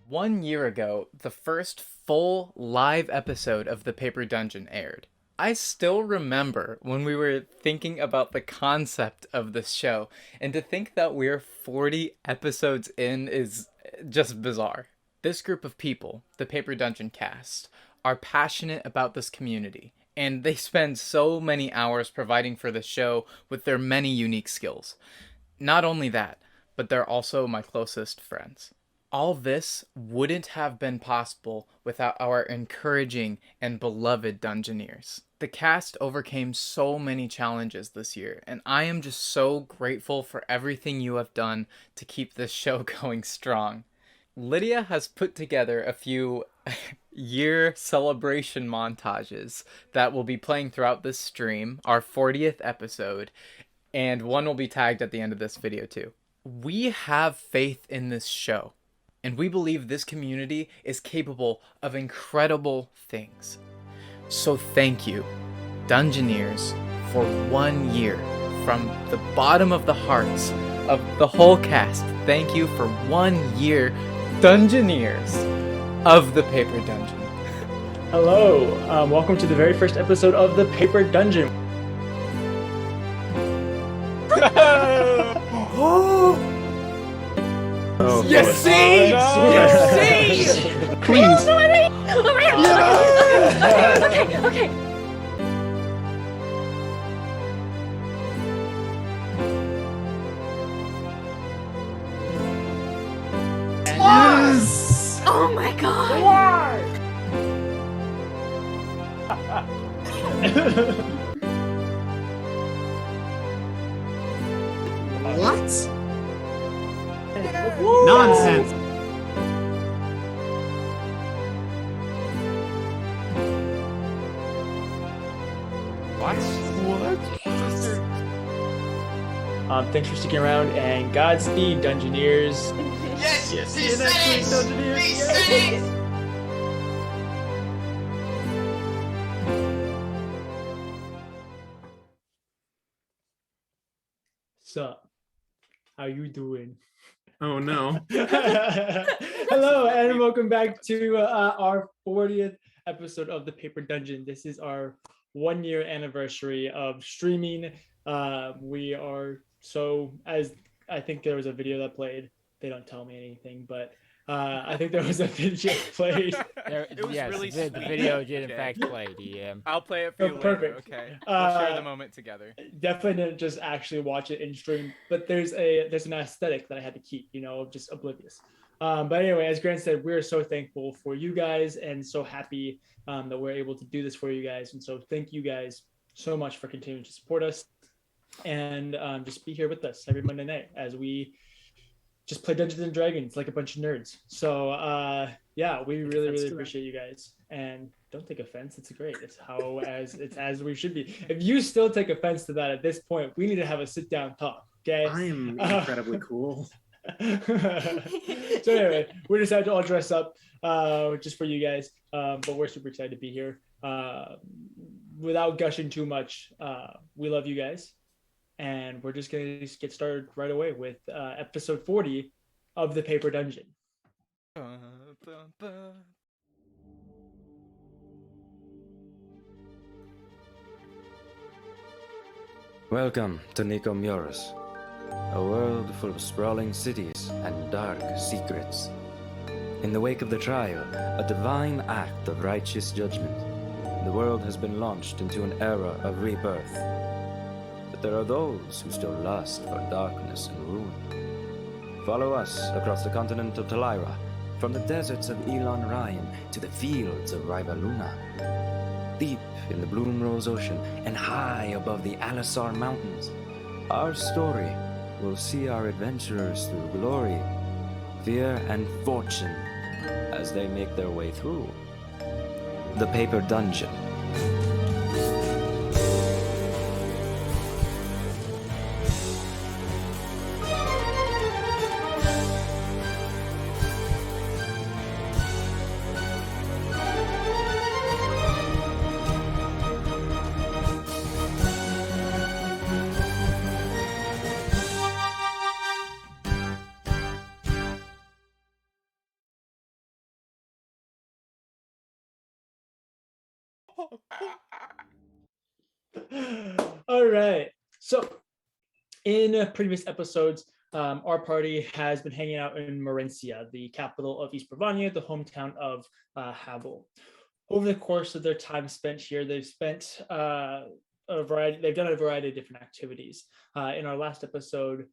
1 year ago, the first full live episode of The Paper Dungeon aired. I still remember when we were thinking about the concept of this show, and to think that we're 40 episodes in is just bizarre. This group of people, the Paper Dungeon cast, are passionate about this community, and they spend so many hours providing for the show with their many unique skills. Not only that, but they're also my closest friends. All this wouldn't have been possible without our encouraging and beloved Dungeoneers. The cast overcame so many challenges this year, and I am just so grateful for everything you have done to keep this show going strong. Lydia has put together a few year celebration montages that will be playing throughout this stream, our 40th episode, and one will be tagged at the end of this video too. We have faith in this show, and we believe this community is capable of incredible things. So thank you, Dungeoneers, for 1 year. From the bottom of the hearts of the whole cast, thank you for 1 year, Dungeoneers of the Paper Dungeon. Hello, welcome to the very first episode of the Paper Dungeon. Oh, You see? You see? Please. Okay. Yes! Oh my god! What? Nonsense. Thanks for sticking around, and godspeed, Dungeoneers. Yes! Yes. He said it! He said it! Sup? How you doing? Oh no. Hello, and welcome back to our 40th episode of the Paper Dungeon. This is our 1 year anniversary of streaming. We are as I think there was a video that played. They don't tell me anything, but I think there was a video played. It was really the sweet. video did in Okay. fact play. I'll play it for you later, Perfect. okay? We'll share the Uh, moment together. Definitely didn't just actually watch it in stream, but there's an aesthetic that I had to keep, just oblivious. But anyway, as Grant said, we're so thankful for you guys and so happy that we're able to do this for you guys. And so thank you guys so much for continuing to support us and just be here with us every Monday night as we just play Dungeons and Dragons like a bunch of nerds. So yeah, we really appreciate you guys, and don't take offense. It's great. It's as we should be. If you still take offense to that at this point, we need to have a sit down talk. Okay. I am incredibly cool. So anyway, we decided to all dress up just for you guys, but we're super excited to be here. Without gushing too much, we love you guys. And we're just going to get started right away with episode 40 of the Paper Dungeon. Welcome to Nicomuras, a world full of sprawling cities and dark secrets. In the wake of the trial, a divine act of righteous judgment, the world has been launched into an era of rebirth. But there are those who still lust for darkness and ruin. Follow us across the continent of Talira, from the deserts of Elon Ryan to the fields of Rivaluna. Deep in the Bloomrose Ocean and high above the Alisar Mountains, our story will see our adventurers through glory, fear, and fortune as they make their way through the Paper Dungeon. All right. So, in previous episodes, our party has been hanging out in Marencia, the capital of East Bravania, the hometown of Havel. Over the course of their time spent here, they've spent they've done a variety of different activities. In our last episode,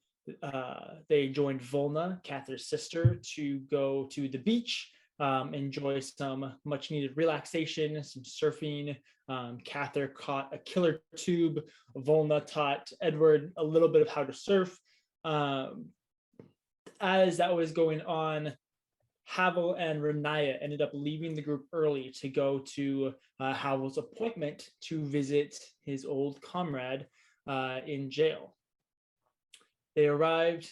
they joined Volna, Kathyr's sister, to go to the beach, enjoy some much needed relaxation, some surfing. Kathyr caught a killer tube. Volna taught Edward a little bit of how to surf. As that was going on, Havel and Renaya ended up leaving the group early to go to Havel's appointment to visit his old comrade in jail. They arrived,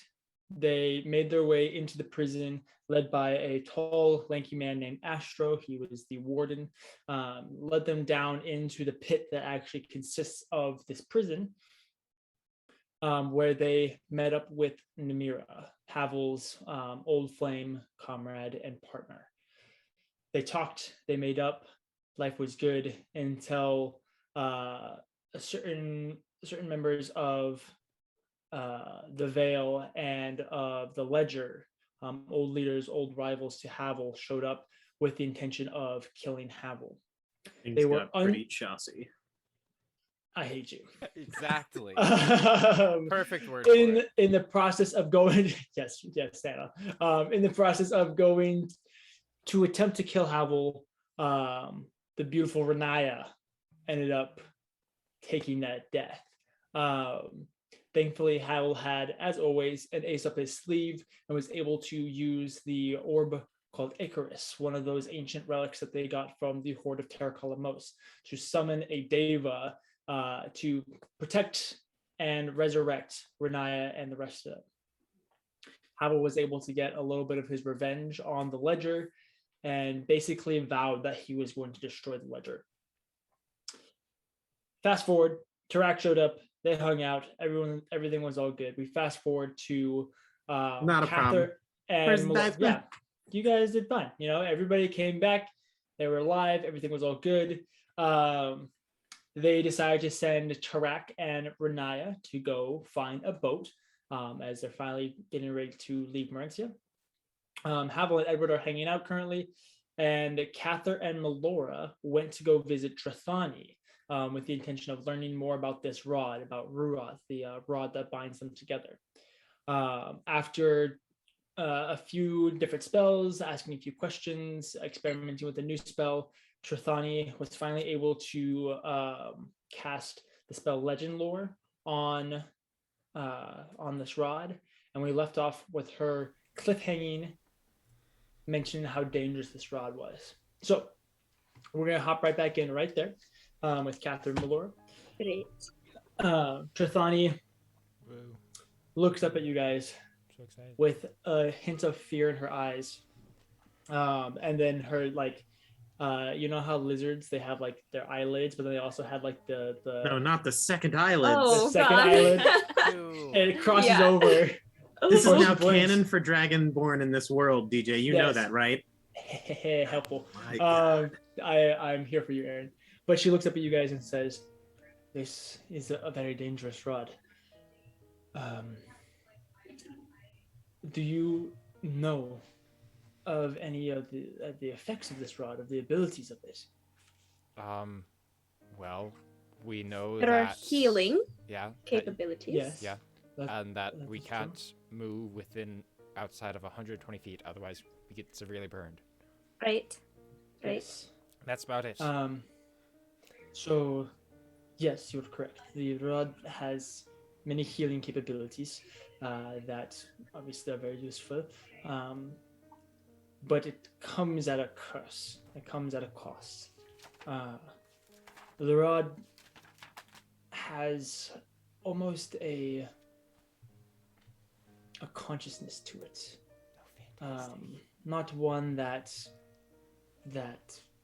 they made their way into the prison, led by a tall, lanky man named Astro. He was the warden, led them down into the pit that actually consists of this prison, where they met up with Namira, Havel's old flame comrade and partner. They talked, they made up, life was good until certain members of the Veil and of the Ledger, old leaders, old rivals to Havel, showed up with the intention of killing Havel. Things They were got pretty chossy. I hate you. Exactly. Um, Perfect word for it. in the process of going, yes, Santa. In the process of going to attempt to kill Havel, the beautiful Renaya ended up taking that death. Thankfully, Havel had, as always, an ace up his sleeve and was able to use the orb called Icarus, one of those ancient relics that they got from the Horde of Tarak, to summon a Deva to protect and resurrect Renaya and the rest of them. Havel was able to get a little bit of his revenge on the Ledger and basically vowed that he was going to destroy the Ledger. Fast forward, Tarak showed up, they hung out, everything was all good. We fast forward to Not a problem. Kathyr and Where's the Melora. dice Yeah, you guys did fine. You know, everybody came back, they were alive, everything was all good. They decided to send Tarak and Renaya to go find a boat, as they're finally getting ready to leave Marencia. Havel and Edward are hanging out currently, and Kathyr and Melora went to go visit Trathani, with the intention of learning more about this rod, about Ruroth, the rod that binds them together. After a few different spells, asking a few questions, experimenting with a new spell, Trathani was finally able to cast the spell Legend Lore on this rod, and we left off with her cliffhanging, mentioning how dangerous this rod was. So we're gonna hop right back in right there with Kathyr and Melora. Great. Trathani Woo. looks up at you guys So excited. with a hint of fear in her eyes, and then her you know how lizards, they have like their eyelids, but then they also had like the No, not the second eyelids. Oh, The second God. eyelid. Ew. and it crosses Yeah. over. This is Oh, now she blinks. canon for Dragonborn in this world, DJ. You know Yes. that, right? Helpful. My God. I'm here for you, Aaron. But she looks up at you guys and says, "This is a very dangerous rod. Do you know of any of the effects of this rod, of the abilities of this?" Well, we know There are that healing yeah, capabilities. Yes. yeah, and that we is true. can't move within outside of 120 feet, otherwise we get severely burned. Right. Right. Yes. That's about it. So, yes, you're correct. The rod has many healing capabilities that obviously are very useful, but it comes at a curse. It comes at a cost. The rod has almost a consciousness to it. Not one that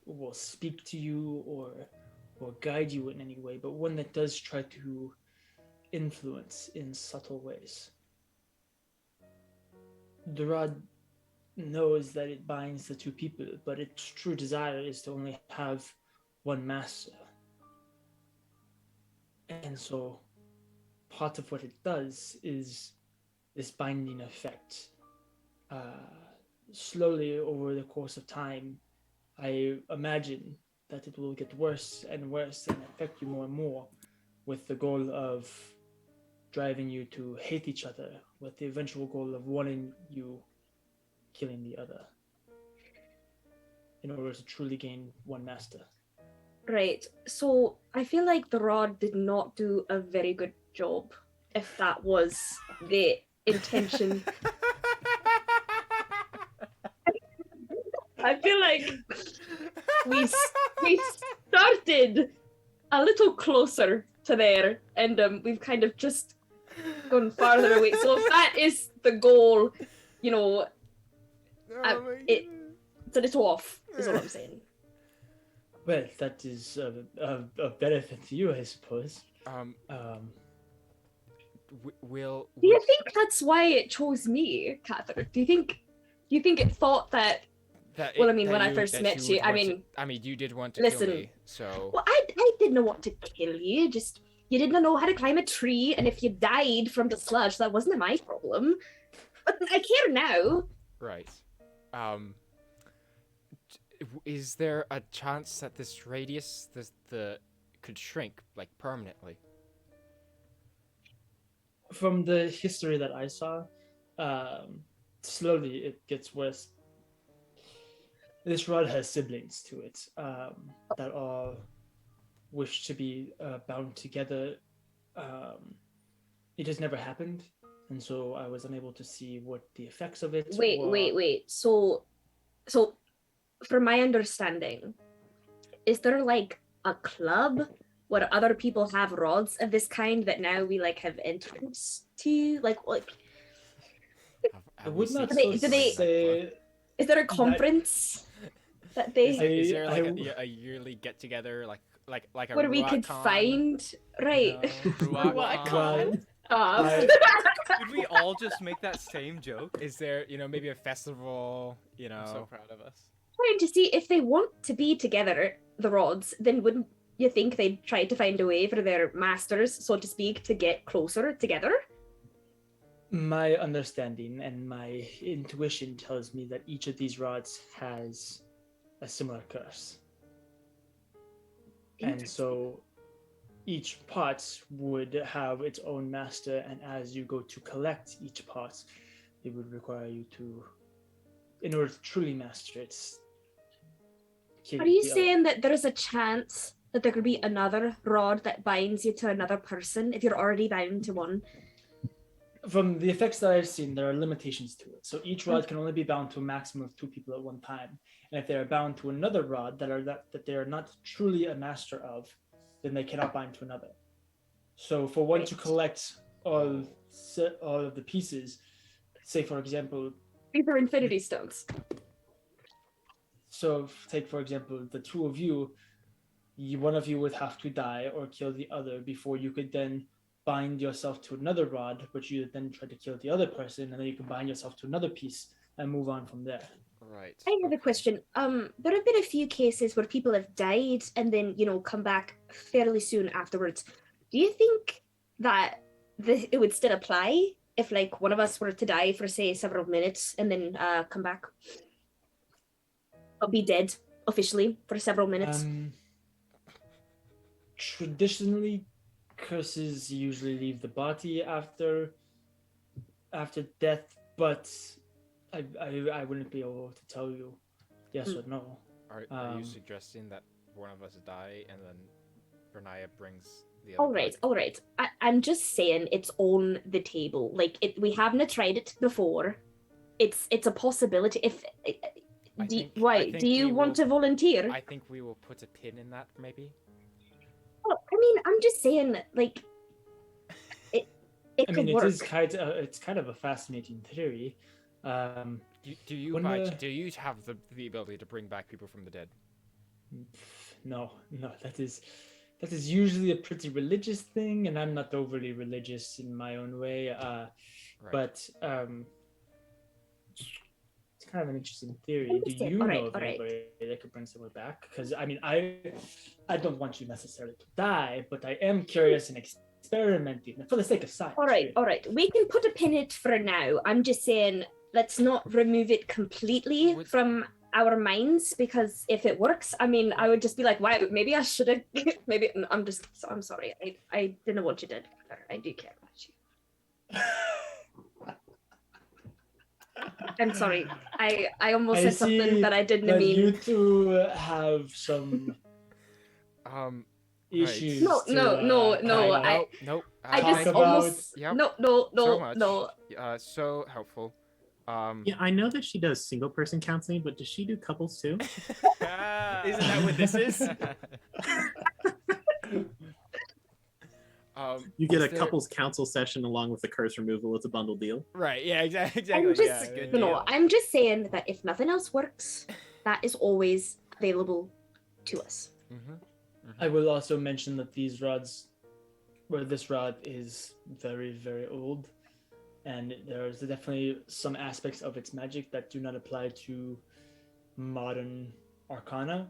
will speak to you or guide you in any way, but one that does try to influence in subtle ways. The rod knows that it binds the two people, but its true desire is to only have one master. And so part of what it does is this binding effect. Slowly over the course of time, I imagine that it will get worse and worse and affect you more and more, with the goal of driving you to hate each other, with the eventual goal of wanting you killing the other in order to truly gain one master. Right. So I feel like the rod did not do a very good job, if that was the intention. I feel like we started a little closer to there, and we've kind of just gone farther away. So if that is the goal, you know, it's a little off, is what I'm saying. Well, that is a benefit to you, I suppose. Will Do you think that's why it chose me, Kathyr? Do you think it thought that? Well, I mean, when I first met you, I mean, you did want to listen, kill me, so. Well, I didn't want to kill you. Just you didn't know how to climb a tree, and if you died from the sludge, that wasn't my problem. But I care now. Right. Is there a chance that this radius, could shrink like permanently? From the history that I saw, slowly it gets worse. This rod has siblings to it that all wish to be bound together. It has never happened, and so I was unable to see what the effects of it were. Wait. So, from my understanding, is there like a club where other people have rods of this kind that now we like have entrance to? Like I would not Do they- say. is there a conference that they Is there like I- a yearly get together, like a where we could Ruat-con? find right? Ruat-con? Did we all just make that same joke? Is there, maybe a festival, I'm so proud of us. Trying to see if they want to be together, the rods, then wouldn't you think they'd try to find a way for their masters, so to speak, to get closer together? My understanding and my intuition tells me that each of these rods has a similar curse. And so each pot would have its own master, and as you go to collect each pot, it would require you to, in order to truly master it. Are you saying that there's a chance that there could be another rod that binds you to another person if you're already bound to one? From the effects that I've seen, there are limitations to it. So each rod can only be bound to a maximum of 2 people at one time. And if they are bound to another rod that they are not truly a master of, then they cannot bind to another. So for one to collect all of the pieces, say for example, These are infinity stones. so take for example the 2 of you, one of you would have to die or kill the other before you could then bind yourself to another rod, but you then try to kill the other person, and then you can bind yourself to another piece and move on from there. Right. I have a question. There have been a few cases where people have died and then, come back fairly soon afterwards. Do you think that it would still apply if, like, one of us were to die for, say, several minutes and then come back? Or be dead officially for several minutes? Traditionally, curses usually leave the body after death, but I wouldn't be able to tell you yes or no. Are you suggesting that one of us die and then Vernaya brings the other? All right. I'm just saying it's on the table. Like we haven't tried it before. It's a possibility. If do you want to volunteer? I think we will put a pin in that, maybe. Well, I mean, I'm just saying, like, it I mean, could work. it's kind of a fascinating theory. Do you have the ability to bring back people from the dead? No, that is usually a pretty religious thing, and I'm not overly religious in my own way. Right. But kind of an interesting theory. Do Interesting. you know Alright, of alright. anybody that could bring someone back? Because I mean, I don't want you necessarily to die, but I am curious and experimenting for the sake of science. All right, really. all right. We can put a pin in it for now. I'm just saying, let's not remove it completely Would- from our minds, because if it works, I mean, I would just be like, wow, maybe I should have. Maybe I'm sorry. I didn't know what you did. I do care about you. I'm sorry. I almost I said something see that I didn't that mean. you two have some Right. issues. No, to, no, no, kind no, of Nope. I talk just about- almost Yep. no, So much. no. So helpful. Yeah, I know that she does single person counseling, but does she do couples too? Isn't that what this is? You get is a there- couples counsel session along with the curse removal. It's a bundle deal. Right. Yeah. Exactly. I'm just yeah, good no, deal. I'm just saying that if nothing else works, that is always available to us. I will also mention that these rods, or this rod, is very, very old, and there's definitely some aspects of its magic that do not apply to modern arcana.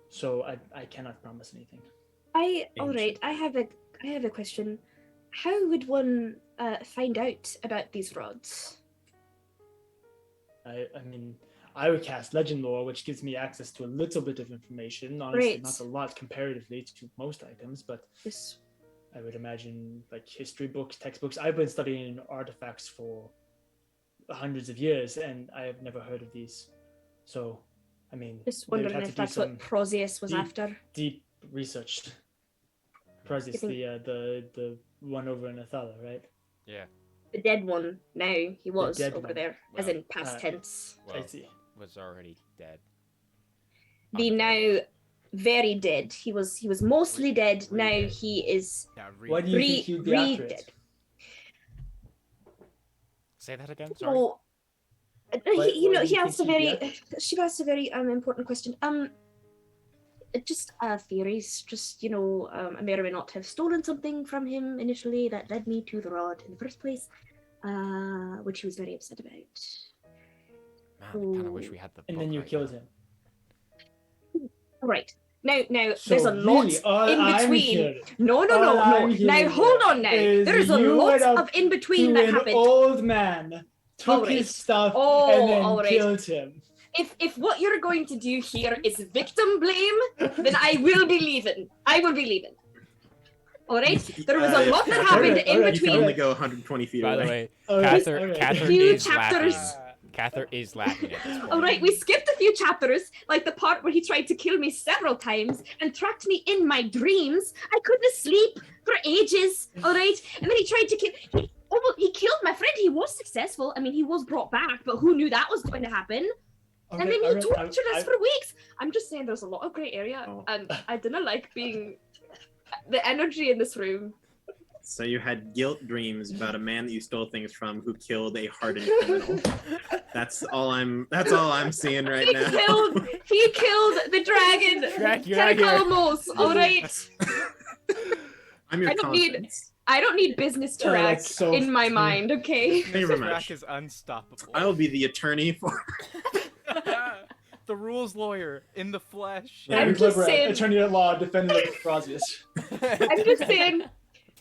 So I cannot promise anything. All right. I have a question. How would one find out about these rods? I mean, I would cast legend lore, which gives me access to a little bit of information. Honestly, Right. not a lot comparatively to most items, but Yes. I would imagine like history books, textbooks. I've been studying artifacts for hundreds of years, and I have never heard of these. So, I mean, Just they would wondering have if to do that's what some Proseus was deep- after. deep research. Proseus, think- the one over in Athala, right? Yeah. The dead one. Now he was dead over one. there, as Well, in past tense. Well, I see. was already dead. The Undead. now very dead. He was mostly dead. Now Re-dead. he is Yeah. Why do you think he'd be after re-dead. it? Say that again. Sorry. So, Why- he, you why know, do he you asked a think he'd be very, after she asked a very important question. Just theories. Just I may or may not have stolen something from him initially that led me to the rod in the first place, which he was very upset about. Man, I kind of wish we had the. And book then you right killed now. him. Right. Now, So there's a lot really, all in I'm between. hearing No. all I'm Now, hearing hold on. Now, is there is a you lot went up of in between to that an happened. old man, took Alright. his stuff, Oh, and then alright. killed him. If what you're going to do here is victim blame, then I will be leaving. I will be leaving. All right. There was a lot that Kathyr, happened alright, in alright, You can between. only go 120 feet By the away. way, Alright, Kathyr, alright. Kathyr Few is chapters. laughing. Kathyr is laughing at this point. All right, we skipped a few chapters, like the part where he tried to kill me several times and tracked me in my dreams. I couldn't sleep for ages. All right, and then he tried to kill. He killed my friend. He was successful. I mean, he was brought back, but who knew that was going to happen? And then he tortured us for weeks. I'm just saying, there's a lot of gray area, Oh. and I didn't like being the energy in this room. So you had guilt dreams about a man that you stole things from who killed a hardened criminal. That's all I'm seeing right He now. killed the dragon. Shrek, you're out here. Almost. All right. I'm your I don't need- conscience. I don't need business Oh, Tarak that's so in my funny. mind, okay? Thank you very Rack much. is unstoppable. I will be the attorney for. The rules lawyer in the flesh. Yeah, I'm he's just like, saying- attorney at law defending Proseus. I'm just saying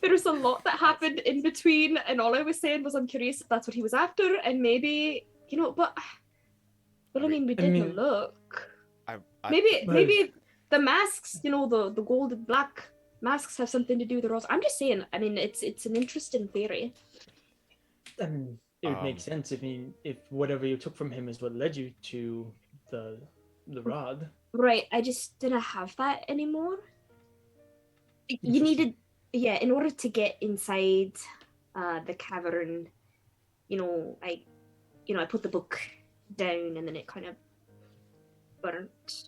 there's a lot that happened in between, and all I was saying was I'm curious if that's what he was after, and maybe but I mean we I didn't mean- look. I, Maybe the masks, the gold and black masks have something to do with the rods. I'm just saying. I mean, it's an interesting theory. I mean, it would make Um, sense. I mean, if whatever you took from him is what led you to the rod. Right. I just didn't have that anymore. You Interesting. needed, in order to get inside the cavern, I put the book down and then it kind of burnt.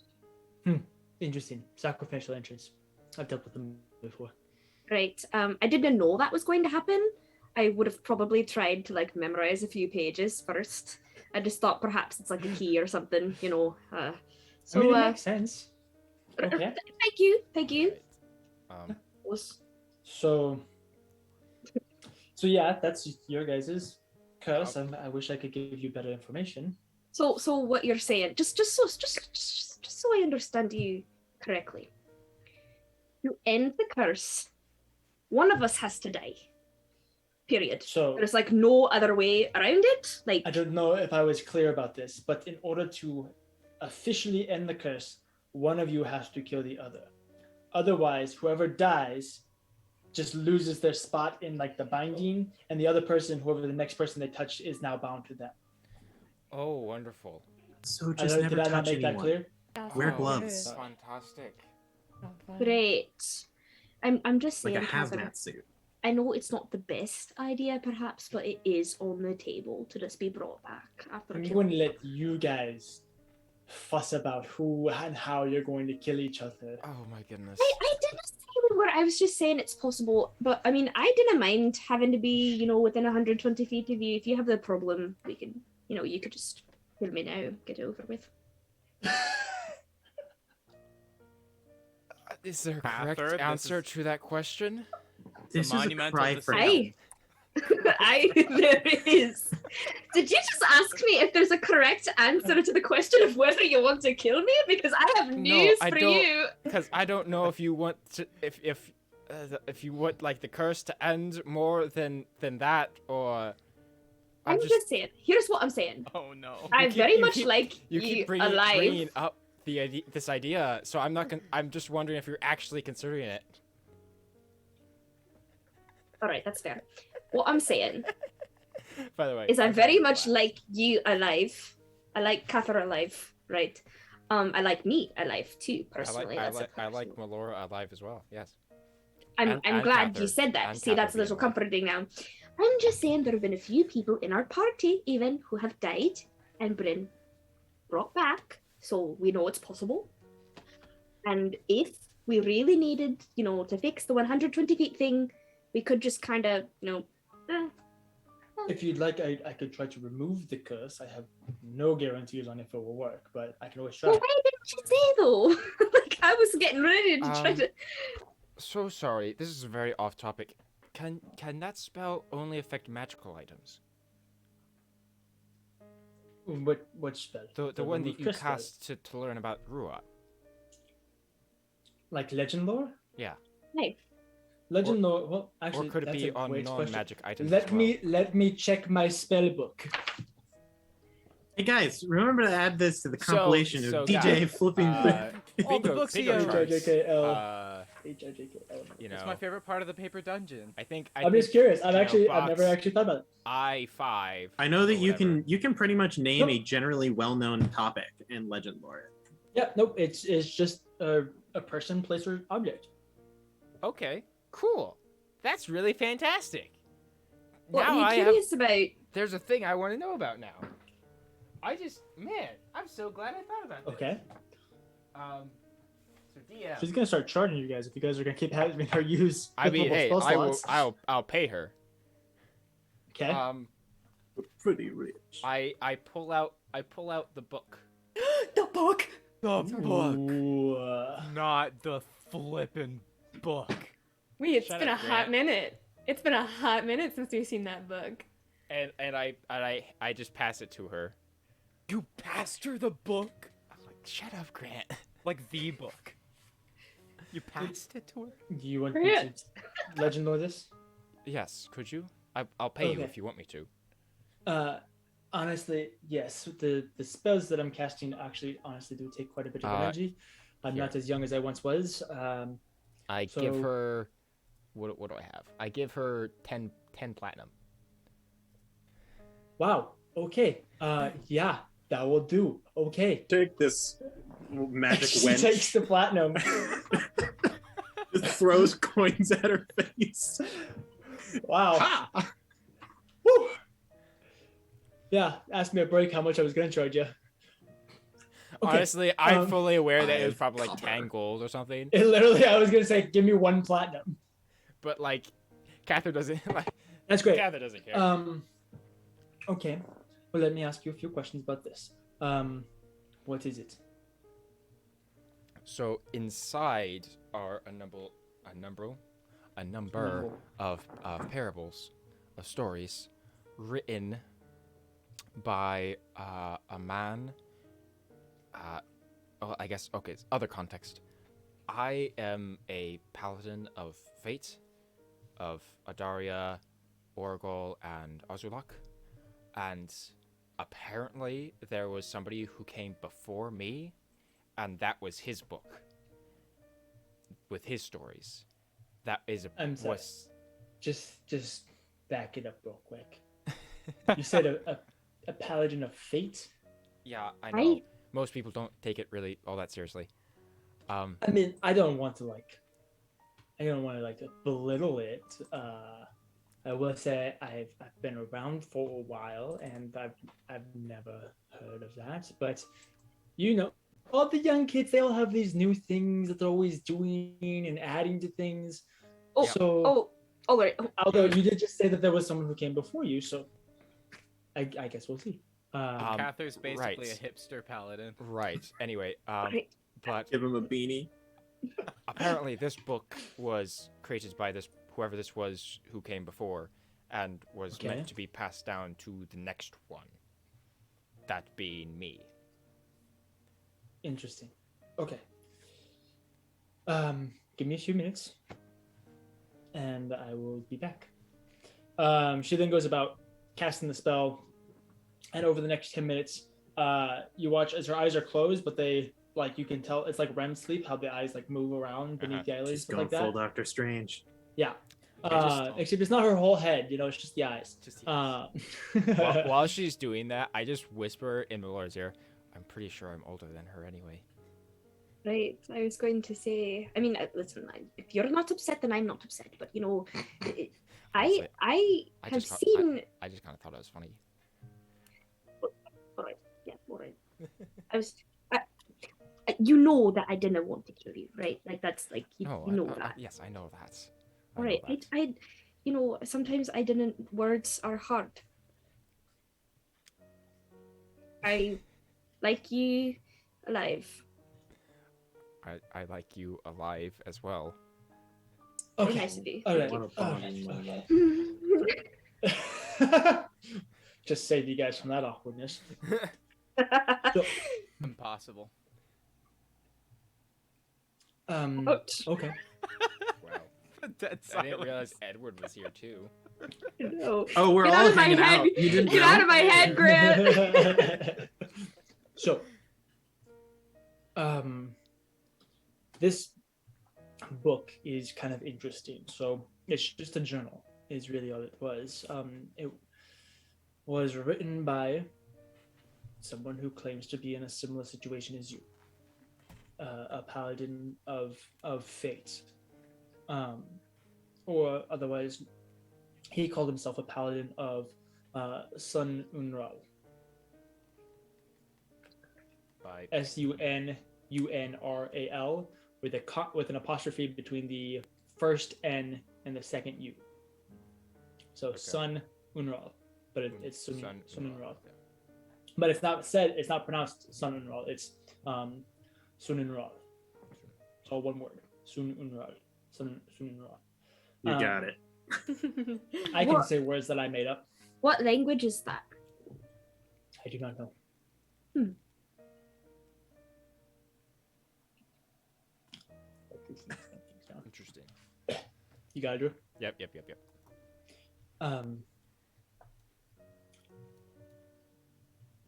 Interesting. Sacrificial entrance. I've dealt with them before. Right. I didn't know that was going to happen. I would have probably tried to memorize a few pages first. I just thought perhaps it's like a key or something, So I mean, it makes sense. Okay. thank you. So yeah, that's your guys's curse. I wish I could give you better information. So what you're saying, just so I understand you correctly. To end the curse, one of us has to die. Period. So There's like no other way around it. Like I don't know if I was clear about this, but in order to officially end the curse, one of you has to kill the other. Otherwise, whoever dies just loses their spot in like the binding, and the other person, whoever the next person they touch, is now bound to them. Oh, wonderful. So I just don't, never did I not touch make that anyone. clear? Wear Oh, gloves. Fantastic. great. I'm just Like saying, a Kathyr, hazmat suit. I know it's not the best idea, perhaps, but it is on the table to just be brought back after I'm killing. going to let you guys fuss about who and how you're going to kill each other. Oh my goodness. I didn't say we were. I was just saying it's possible, but I mean, I didn't mind having to be, within 120 feet of you. If you have the problem, we can, you could just kill me now, get it over with. Is there a Kathyr, correct this answer is- to that question? This is a monumental cry for decision. There is. Did you just ask me if there's a correct answer to the question of whether you want to kill me? Because I have news I for don't- you. Because I don't know if you want to, if you want like the curse to end more than that, or I'm just saying. Here's what I'm saying. Oh no. I keep- very you much keep- like you you keep alive. bringing up this idea, so I'm not. I'm just wondering if you're actually considering it. All right, that's fair. What I'm saying By the way, is I I'm very having a much laugh. like you alive. I like Kathyr alive, right? I like me alive too, personally. That's a I like personal- Melora alive as well. Yes. I'm and glad you Kathyr. said that. And See, Kathyr that's a being little alive. comforting now. I'm just saying there have been a few people in our party even who have died and been brought back, so we know it's possible. And if we really needed, to fix the 120 feet thing, we could just kind of, If you'd like, I could try to remove the curse. I have no guarantees on if it will work, but I can always try. Well, why didn't you say though? Like I was getting ready to try to. So sorry. This is very off topic. Can that spell only affect magical items? What spell? The one remove that you curse spell? cast to learn about Ruat. Like legend lore? Yeah. No. Legend lore. Well, Or actually, could it that's be a on great question. non-magic items? Let as well? me check my spell book. Hey guys, remember to add this to the So- compilation so of DJ guys, flipping. All the books bingo he charts. HIJKL. You It's know, my favorite part of the paper dungeon. I think I'm just curious. I've never box actually thought about it. I5. I know that or you whatever. can pretty much name a Nope. generally well-known topic in legend lore. Yeah, nope. It's just a person, place, or object. Okay, cool. That's really fantastic. What now are I you have. curious about? There's a thing I want to know about now. Man, I'm so glad I thought about this. Okay. So DM. She's gonna start charging you guys if you guys are gonna keep having her use. I mean, multiple hey, spell I will. slots. I'll pay her. Okay. Pretty rich. I pull out the book. The book. The Ooh, Not the flippin' book. Wait, it's Shut been up, a hot Grant. minute. It's been a hot minute since we've seen that book. And I just pass it to her. You passed her the book? I'm like, shut up, Grant. Like the book. You passed it to her? do you want For me it. to legend lore this? Yes, could you? I'll pay you Okay. if you want me to. Honestly, yes. The spells that I'm casting actually honestly do take quite a bit of energy. I'm here. not as young as I once was. I give So- her. What do I have? I give her 10 platinum. Wow. Okay. Yeah, that will do. Okay. Take this magic She wench. takes the platinum. Just throws coins at her face. Wow. Ha! Woo. Yeah. Asked me a break how much I was gonna charge you. Okay. Honestly, I'm um, fully aware that it was I've probably like copper. 10 gold or something. It literally, I was gonna say, give me 1 platinum. But like, Kathyr doesn't like. That's great. Kathyr doesn't care. Okay. Well, let me ask you a few questions about this. What is it? So inside are a number Number. of parables, of stories, written by a man. Oh, I guess, okay, it's other context. I am a paladin of fate, of Adaria, Orgol, and Azulak. And apparently there was somebody who came before me, and that was his book with his stories. That is I'm sorry. was Just back it up real quick. You said a paladin of fate. yeah, I know. Right. Most people don't take it really all that seriously. I mean, I don't want to like belittle it. I will say I've been around for a while and I've never heard of that. But you know, all the young kids, they all have these new things that they're always doing and adding to things. Oh, So wait. although you did just say that there was someone who came before you, so I guess we'll see. Kathyr's basically right. a hipster paladin. Right. Anyway, Right. but Give him a beanie. apparently this book was created by whoever this was who came before, and was Okay. meant to be passed down to the next one. That being me. Interesting. Okay. Give me a few minutes, and I will be back. She then goes about casting the spell, and over the next 10 minutes, you watch as her eyes are closed, but they you can tell it's like REM sleep, how the eyes like move around beneath the eyelids, She's stuff going like that. full Doctor Strange. Yeah. just- Except it's not her whole head, it's just the eyes. Just the While she's doing that, I just whisper in Melora's ear, I'm pretty sure I'm older than her anyway. Right. I was going to say. I mean, listen. If you're not upset, then I'm not upset. But Honestly, I I have just got- seen. I just kind of thought it was funny. All right. Yeah. All right. I was. You know that I didn't want to kill you, right? Like that's like you No, know I- that. yes, I know that. I All know right. that. I sometimes I didn't. Words are hard. I like you alive. I like you alive as well. Very Okay. nice of you. All right. Wanna All follow right. Just save you guys from that awkwardness. So, impossible. okay. Wow. Dead I didn't silence. realize Edward was here too. No. Oh, we're Get all out of my hanging head. out. You didn't Get know? out of my head, Grant. So, this book is kind of interesting. So it's just a journal, is really all it was. It was written by someone who claims to be in a similar situation as you, a paladin of fate, or otherwise, he called himself a paladin of Sun Unral. By Sununral with an apostrophe between the first N and the second U. So Sun Unral, but it's Sun Unral. But it's not pronounced Sun Unral. It's Sun Unral. It's all one word. Sun Unral. Sun Unral. You got it. I can What? say words that I made up. What language is that? I do not know. Interesting. You got it, Drew? Yep.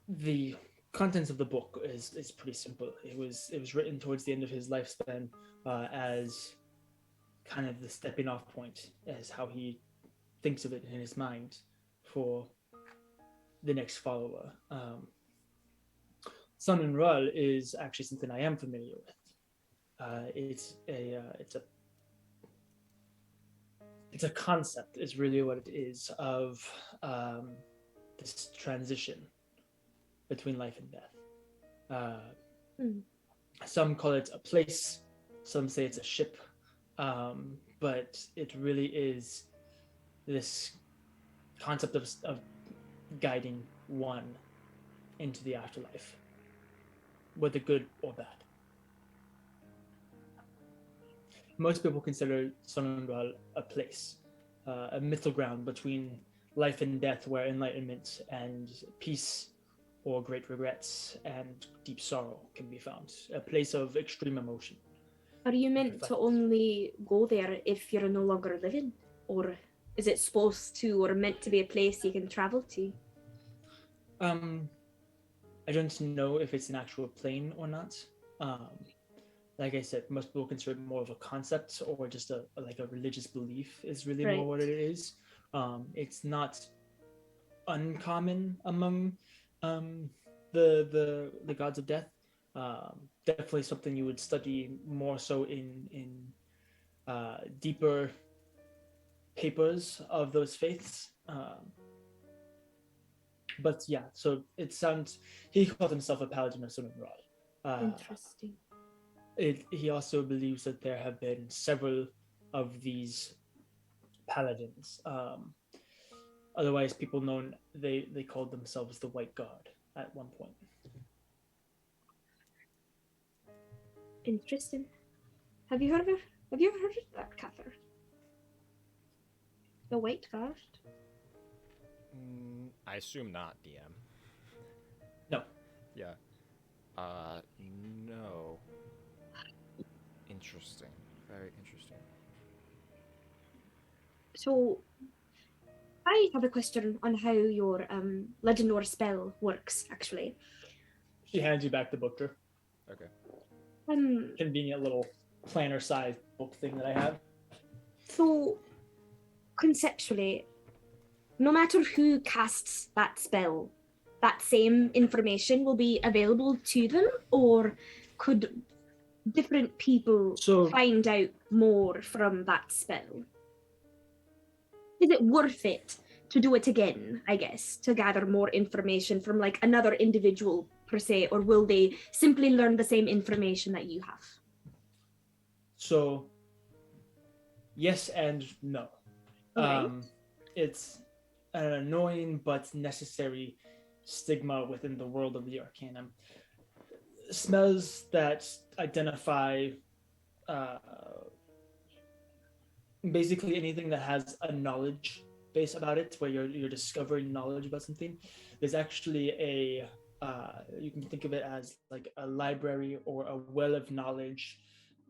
The contents of the book is pretty simple. It was written towards the end of his lifespan as kind of the stepping off point, as how he thinks of it in his mind for the next follower. Sun and Rul is actually something I am familiar with. It's a concept, is really what it is, of this transition between life and death. Some call it a place, some say it's a ship, but it really is this concept of guiding one into the afterlife, whether good or bad. Most people consider Sonundral a place, a middle ground between life and death, where enlightenment and peace, or great regrets and deep sorrow can be found. A place of extreme emotion. Are you meant to Reflect. only go there if you're no longer living? Or is it supposed to or meant to be a place you can travel to? I don't know if it's an actual plane or not. Like I said, most people consider it more of a concept or just a religious belief is really more what Right. it is. It's not uncommon among the gods of death. Definitely something you would study more so in deeper papers of those faiths. But yeah, so it sounds. He called himself a paladin of Summon Rod. Interesting. He also believes that there have been several of these paladins. Otherwise, people known they called themselves the White Guard at one point. Interesting. Have you ever heard of that, Kathyr? The White Guard? I assume not, DM. No. Yeah. No. Interesting. Very interesting. So, I have a question on how your legend or spell works, actually. She hands you back the book, Drew. Okay. Convenient little planner-sized book thing that I have. So, conceptually, no matter who casts that spell, that same information will be available to them, or could different people find out more from that spell? Is it worth it to do it again, I guess, to gather more information from like another individual per se, or will they simply learn the same information that you have? So, yes and no. Right. It's an annoying but necessary stigma within the world of the Arcanum. Smells that identify basically anything that has a knowledge base about it, where you're discovering knowledge about something. There's actually a you can think of it as like a library or a well of knowledge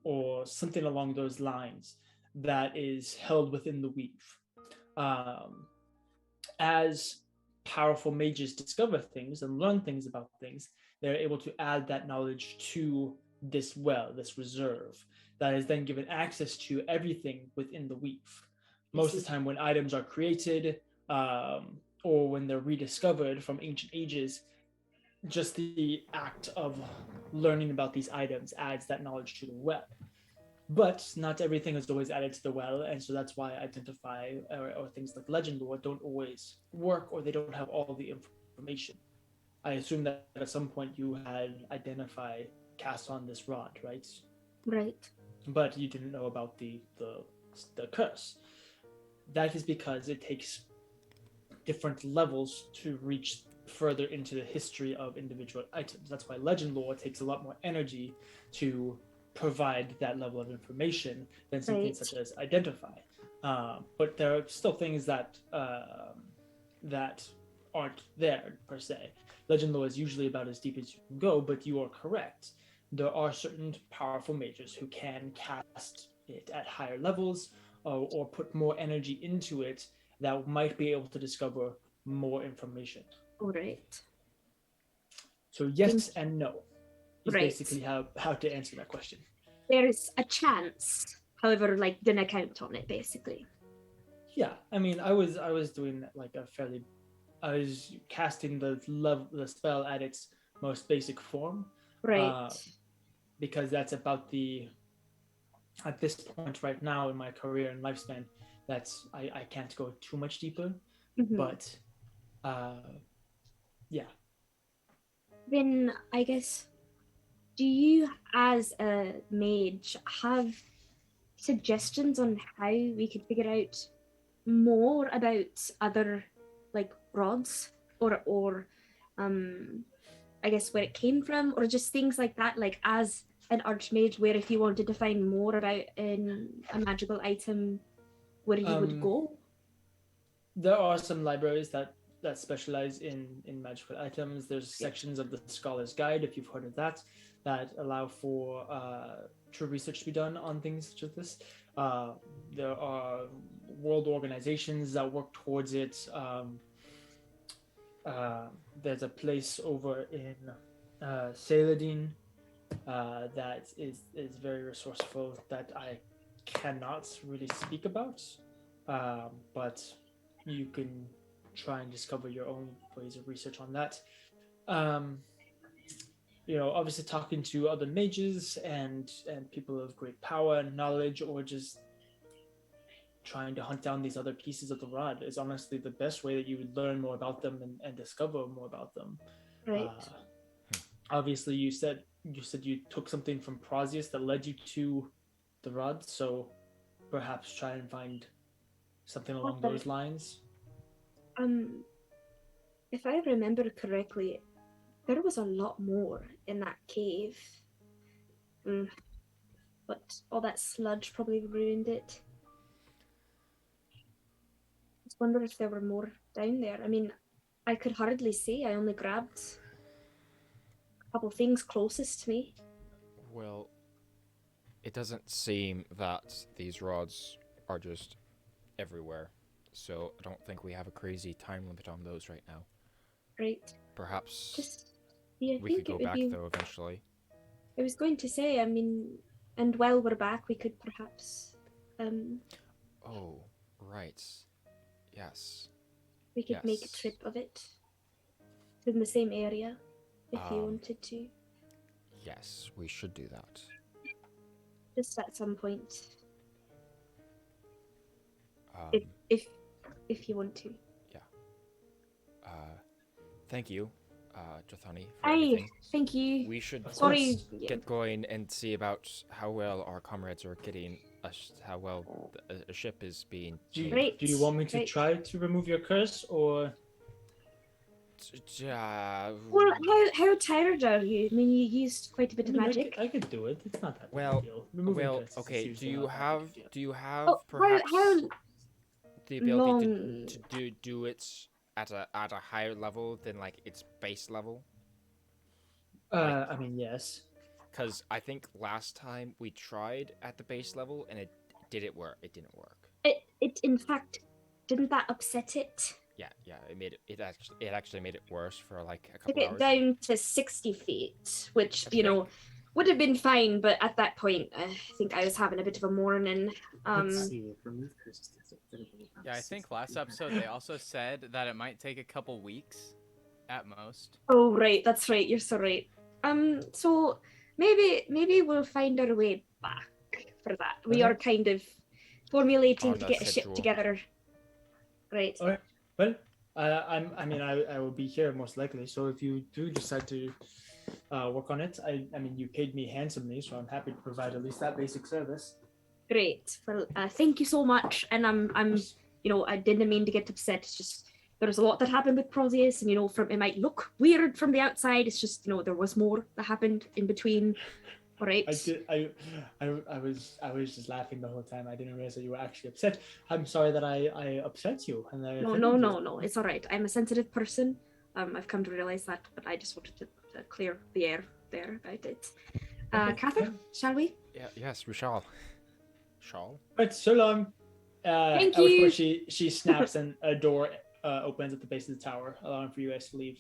or something along those lines that is held within the weave. As powerful mages discover things and learn things about things, they're able to add that knowledge to this well, this reserve, that is then given access to everything within the weave. Most of the time when items are created or when they're rediscovered from ancient ages, just the act of learning about these items adds that knowledge to the well. But not everything is always added to the well, and so that's why identify or things like legend lore don't always work, or they don't have all the information. I assume that at some point you had identify cast on this rod, right? Right. But you didn't know about the curse. That is because it takes different levels to reach further into the history of individual items. That's why legend lore takes a lot more energy to provide that level of information than something such as identify. But there are still things that that aren't there per se. Legend lore is usually about as deep as you can go, but you are correct. There are certain powerful mages who can cast it at higher levels or put more energy into it that might be able to discover more information. All right. So yes and no is basically how to answer that question. There's a chance, however, like didn't count on it, basically. Yeah, I mean, I was doing like I was casting the spell at its most basic form, right? Because that's about at this point right now in my career and lifespan, that's I can't go too much deeper, but yeah. Then I guess, do you as a mage have suggestions on how we could figure out more about other like rods or I guess where it came from, or just things like that, like as an archmage, where if you wanted to find more about a magical item, where you would go? there are some libraries that specialize in magical items. There's sections of the Scholar's Guide, if you've heard of that, that allow for true research to be done on things such as this. There are world organizations that work towards it. There's a place over in Saladin that is very resourceful that I cannot really speak about, but you can try and discover your own ways of research on that. Obviously talking to other mages and people of great power and knowledge, or just trying to hunt down these other pieces of the rod is honestly the best way that you would learn more about them and discover more about them. Right. Obviously, you said you took something from Prosius that led you to the rod, so perhaps try and find something along those lines. If I remember correctly, there was a lot more in that cave. But all that sludge probably ruined it. I just wonder if there were more down there. I mean, I could hardly say. I only grabbed a couple things closest to me. Well, it doesn't seem that these rods are just everywhere, so I don't think we have a crazy time limit on those right now. Right. Perhaps I we could go back though eventually. I was going to say, I mean, and while we're back, we could perhaps Oh, right. Yes. we could make a Yes. trip of it in the same area if you wanted to. Yes, we should do that. Just at some point, Um, if you want to. Thank you, Jothani, for Aye, everything. thank you. We should Sorry. get going and see about how well our comrades are getting, how well a ship is being. Do you, Right, do you want me to right. try to remove your curse, or Well, how tired are you? I mean, you used quite a bit of magic. I could do it. It's not that big Well, a deal. Removing curse is okay. Do usually you not that have big a deal. perhaps how the ability long? to do it at a higher level than like its base level? I mean, yes. Because I think last time we tried at the base level and it didn't work. It in fact, didn't that upset it? Yeah. It actually made it worse for like a Took couple it hours. down to 60 feet, which, would have been fine, but at that point, I think I was having a bit of a morning. Let's see. Remove curses. Yeah, I think last episode they also said that it might take a couple weeks at most. Oh, right, that's right, you're so right. So maybe we'll find our way back for that. We are kind of formulating On to a get a ship schedule. together. Right. All right. Well, I will be here most likely. So if you do decide to work on it, I mean, you paid me handsomely, so I'm happy to provide at least that basic service. Great. Well, thank you so much. And I'm I didn't mean to get upset. It's just there was a lot that happened with Prosius, and it might look weird from the outside. It's just there was more that happened in between. All right. I was just laughing the whole time. I didn't realize that you were actually upset. I'm sorry that I upset you. And I offended you. No. It's all right. I'm a sensitive person. I've come to realize that, but I just wanted to clear the air there about it. Kathyr, shall we? Yeah. Yes, we shall. Shall? Right, so long. Thank Of you. course, she snaps and a door opens at the base of the tower, allowing for you guys to leave.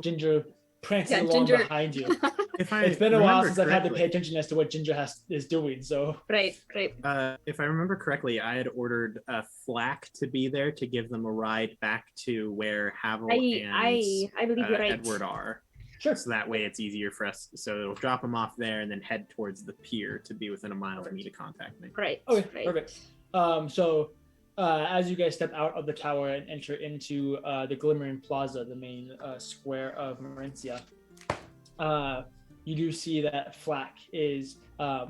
Ginger prances along behind you. It's been a while since I've had to pay attention as to what Ginger is doing. So Right. If I remember correctly, I had ordered a Flack to be there to give them a ride back to where Havel and I believe you're right. Edward are. Sure. So that way it's easier for us. So it'll drop them off there and then head towards the pier to be within a mile of me to contact me. Right. Okay, right. perfect. So as you guys step out of the tower and enter into the Glimmering Plaza, the main square of Marencia, you do see that Flack is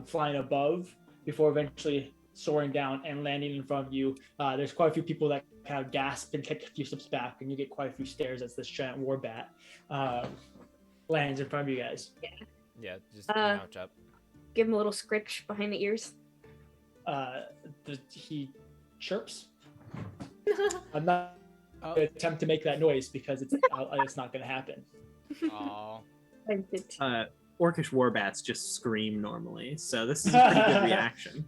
flying above before eventually soaring down and landing in front of you. There's quite a few people that kind of gasp and take a few steps back, and you get quite a few stares as this giant warbat lands in front of you guys. Yeah, just mount up. Give him a little scritch behind the ears. He chirps. I'm not Oh. going to attempt to make that noise because it's not going to happen. Oh. Orcish warbats just scream normally, so this is a pretty good reaction.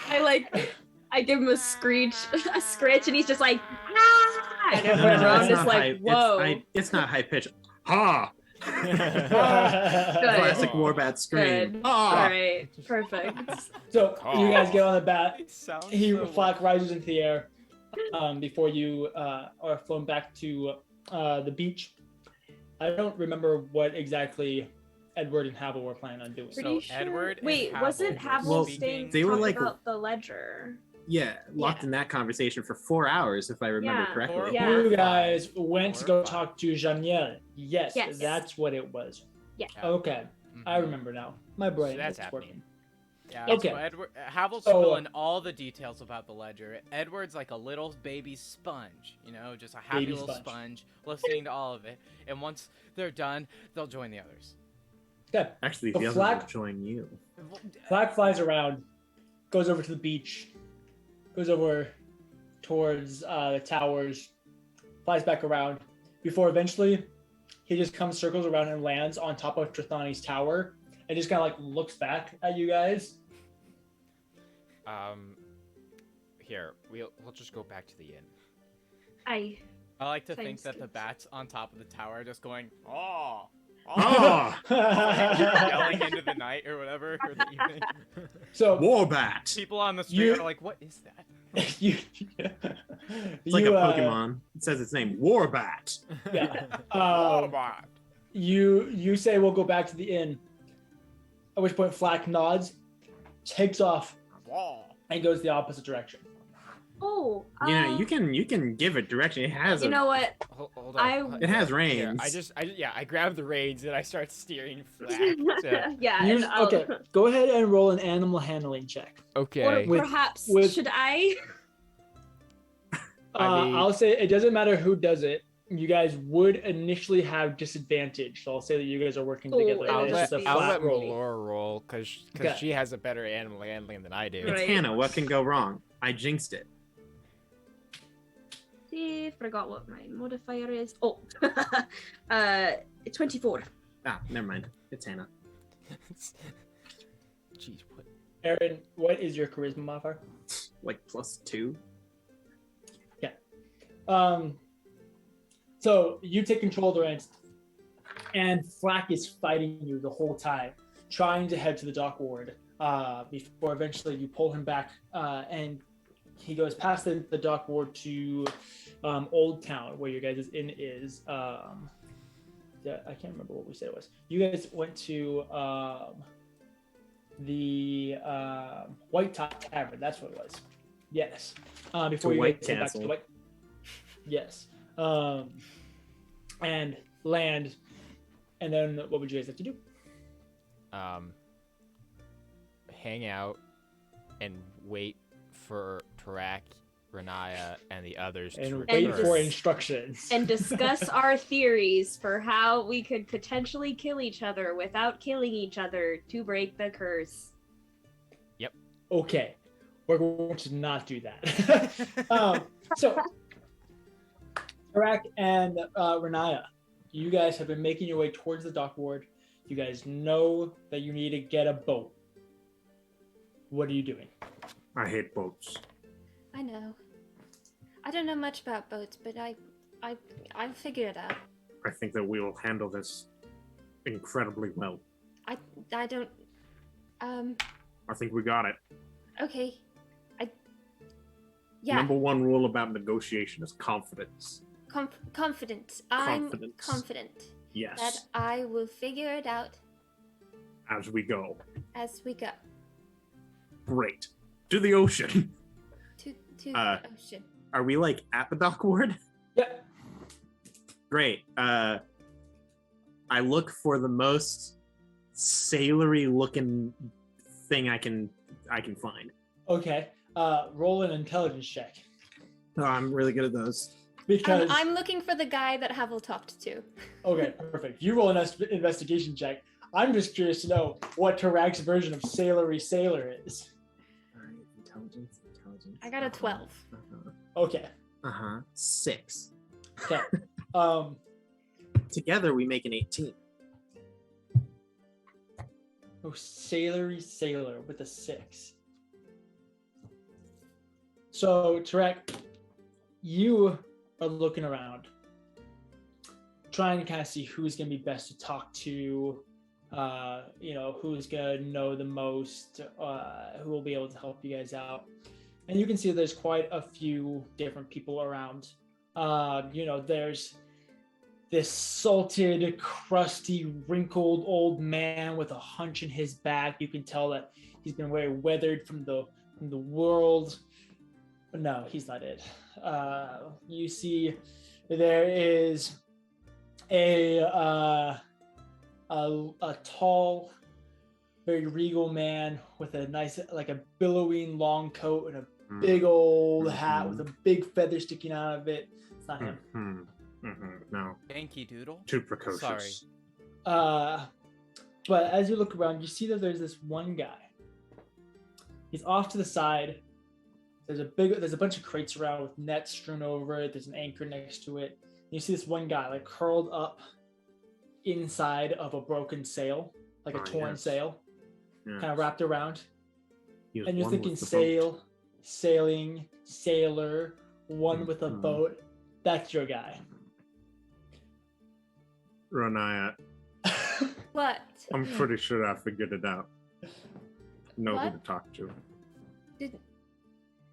I give him a screech, and he's just like, ah! And everyone around is like, whoa. It's not high pitch. Ha! Good. Classic warbat scream. Good. Ah! All right, perfect. So you guys get on the bat. It sounds Flak rises into the air before you are flown back to the beach. I don't remember what exactly Edward and Havel were planning on doing. So Edward and Wait, Havel wasn't were Havel speaking- staying they to were talk like- about the ledger? Yeah, locked in that conversation for 4 hours, if I remember Yeah. correctly. Yeah. You guys went to go 4 or 5. talk to Janiel. Yes, Yes. that's what it was. Yeah. Okay, I Mhm. remember now. My brain that's is happening. working. Yeah, Okay. so Havel's So- spilling all the details about the ledger. Edward's like a little baby sponge, just a happy Baby little sponge. sponge, listening to all of it. And once they're done, they'll join the others. Okay, Actually, The the others Flak- will join you. Flak flies around, goes over to the beach, goes over towards the towers, flies back around, before eventually he just circles around and lands on top of Trithani's tower and just kind of like looks back at you guys. Here, we'll just go back to the inn. I I like to think Thanks, that the kids. bats on top of the tower are just going, oh, Ah! yelling into the night or whatever, or the evening. So Warbat! People on the street You- are like, what is that? you, It's like a Pokemon. It says its name, Warbat. Yeah. Autobot. You say we'll go back to the inn. At which point Flak nods, takes off, Wall. and goes the opposite direction. oh You can give it direction. It has you know what? Hold I- on. It has Here, reins. I grab the reins and I start steering Flak. Yeah. Use- and I'll- okay, go ahead and roll an animal handling check. Okay. Or With- perhaps with- should I? I mean- I'll say it doesn't matter who does it. You guys would initially have disadvantage, so I'll say that you guys are working Oh, together. I'll It's I'll just let, a I'll flat let roll. Melora roll because Okay. she has a better animal handling than I do. It's Right. Hannah. What can go wrong? I jinxed it. See, forgot what my modifier is. Oh, 24. Ah, never mind. It's Hannah. Jeez, what? Aaron, what is your charisma modifier? Like +2. So you take control of the reins, and Flak is fighting you the whole time, trying to head to the dock ward. Before eventually you pull him back, and he goes past the dock ward to Old Town, where your guys' inn is. Yeah, I can't remember what we said it was. You guys went to the White Top Tavern. That's what it was. Yes. Before To you White guys head back to Castle. the White. Yes. And land. And then what would you guys like to do? Hang out and wait for Tarak, Renaya, and the others to And return. wait for instructions. And discuss our theories for how we could potentially kill each other without killing each other to break the curse. Okay. We're going to not do that. So, Tarak and Renaya, you guys have been making your way towards the dock ward. You guys know that you need to get a boat. What are you doing? I hate boats. I know. I don't know much about boats, but I'll figure it out. I think that we will handle this incredibly well. I don't. I think we got it. Okay. Yeah. Number one rule about negotiation is confidence. Confident. I'm Confidence. confident that Yes. I will figure it out As we go. as we go Great. To the ocean. to Uh, the ocean. Are we like at the dock ward? Yeah. Great. I look for the most sailory looking thing I can find. Okay. Roll an intelligence check. Oh, I'm really good at those. Because I'm looking for the guy that Havel talked to. okay, perfect. You roll an investigation check. I'm just curious to know what Tarak's version of sailory sailor is. Alright, intelligence. I got a 12. Okay. 6. Okay. Together we make an 18. Oh, sailory sailor with a 6. So, Tarak, you are looking around, trying to kind of see who's going to be best to talk to, who's going to know the most, who will be able to help you guys out. And you can see there's quite a few different people around. There's this salted, crusty, wrinkled old man with a hunch in his back. You can tell that he's been very weathered from the world. But no, he's not it. You see there is a tall, very regal man with a nice, like a billowing long coat and a big old hat with a big feather sticking out of it. It's not him. No. Yankee Doodle. Too precocious. Sorry. But as you look around, you see that there's this one guy. He's off to the side. There's a bunch of crates around with nets strewn over it. There's an anchor next to it. You see this one guy like curled up inside of a broken sail, like a torn sail, kind of wrapped around. And you're thinking sailing, sailor, one with a boat. That's your guy. Renaya, What? I'm pretty sure I figured it out. Know who What? to talk to.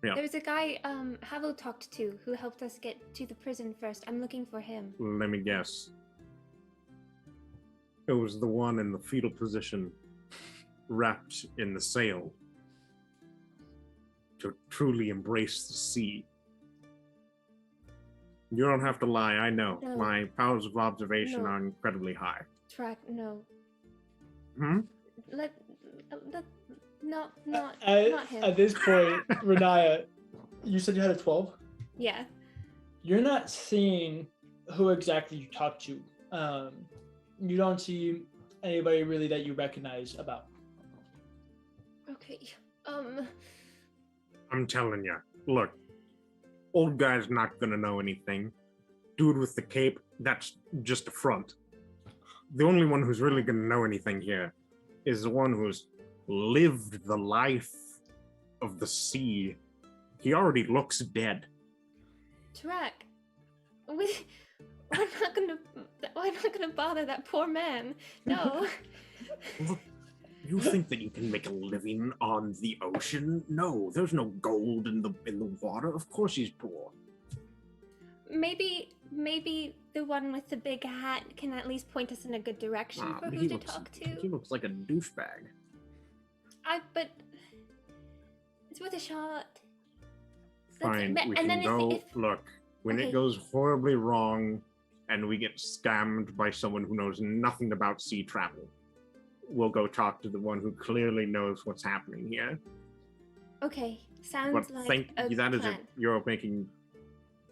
There was a guy Havo talked to who helped us get to the prison first. I'm looking for him. Let me guess. It was the one in the fetal position, wrapped in the sail, to truly embrace the sea. You don't have to lie, I know. No. My powers of observation No. are incredibly high. Track, no. Hmm? Not him. At this point, Renaya, you said you had a 12? Yeah. You're not seeing who exactly you talked to. You don't see anybody really that you recognize about. Okay. I'm telling you, look, old guy's not gonna know anything. Dude with the cape, that's just a front. The only one who's really gonna know anything here is the one who's lived the life of the sea. He already looks dead. Track. We're not gonna bother that poor man. No. Look, you think that you can make a living on the ocean? No, there's no gold in the water. Of course he's poor. Maybe the one with the big hat can at least point us in a good direction for who to talk to. He looks like a douchebag. But it's worth a shot. Fine, we and can then go. if Look, when Okay. it goes horribly wrong and we get scammed by someone who knows nothing about sea travel, we'll go talk to the one who clearly knows what's happening here. okay, sounds But like thank a you, that is plan. you're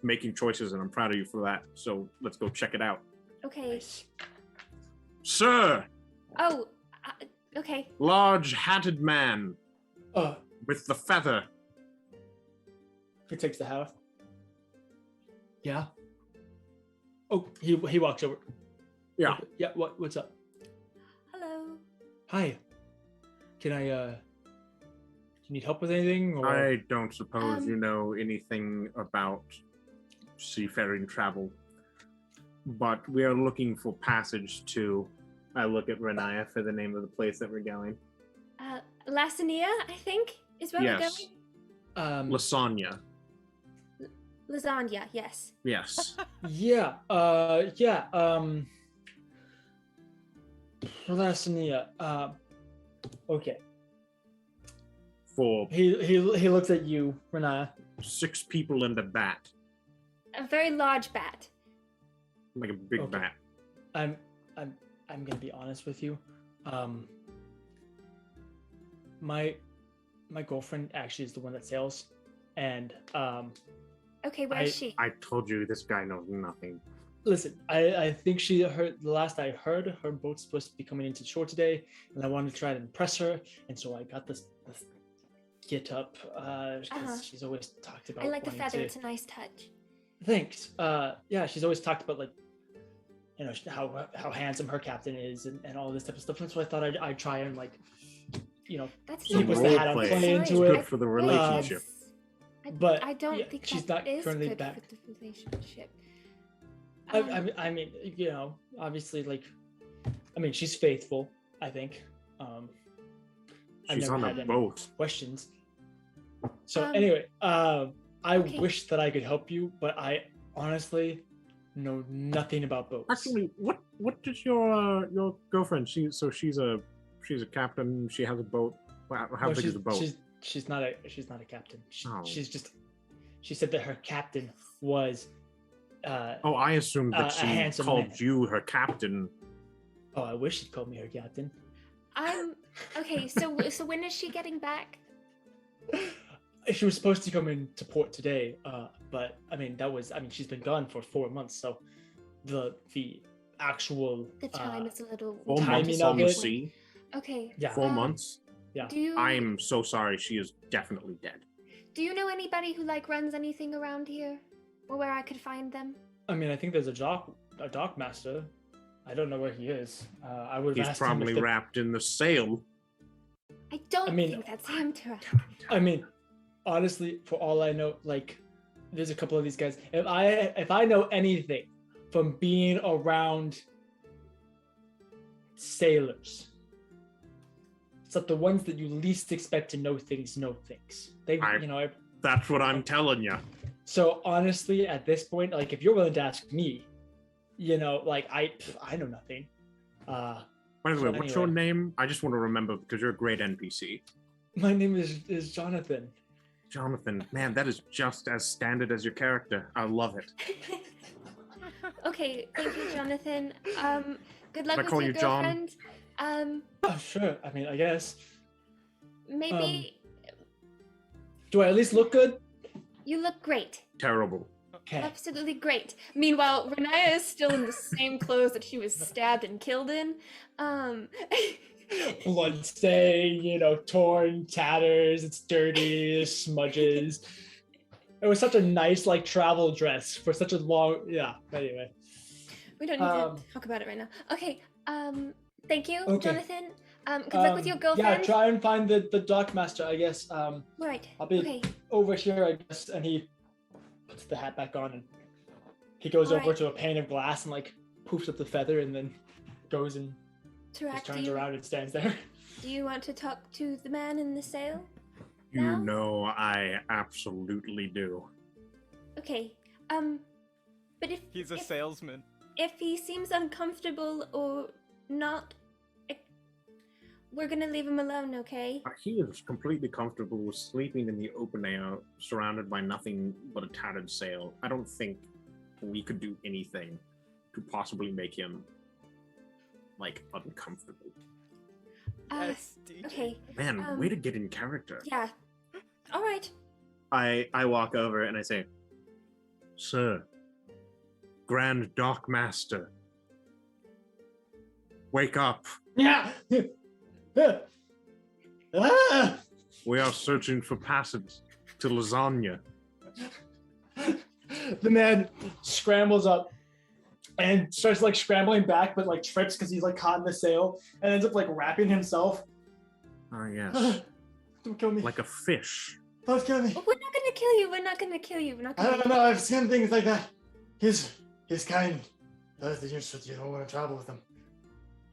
making choices, and I'm proud of you for that. So let's go check it out, Okay. sir. Oh, okay. Large hatted man Oh, with the feather. he takes the hat off. Yeah. Oh, he walks over. Yeah. Yeah. What's up? Hello. Hi. Can I? Do you need help with anything? Or... I don't suppose Um, you know anything about seafaring travel, but we are looking for passage to. I look at Renaya for the name of the place that we're going. Lasania, I think, is where we're Yes. going. Lasagna. Lasagna, yes. Yes. Yeah. Lasagna. Okay. For He looks at you, Renaya. 6 people and a bat, A very large bat. like a big Okay. bat. I'm gonna be honest with you. My girlfriend actually is the one that sails, and Okay, where is she? I told you this guy knows nothing. listen, I think she heard the last I heard her boat's supposed to be coming into shore today, and I wanted to try to impress her, and so I got this get up because she's always talked about. I like the wanting feather. to- It's a nice touch. Thanks. Yeah, she's always talked about like, how handsome her captain is and all this type of stuff. And so I thought I'd try and like, That's keep not us the hat on role play. play It's into good it. for the relationship. But I don't yeah, think she's that not is currently good back. for the relationship. I mean, obviously, like, she's faithful. I think. I've She's never on had a any boat. questions. So Um, anyway, I okay. wish that I could help you, but I honestly know nothing about boats. Actually, what does your girlfriend? She's a captain. She has a boat. How No, big is the boat? She's not a captain. Oh. She said that her captain was. Oh, I assumed a that she handsome called man. you her captain. Oh, I wish she'd called me her captain. Okay. So when is she getting back? She was supposed to come into port today, but she's been gone for 4 months, so the actual The time is a little. 4 timing months of on the it. sea. Okay. Yeah. 4 months. Yeah. Do you? I'm so sorry. She is definitely dead. Do you know anybody who like runs anything around here, or where I could find them? I think there's a dock master. I don't know where he is. I would have He's asked probably him if wrapped in the sail. I don't mean- think that's him, Tarak. honestly, for all I know, like, there's a couple of these guys. If I know anything from being around sailors, it's that the ones that you least expect to know things. That's what I'm telling you. So honestly, at this point, like, if you're willing to ask me, like, I know nothing. By the way, what's your anyway. name? I just want to remember because you're a great NPC. My name is Jonathan. Jonathan, man, that is just as standard as your character. I love it. Okay, thank you, Jonathan. Good luck Can I with call your you John? girlfriend. Oh, sure. I guess. Maybe Do I at least look good? you look great. Terrible. Okay. Absolutely great. Meanwhile, Renaya is still in the same clothes that she was stabbed and killed in. Blood stain, torn, tatters, it's dirty, there's smudges. It was such a nice, like, travel dress for such a long, anyway. We don't need to talk about it right now. Okay, thank you, Okay. Jonathan. Good luck with your girlfriend. Yeah, try and find the dock master, I guess. Right, I'll be okay. over here, I guess, and he puts the hat back on and he goes All over right. to a pane of glass and, like, poofs up the feather and then goes and Tarak, just turns around and stands there. do you want to talk to the man in the sail? You No? know I absolutely do. Okay, but He's a if salesman. if he seems uncomfortable or not, we're gonna leave him alone, okay? He is completely comfortable with sleeping in the open air, surrounded by nothing but a tattered sail. I don't think we could do anything to possibly make him, like, uncomfortable. Yes, DJ. Okay, Man, way to get in character. yeah. All right. I walk over and I say, Sir, Grand Dock Master, wake up. Yeah. Ah! We are searching for passage to Lasagna. The man scrambles up and starts, like, scrambling back, but, like, trips because he's, like, caught in the sail and ends up, like, wrapping himself. Oh, yes. Don't kill me. Like a fish. Don't kill me. We're not gonna kill you. We're not gonna kill you. We're not I gonna. don't know. I've seen things like that. He's kind. You don't want to travel with him.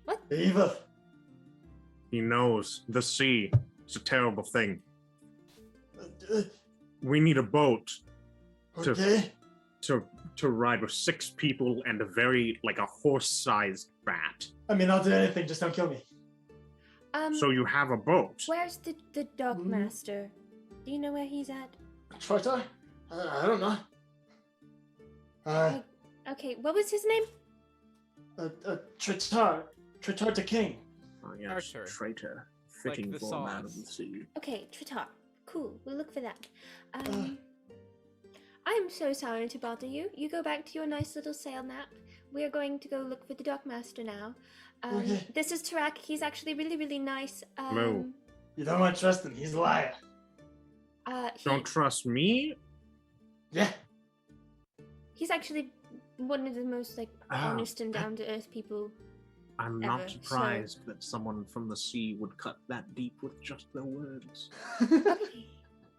What? They're evil. He knows the sea is a terrible thing. We need a boat Okay. to ride with 6 people and a very, like, a horse-sized rat. I'll do anything. Just don't kill me. So you have a boat. Where's the dog master? Do you know where he's at? Troitar? I don't know. Okay, what was his name? Tritar. Tritar the king. Oh, yes, Archer. traitor. Like Fitting the for a man of sauce. the sea. Okay, Tritar. Cool. We'll look for that. I'm so sorry to bother you. You go back to your nice little sail nap. We're going to go look for the dockmaster now. Okay. This is Tarak. He's actually really, really nice. Moo. You don't want to trust him. He's a liar. He- Don't trust me? Yeah. He's actually one of the most like honest and down to earth people. I'm ever, not surprised that someone from the sea would cut that deep with just their words. Okay.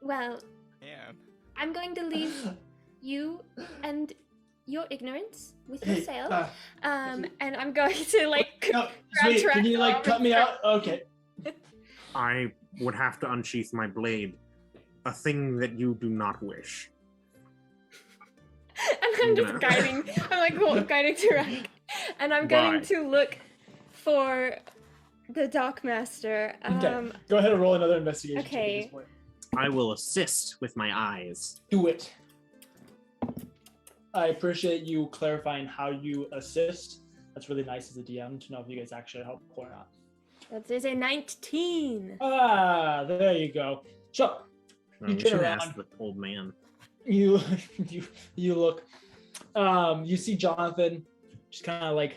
Well, Man. I'm going to leave you and your ignorance with your sail. And I'm going to like. No, sweet. Can you like cut me out? Okay. I would have to unsheath my blade, a thing that you do not wish. And I'm just guiding. I'm like guiding Tarak, and I'm going to look for the dockmaster. Okay. Go ahead and roll another investigation. check Okay. at this point. I will assist with my eyes. Do it. I appreciate you clarifying how you assist. That's really nice as a DM to know if you guys actually help or not. That is a 19. Ah, there you go. So you We turn should around. ask the old man. You look. You see Jonathan just kind of like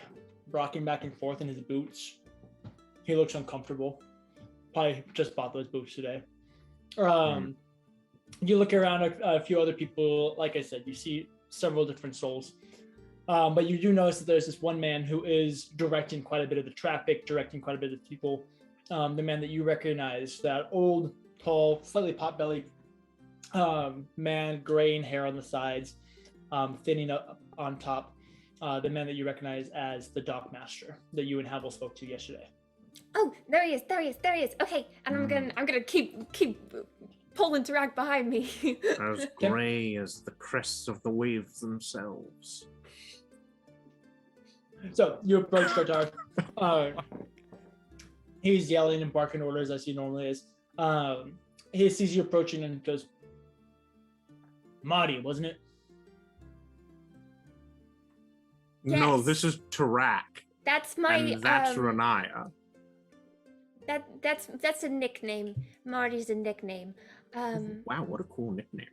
rocking back and forth in his boots. He looks uncomfortable. Probably just bought those boots today. You look around a few other people. Like I said, you see several different souls. But you do notice that there's this one man who is directing quite a bit of the traffic, directing quite a bit of the people. The man that you recognize, that old, tall, slightly pot-bellied man, graying hair on the sides, thinning up on top. The man that you recognize as the dockmaster that you and Havel spoke to yesterday. Oh, there he is. Okay, and I'm gonna keep pulling Tarak behind me. As gray as the crests of the waves themselves. So you approach Kathyr. He's yelling and barking orders as he normally is. He sees you approaching and goes, "Marty, wasn't it?" No, Yes. this is Tarak. That's my And that's Renaya. That's a nickname. Marty's a nickname. Wow, what a cool nickname.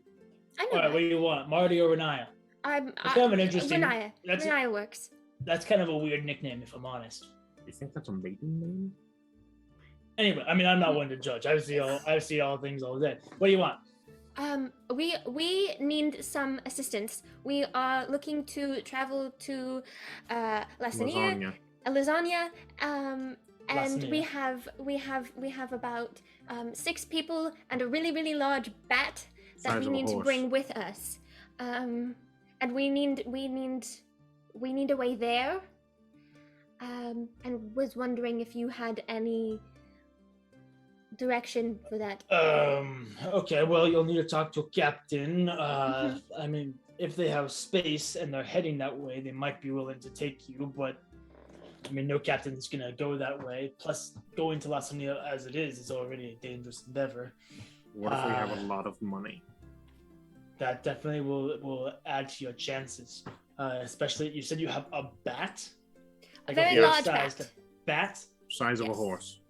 I All know. right, what do you want, Marty or Renaya? I'm That's kind of an interesting. Renaya. That's Renaya works. that's kind of a weird nickname, if I'm honest. You think that's a maiden name? Anyway, I mean, I'm not one to judge. I see all things all day. What do you want? We need some assistance. We are looking to travel to Lasania, Lasagna. and Lasania. we have about 6 people and a really large bat that Size we of a need to horse. bring with us. And we need a way there. And was wondering if you had any direction for that. Okay, well, you'll need to talk to a captain. I mean, if they have space and they're heading that way, they might be willing to take you, but I mean, no captain's gonna go that way. Plus, going to Lasania as it is already a dangerous endeavor. What if we have a lot of money? That definitely will add to your chances. Especially, you said you have a bat? A very large horse-sized bat? Size of a Yes. horse.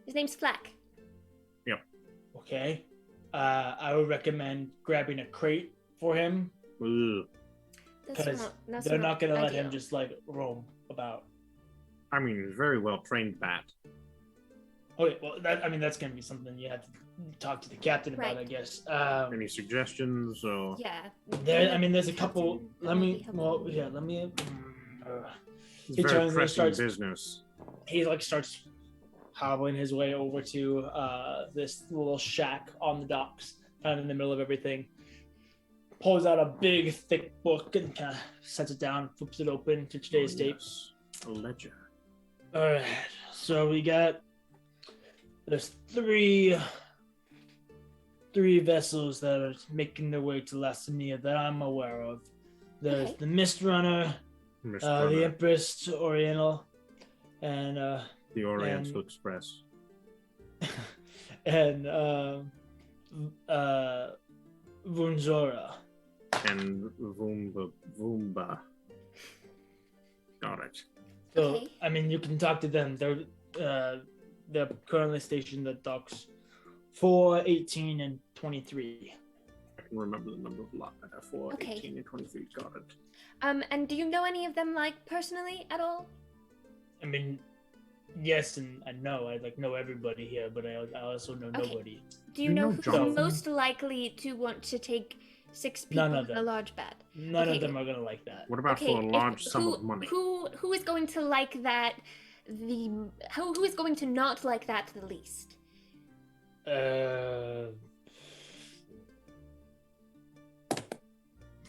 His name's Flack. Okay. I would recommend grabbing a crate for him, Ugh. because they're not gonna let him just like roam about. I mean, very well trained bat. Okay, well, that's gonna be something you have to talk to the captain about, Right. I guess. Any suggestions? Or Yeah. There's a couple. Captain, Let that would me. be helpful. Well, yeah. Let me. it's He very turns and pressing starts- business. He like starts hobbling his way over to this little shack on the docks, kind of in the middle of everything. Pulls out a big, thick book and kind of sets it down, flips it open to today's date. Yes. A ledger. All right, so there's three vessels that are making their way to Lasania that I'm aware of. There's Okay. the Mist Runner, Mr. the Runner, Empress Oriental, and the Oriental and- Express. and Vunzora. And Voomba. Got it. So Okay. I mean, you can talk to them. They're currently stationed at docks 4, 18, and 23. I can remember the number of lot. 4, Okay. 18, and 23. Got it. And do you know any of them like personally at all? I mean, yes and no. I like know everybody here, but I also know Okay. nobody. Do you You know know who's Jonathan? most likely to want to take 6 people None of in a them. large bed. None Okay. of them are gonna like that. What about Okay, for a large sum of money? Who is going to like that? Who is going to not like that the least?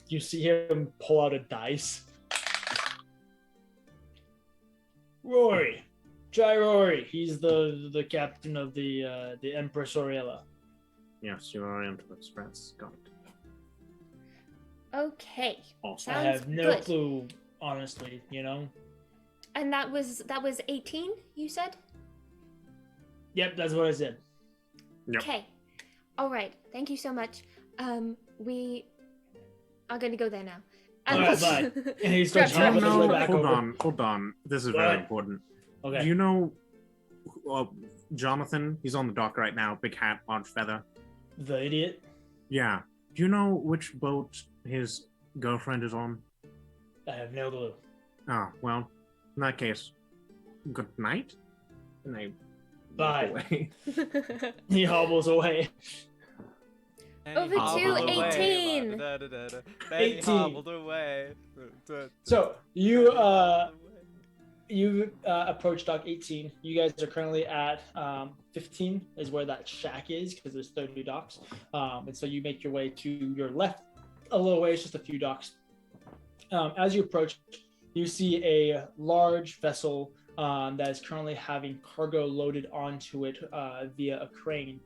You see him pull out a dice. Rory, try Rory. He's the captain of the Empress Oriella. Yes, you are into express. Got it. Okay. Awesome. I Sounds have no good. clue, honestly. You know. And that was 18, you said? Yep, that's what I said. Yep. Okay. All right. Thank you so much. We are going to go there now. All right, bye. And he starts Grab hopping his way No, back hold over. on. This is Go very ahead. important. Okay. Do you know Jonathan? He's on the dock right now. Big hat, large feather. The idiot. Yeah. Do you know which boat his girlfriend is on? I have no clue. Oh, well, in that case, good night. And I Bye. walk away. He hobbles away. Over to hobbled away. 18. Then 18. he hobbled away. So you approach dock 18. You guys are currently at 15 is where that shack is because there's 30 docks. And so you make your way to your left a little ways, just a few docks. As you approach, you see a large vessel that is currently having cargo loaded onto it via a crane.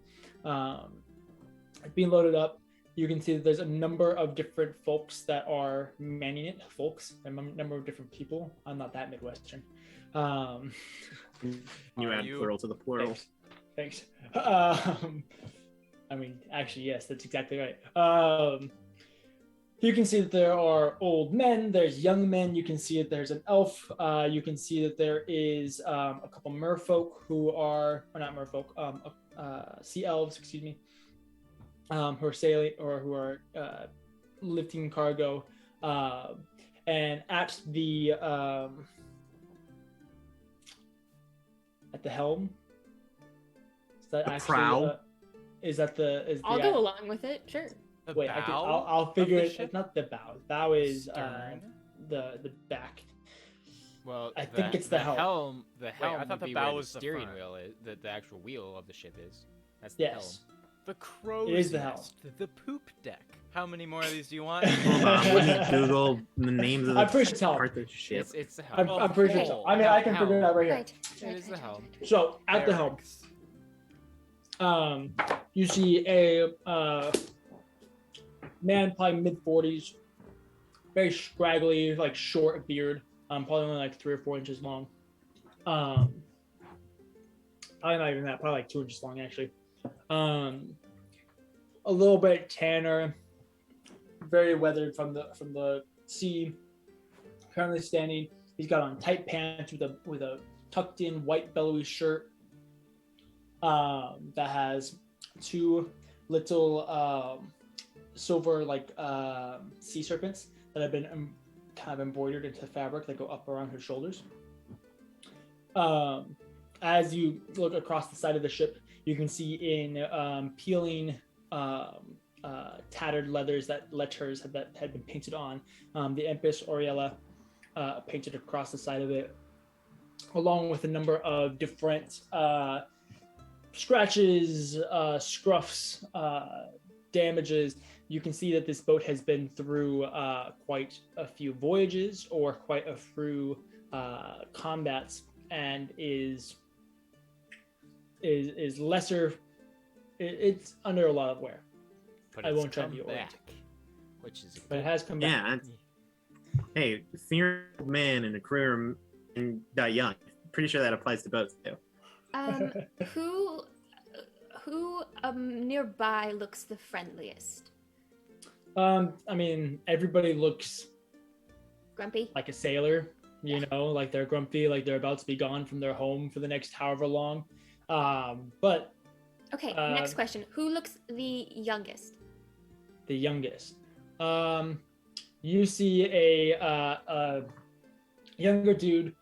Being loaded up, you can see that there's a number of different folks that are manning it. Folks, a number of different people. I'm not that Midwestern. You add plural to the plural. Thanks. I mean, actually, yes, that's exactly right. You can see that there are old men, there's young men, you can see that there's an elf, you can see that there is a couple merfolk who are, or not merfolk, sea elves, excuse me, who are sailing or who are lifting cargo. And at the helm, is that The actually, prow? is that the, I'll go along with it, sure. The Wait, bow I'll figure of the it. ship? Not the bow. Bow is Stern. the back. Well, I think it's the helm. The helm I thought would the be bow where was the the steering front. wheel is. The actual wheel of the ship is. That's the Yes. The crow's It is the helm. nest. The poop deck. How many more of these do you want? Hold on, let me Google the names of the I'm pretty sure it's helm. part of the ship. It's the helm. I'm pretty sure. So. I mean, I can figure it out right here. Right. It is the helm. So at the helm, Barracks. you see a man, probably mid-40s, very scraggly, like short beard, probably only like 3 or 4 inches long. Probably not even that, probably like 2 inches long actually. A little bit tanner, very weathered from the sea. Currently standing, he's got on tight pants with a tucked in white bellowy shirt that has 2 little silver sea serpents that have been kind of embroidered into fabric that go up around his shoulders. As you look across the side of the ship, you can see in peeling tattered leathers letters that had been painted on the Empress Oriella painted across the side of it, along with a number of different scratches, scruffs, damages. You can see that this boat has been through quite a few voyages or quite a few combats and is lesser. It's under a lot of wear. But I it's won't try to come be oriented. back, which is a But it good- has come back. Yeah. Hey, fear of man and a career and die young. Pretty sure that applies to both too. Who nearby looks the friendliest? I mean, everybody looks Grumpy? like a sailor, you know, like they're grumpy, like they're about to be gone from their home for the next however long. But Okay, next question. Who looks the youngest? the youngest, you see a younger dude,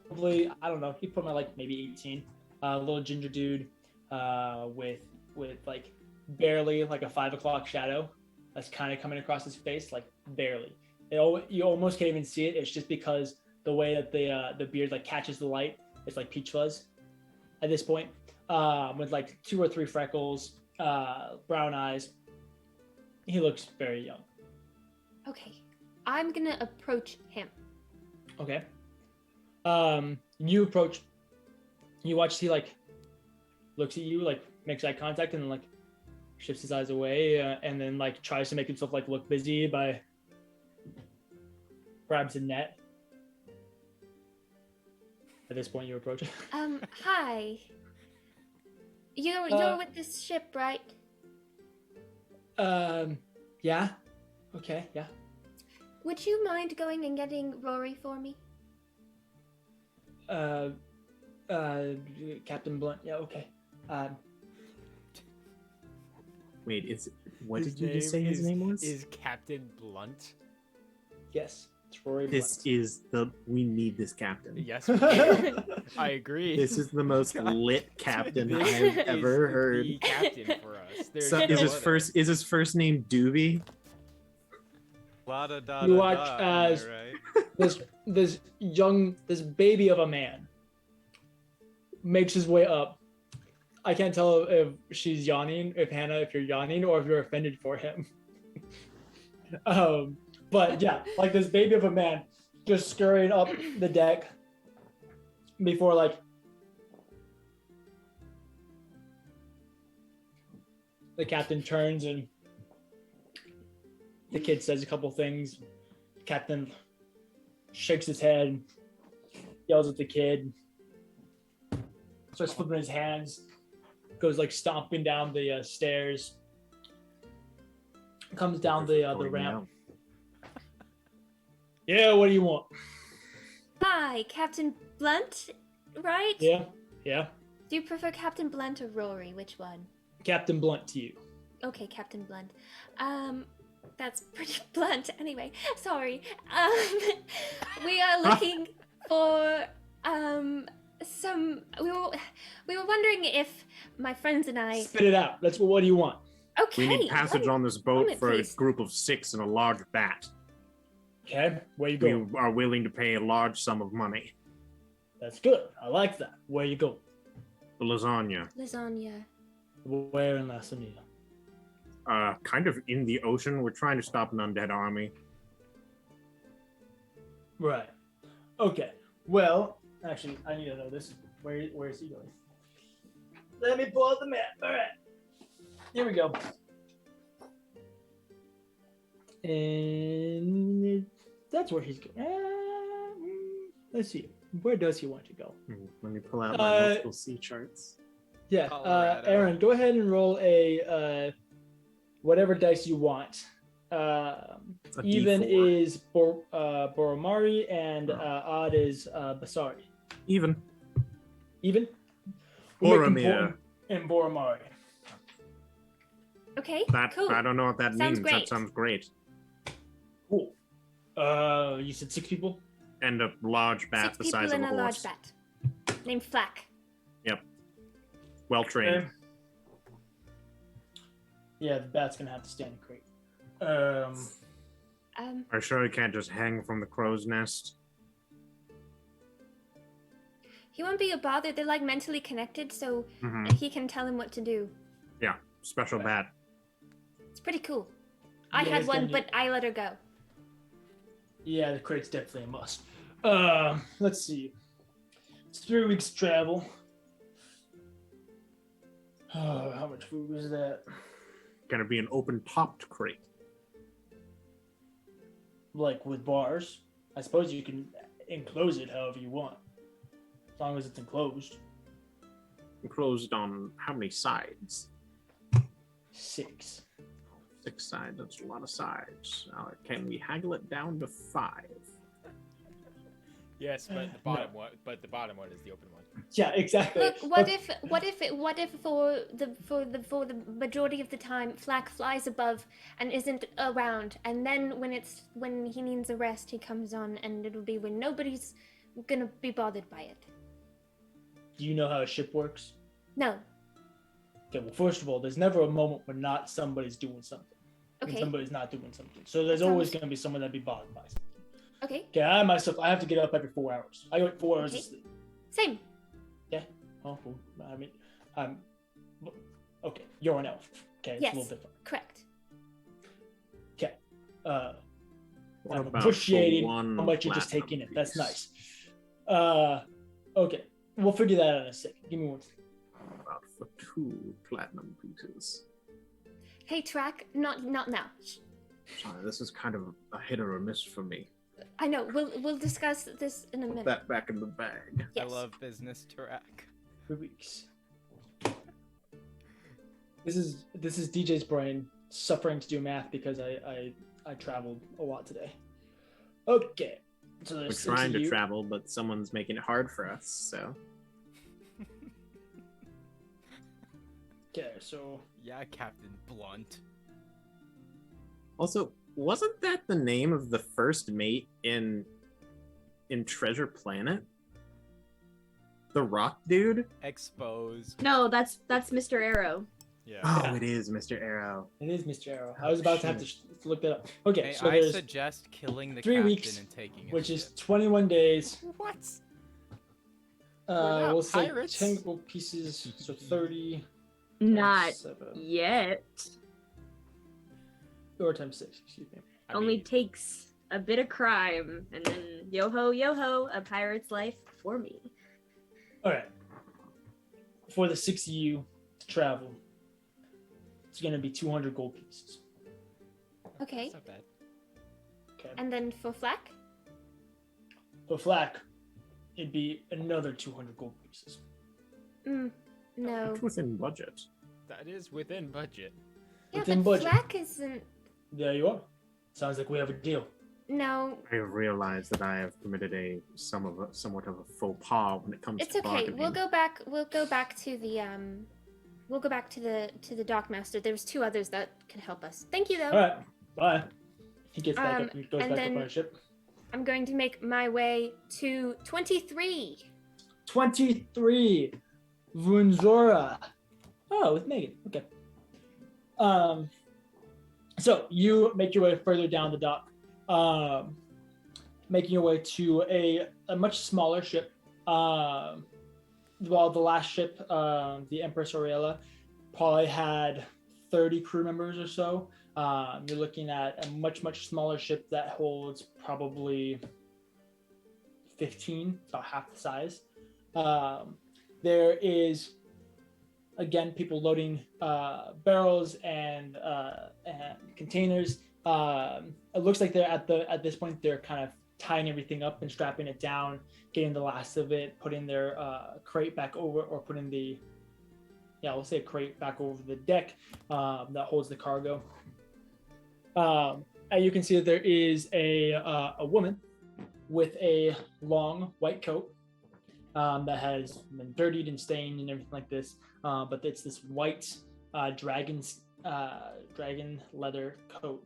probably, I don't know, he put my like maybe 18, a little ginger dude, with like barely like a 5 o'clock shadow, that's kind of coming across his face, like barely. You almost can't even see it. It's just because the way that the beard like catches the light, it's like peach fuzz at this point, with like 2 or 3 freckles, brown eyes. He looks very young. Okay, I'm gonna approach him. Okay. You approach. You watch. He like looks at you, like makes eye contact, and then like shifts his eyes away, and then like tries to make himself like look busy by grabs a net. At this point, you approach. Hi. You're with this ship, right? Yeah. Okay, yeah. Would you mind going and getting Rory for me? Captain Blunt. Yeah, okay. Wait, what His did you just say name his name was? Is Captain Blunt. Yes, it's Rory This Blunt. is we need this captain. Yes, we do. I agree. This is the most lit captain This I've is ever the heard. captain for us. There's So no is his other. first name Doobie? La da da You da watch da, am I as- right? this baby of a man makes his way up. I can't tell if she's yawning, if you're yawning, or if you're offended for him. But yeah, like this baby of a man just scurrying up the deck before like the captain turns and the kid says a couple things. Captain shakes his head, yells at the kid, starts flipping his hands, goes like stomping down the stairs, comes down the ramp. Yeah, what do you want? Hi, Captain Blunt, right? Yeah. Do you prefer Captain Blunt or Rory? Which one? Captain Blunt to you. Okay, Captain Blunt. That's pretty blunt. Anyway, sorry. We are looking for some. We were wondering if my friends and I. Spit it out. What do you want? Okay. We need passage on this boat moment, for please. a group of 6 in a large bat. Okay, where you We go? are willing to pay a large sum of money. That's good. I like that. Where you go? The lasagna. Lasagna. Where in Lasagna? Kind of in the ocean. We're trying to stop an undead army. Right. Okay. Well, actually, I need to know this. Where is he going? Let me pull out the map. All right. Here we go. And that's where he's going. Let's see. Where does he want to go? Let me pull out my Uh, multiple sea charts. Yeah. Colorado. Aaron, go ahead and roll a whatever dice you want. It's a Even D4. is Boromari and odd is Basari. Even. Even? We'll make them Boromir. and Boromari. Okay. That cool. I don't know what that Sounds means. great. That sounds great. Cool. You said 6 people? And a large bat 6 the people size of in a a horse. large bat named Flack. Well trained. Okay. Yeah, the bat's gonna have to stay in the crate. Are you sure you can't just hang from the crow's nest? He won't be a bother. They're like mentally connected, so Hmm he can tell him what to do. Yeah, special bat. It's pretty cool. I Yeah, had it's one, gonna but I let her go. Yeah, the crate's definitely a must. Let's see. It's 3 weeks travel. How much food was that? Gonna be an open topped crate. Like with bars? I suppose you can enclose it however you want. As long as it's enclosed. Enclosed on how many sides? 6. 6 sides. That's a lot of sides. Can we haggle it down to 5? Yes, but the bottom one. But the bottom one is the open one. Yeah, exactly. Look, what if for the majority of the time Flack flies above and isn't around, and then when he needs a rest, he comes on, and it'll be when nobody's gonna be bothered by it. Do you know how a ship works? No. Okay, well, first of all, there's never a moment when not somebody's doing something. and Okay. somebody's not doing something. So there's That always sounds- going to be someone that'd be bothered by something. Okay. Okay, I have to get up every 4 hours. I get 4 hours Okay. of sleep. Same. Oh, cool. I mean, okay. You're an elf. Okay, it's Yes. a little different. Correct. Okay. What I'm about appreciating for one how much you're just platinum taking it. That's piece? nice. Okay. We'll figure that out in a second. Give me one second. About for 2 platinum pieces. Hey, Tarak, not now. Shh. Sorry, this is kind of a hit or a miss for me. I know. We'll discuss this in a Put minute. that back in the bag. Yes. I love business, Tarak. 3 weeks. This is DJ's brain suffering to do math because I traveled a lot today. Okay. So We're there's 6 trying of to you. travel, but someone's making it hard for us, so. Okay, so Yeah, Captain Blunt. Also, wasn't that the name of the first mate in Treasure Planet? The rock dude? Exposed. No, that's Mr. Arrow. Yeah. Oh, Yeah. it is Mr. Arrow. it is Mr. Arrow. Oh, I was about to have to look that up. Okay, Hey, so I there's suggest killing the 3 captain weeks, and taking his which is ship. 21 days. What? not We'll say pirates. 10 gold pieces, so 30. Not times 7, yet. or times 6. Excuse me. I Only mean, takes a bit of crime, and then yo ho, a pirate's life for me. All right. For the 6 of you to travel, it's gonna be 200 gold pieces. Okay. That's not bad. Okay. And then for Flack? For Flack, it'd be another 200 gold pieces. No. It's within budget. That is within budget. Yeah, Within but budget. Flack isn't. There you are. Sounds like we have a deal. No. I have realized that I have committed somewhat of a faux pas when it comes It's to okay. bargaining. We'll go back to the dockmaster. There's 2 others that can help us. Thank you though. All right. Bye. He gets back up and goes and back then- up on his ship. I'm going to make my way to 23. 23. Vunzora. Oh, with Megan. Okay. So you make your way further down the dock, making your way to a much smaller ship. While the last ship, the Empress Aurelia, probably had 30 crew members or so. You're looking at a much smaller ship that holds probably 15, about half the size. There is, again, people loading barrels and containers. It looks like they're at this point they're kind of tying everything up and strapping it down, getting the last of it, putting their crate back over, or putting the we'll say a crate back over the deck that holds the cargo. And you can see that there is a woman with a long white coat that has been dirtied and stained and everything like this. But it's this white dragon leather coat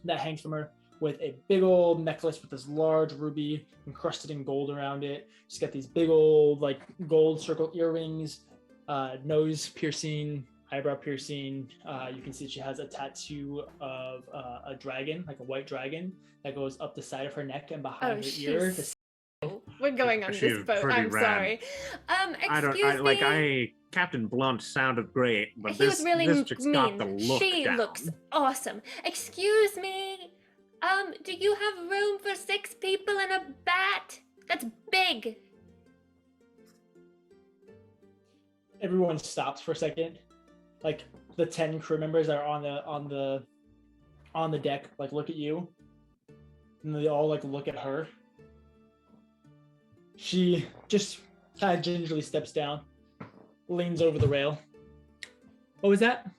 that hangs from her, with a big old necklace with this large ruby encrusted in gold around it. She's got these big old like gold circle earrings, nose piercing, eyebrow piercing. You can see she has a tattoo of a dragon, like a white dragon, that goes up the side of her neck and behind her ear. We're going on She's this boat. pretty I'm rad. sorry. Excuse me. Captain Blunt sounded great, but He was really this chick's got the mean. look She down. looks awesome. Excuse me. Do you have room for 6 people and a bat? That's big. Everyone stops for a second. Like the 10 crew members that are on the deck, like look at you, and they all like look at her. She just kind of gingerly steps down, leans over the rail. What was that?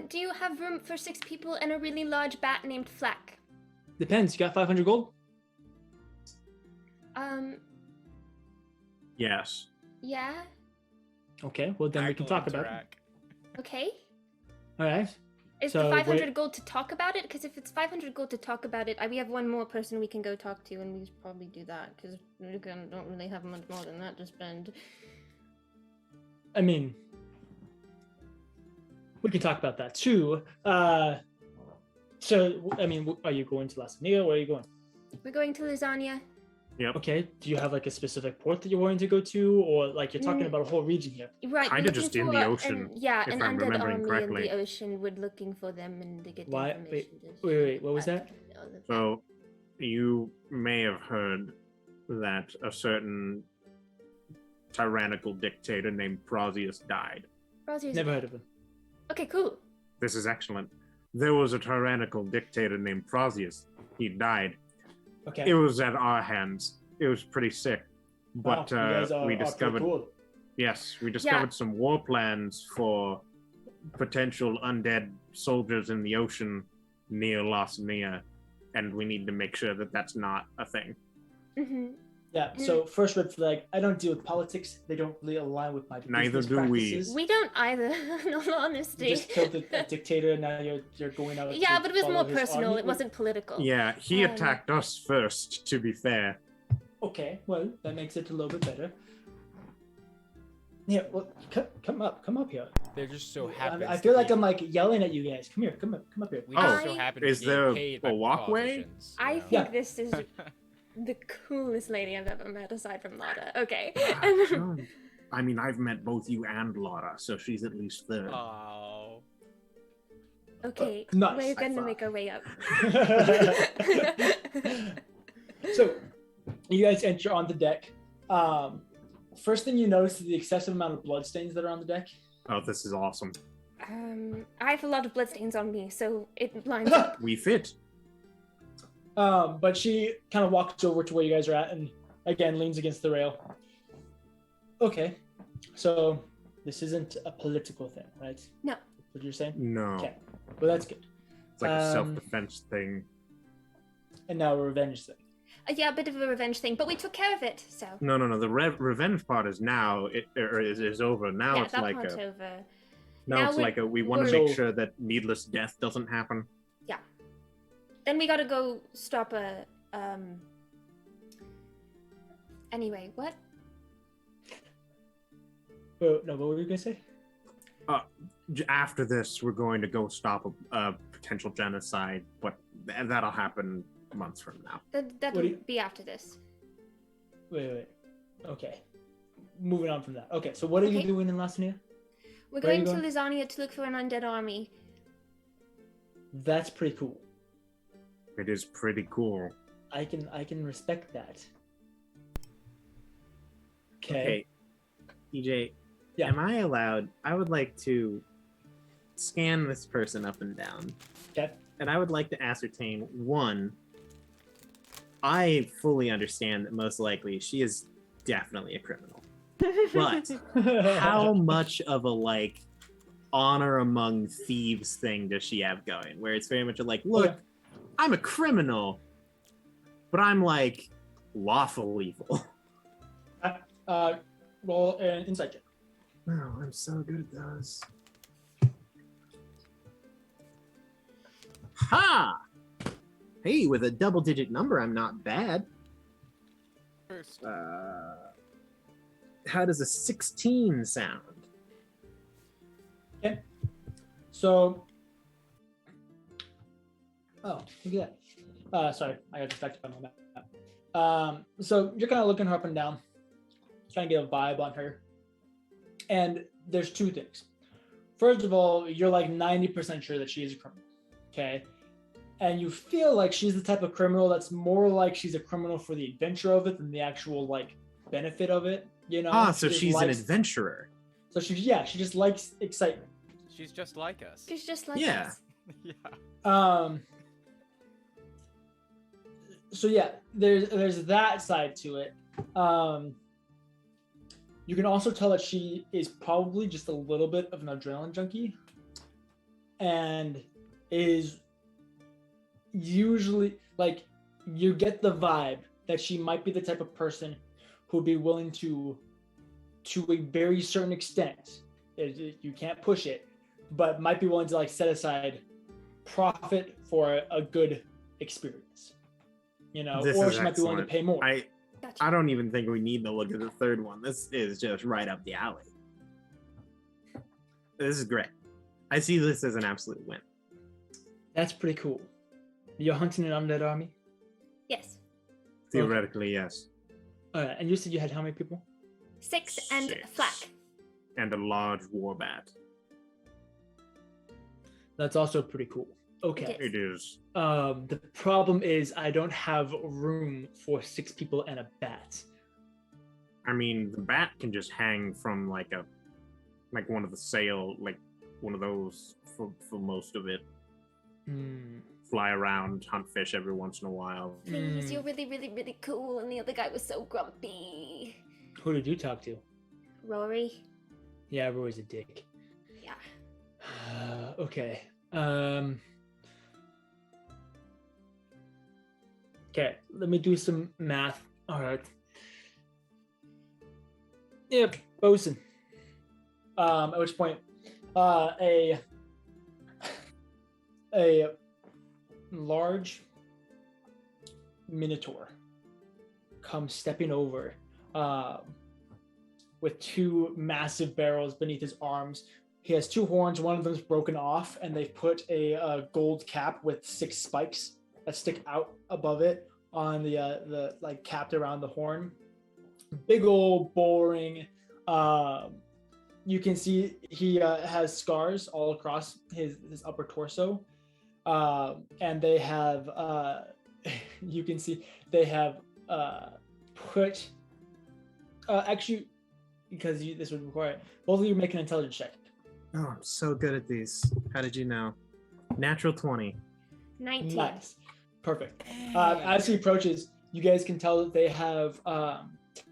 Do you have room for 6 people and a really large bat named Flack? Depends. You got 500 gold? Yes. Yeah. Okay, well then we can talk about it. Tarak. Okay. All right. Is So the 500 wait- gold to talk about it? Because if it's 500 gold to talk about it, we have one more person we can go talk to, and we should probably do that because we don't really have much more than that to spend. I mean, we can talk about that too. So, I mean, are you going to Lasania? Where are you going? We're going to lasagna. Okay. Do you have like a specific port that you're wanting to go to, or like you're talking Mm. about a whole region here? Right. Kinda we're just looking in the for ocean, yeah, if an I'm undead remembering army correctly. in the ocean. We're looking for them and to get the Why- information. wait, what was that? So, you may have heard that a certain tyrannical dictator named Prosius died. Never heard of him. Okay, cool. This is excellent. There was a tyrannical dictator named Prosius. He died. Okay. It was at our hands. It was pretty sick. But Wow, you guys are we pretty discovered, cool. yes, we discovered some war plans for potential undead soldiers in the ocean near Lasania, and we need to make sure that that's not a thing. Mm-hmm. Yeah. So first red flag. I don't deal with politics. They don't really align with my Neither business do we. practices. We don't either, in all You honesty. just killed a dictator, and now you're going out. Yeah, to but it was follow more his personal. army? It wasn't political. Yeah, he Um, attacked us first, to be fair. Okay. Well, that makes it a little bit better. Yeah. Well, come up here. They're just so happy. I feel like I'm like yelling at you guys. Come here. Come up here. We Oh, just so I- happen to is be there paid a by walkway? politicians, I you know? think Yeah. this is the coolest lady I've ever met, aside from Lotta. Okay. No. I mean, I've met both you and Laura, so she's at least third. Oh. Okay. Nice. We're High gonna five. make our way up. So, you guys enter on the deck. First thing you notice is the excessive amount of bloodstains that are on the deck. Oh, this is awesome. I have a lot of bloodstains on me, so it lines up. We fit. But she kind of walks over to where you guys are at and again leans against the rail. Okay, so this isn't a political thing, right? No. That's what you're saying? No. Okay, well that's good. It's like a Um, self-defense thing. And now a revenge thing. Yeah, a bit of a revenge thing, but we took care of it, so. No. The revenge part is now. Is over. Now yeah, it's that like part's a. over. Now Now it's we- like a. We want to we're- make sure that needless death doesn't happen. Then we gotta go stop a, Anyway, what? Oh, no, what were you gonna say? After this, we're going to go stop a potential genocide, but that'll happen months from now. That What do will you- be after this. Wait. Okay. Moving on from that. Okay, so what are you Okay. doing in Lasania? We're Where are you going to going? Lasagna to look for an undead army. That's pretty cool. It is pretty cool. I can respect that. Okay. Okay, EJ. Yeah. Am I allowed? I would like to scan this person up and down. Okay. And I would like to ascertain one. I fully understand that most likely she is definitely a criminal. But how much of a like honor among thieves thing does she have going? Where it's very much like, look, Okay. I'm a criminal, but I'm like lawful evil. Roll an insight check. Oh, I'm so good at those. Ha! Hey, with a double-digit number, I'm not bad. First. How does a 16 sound? So, oh, look at that. Sorry, I got distracted by my map. So you're kind of looking her up and down, trying to get a vibe on her. And there's two things. First of all, you're like 90% sure that she is a criminal. Okay. And you feel like she's the type of criminal that's more like she's a criminal for the adventure of it than the actual like benefit of it. You know? So She just she's an likes- adventurer. So she just likes excitement. She's just like us. She's just like Yeah. us. Yeah. So yeah, there's that side to it. You can also tell that she is probably just a little bit of an adrenaline junkie, and is usually like, you get the vibe that she might be the type of person who'd be willing to a very certain extent, you can't push it, but might be willing to like set aside profit for a good experience, you know, This or is she might be willing to excellent. pay more. Gotcha. I don't even think we need to look at the third one. This is just right up the alley. This is great. I see this as an absolute win. That's pretty cool. You're hunting an undead army? Yes. Theoretically, yes. And you said you had how many people? 6 and Six. Flack. And a large war bat. That's also pretty cool. Okay. It It is. The problem is I don't have room for 6 people and a bat. I mean, the bat can just hang from like one of the sail, like one of those for most of it. Hmm. Fly around, hunt fish every once in a while. Please, you're really, really, really cool, and the other guy was so grumpy. Who did you talk to? Rory? Yeah, Roy's a dick. Yeah. Okay. Okay, let me do some math. All right. Yep, bosun. At which point, a large minotaur comes stepping over, with 2 massive barrels beneath his arms. He has 2 horns. One of them's broken off, and they've put a gold cap with 6 spikes that stick out above it on the like capped around the horn. Big old boring. You can see he has scars all across his upper torso, and they have you can see they have put actually, because this would require it, both of you make an intelligence check. Oh, I'm so good at these. How did you know? Natural 20. 19. Nice. Perfect. As he approaches, you guys can tell that they have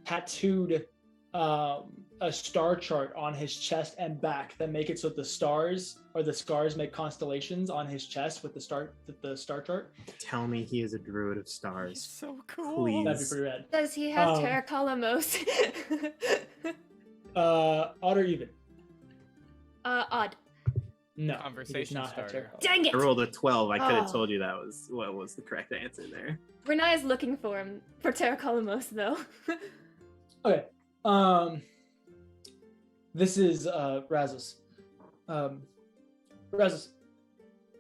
tattooed a star chart on his chest and back that make it so the stars or the scars make constellations on his chest with the star chart. Tell me he is a druid of stars. So cool. Please. That'd be pretty rad. Does he have Terracolamos? Odd or even? Odd. No. he does Conversation not have starter. Terracolor. Dang it! I rolled a 12. I could have Oh. told you that was what was the correct answer there. Renaya's looking for him for Terracolamos, though. Okay. This is Razzus. Razzus,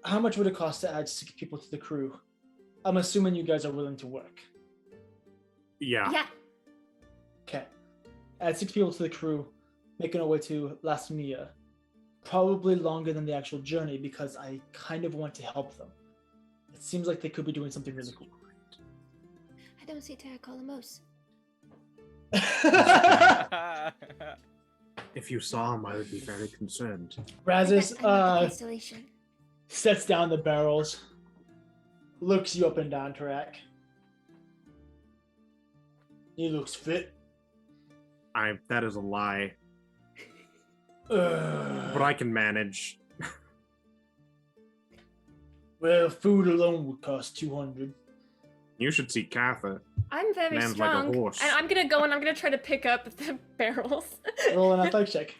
how much would it cost to add 6 people to the crew? I'm assuming you guys are willing to work. Yeah. Yeah. Okay. Add 6 people to the crew, making our way to Lasmia. Probably longer than the actual journey because I kind of want to help them. It seems like they could be doing something really cool. I don't see Terracolamos. If you saw him, I would be very concerned. Razzus I got the constellation. sets down the barrels, looks you up and down, Tarak. He looks fit. That is a lie, but But I can manage. well, food alone would cost 200. You should see Kathyr. I'm very Man's like a strong. horse. And I'm gonna go and I'm gonna try to pick up the barrels. Roll an athletics check.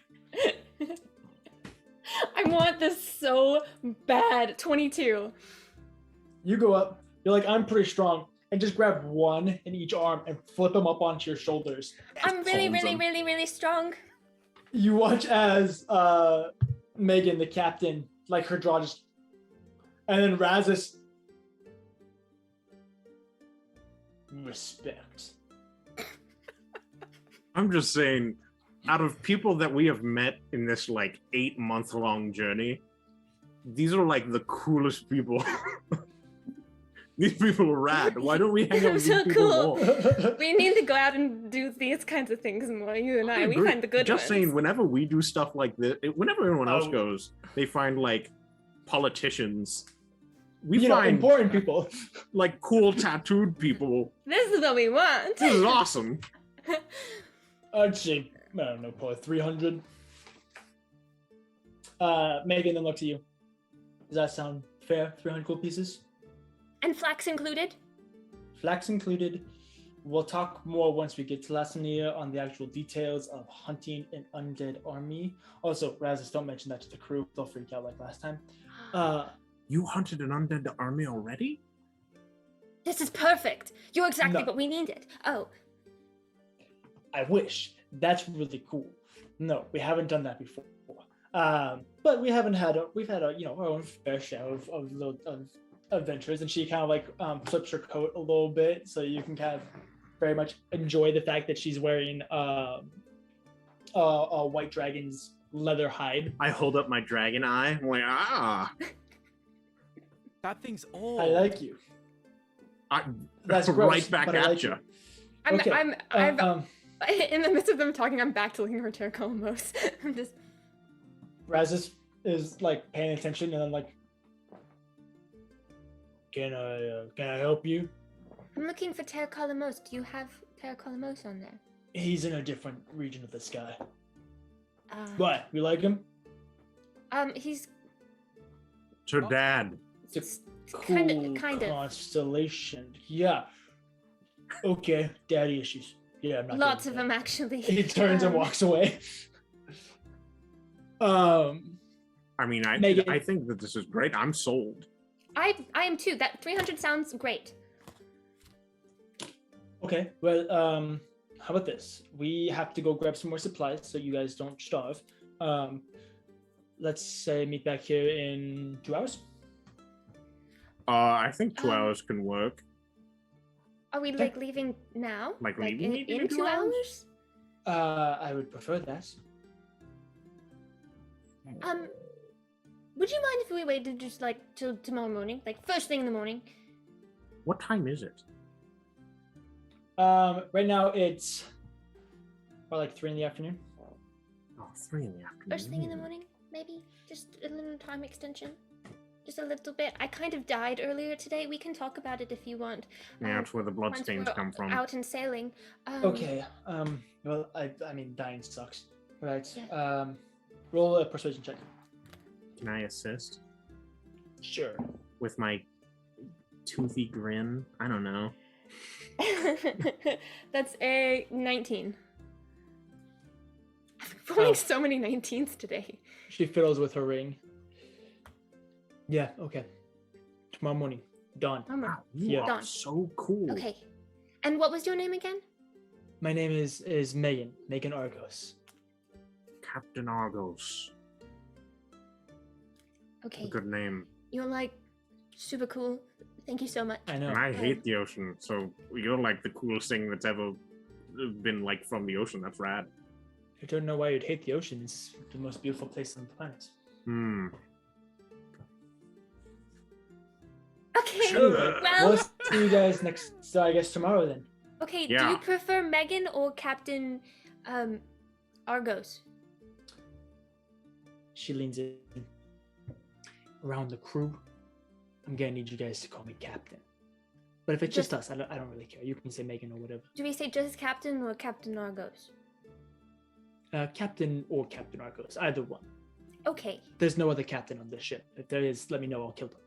I want this so bad. 22. You go up. You're like, I'm pretty strong, and just grab one in each arm and flip them up onto your shoulders. I'm really, palms really, him. really, really strong. You watch as Megan, the captain, like her jaw just, and then Razzus. Respect. I'm just saying, out of people that we have met in this like 8-month-long journey, these are like the coolest people. These people are rad. Why don't we hang out with So these people cool. more? We need to go out and do these kinds of things more. You and I, we agree. find the good Just ones. saying, whenever we do stuff like this, whenever everyone else Oh. goes, they find like politicians. We You know, find important people. like cool tattooed people. This is what we want. This is awesome. I'd say, I don't know, probably 300. Megan then looks at you. Does that sound fair? 300 gold pieces? And flax included? Flax included. We'll talk more once we get to Lasania on the actual details of hunting an undead army. Also, Razzus, don't mention that to the crew. They'll freak out like last time. You hunted an undead army already? This is perfect. You're exactly No. what we needed. Oh, I wish. That's really cool. No, we haven't done that before. But we haven't had we've had our own fair share of adventures, and she kind of like flips her coat a little bit so you can kind of very much enjoy the fact that she's wearing a white dragon's leather hide. I hold up my dragon eye. I'm like, That thing's old. I like you. That's gross, right back but I at like you. Okay. I'm in the midst of them talking, I'm back to looking for Terra Colomos. I'm just Raz is like paying attention and then like, can I help you? I'm looking for Terra Colomos. Do you have Terra Colomos on there? He's in a different region of the sky. What? You like him? He's It's her dad. It's a kind cool of. constellation. Yeah. Okay, daddy issues. Yeah, I'm not. Lots of them, actually. He turns and walks away. I mean, Megan. I think that this is great. I'm sold. I am too. That 300 sounds great. Okay, well, how about this? We have to go grab some more supplies so you guys don't starve. Let's say meet back here in 2 hours. I think 2 hours can work. Are we like leaving now? Like leaving in 2 hours? I would prefer that. Would you mind if we waited just like till tomorrow morning, like first thing in the morning? What time is it? Right now it's about like 3 in the afternoon. Oh, 3 in the afternoon. First thing in the morning, maybe? Just a little time extension. Just a little bit. I kind of died earlier today. We can talk about it if you want. Yeah, that's where the Once bloodstains we're come from. Out and sailing. Okay. Well, I mean, dying sucks. Right. Yeah. Roll a persuasion check. Can I assist Sure. with my toothy grin? I don't know. That's a 19. I'm rolling Oh. so many 19s today. She fiddles with her ring. Yeah. Okay. Tomorrow morning. Dawn. Wow, you Yeah. are Done. so cool. Okay. And what was your name again? My name is Megan Argos. Captain Argos. Okay. Good name. You're like super cool. Thank you so much. I know. And I hate the ocean, so you're like the coolest thing that's ever been like from the ocean. That's rad. I don't know why you'd hate the ocean. It's the most beautiful place on the planet. Hmm. Okay. Sure. Well, We'll see you guys I guess tomorrow then. okay. Do Yeah. you prefer Megan or Captain Argos? She leans in. Around the crew, I'm gonna need you guys to call me Captain. But if it's just us, I don't really care. You can say Megan or whatever. Do we say just Captain or Captain Argos? Captain or Captain Argos, either one. Okay. There's no other captain on this ship. If there is, let me know. I'll kill them.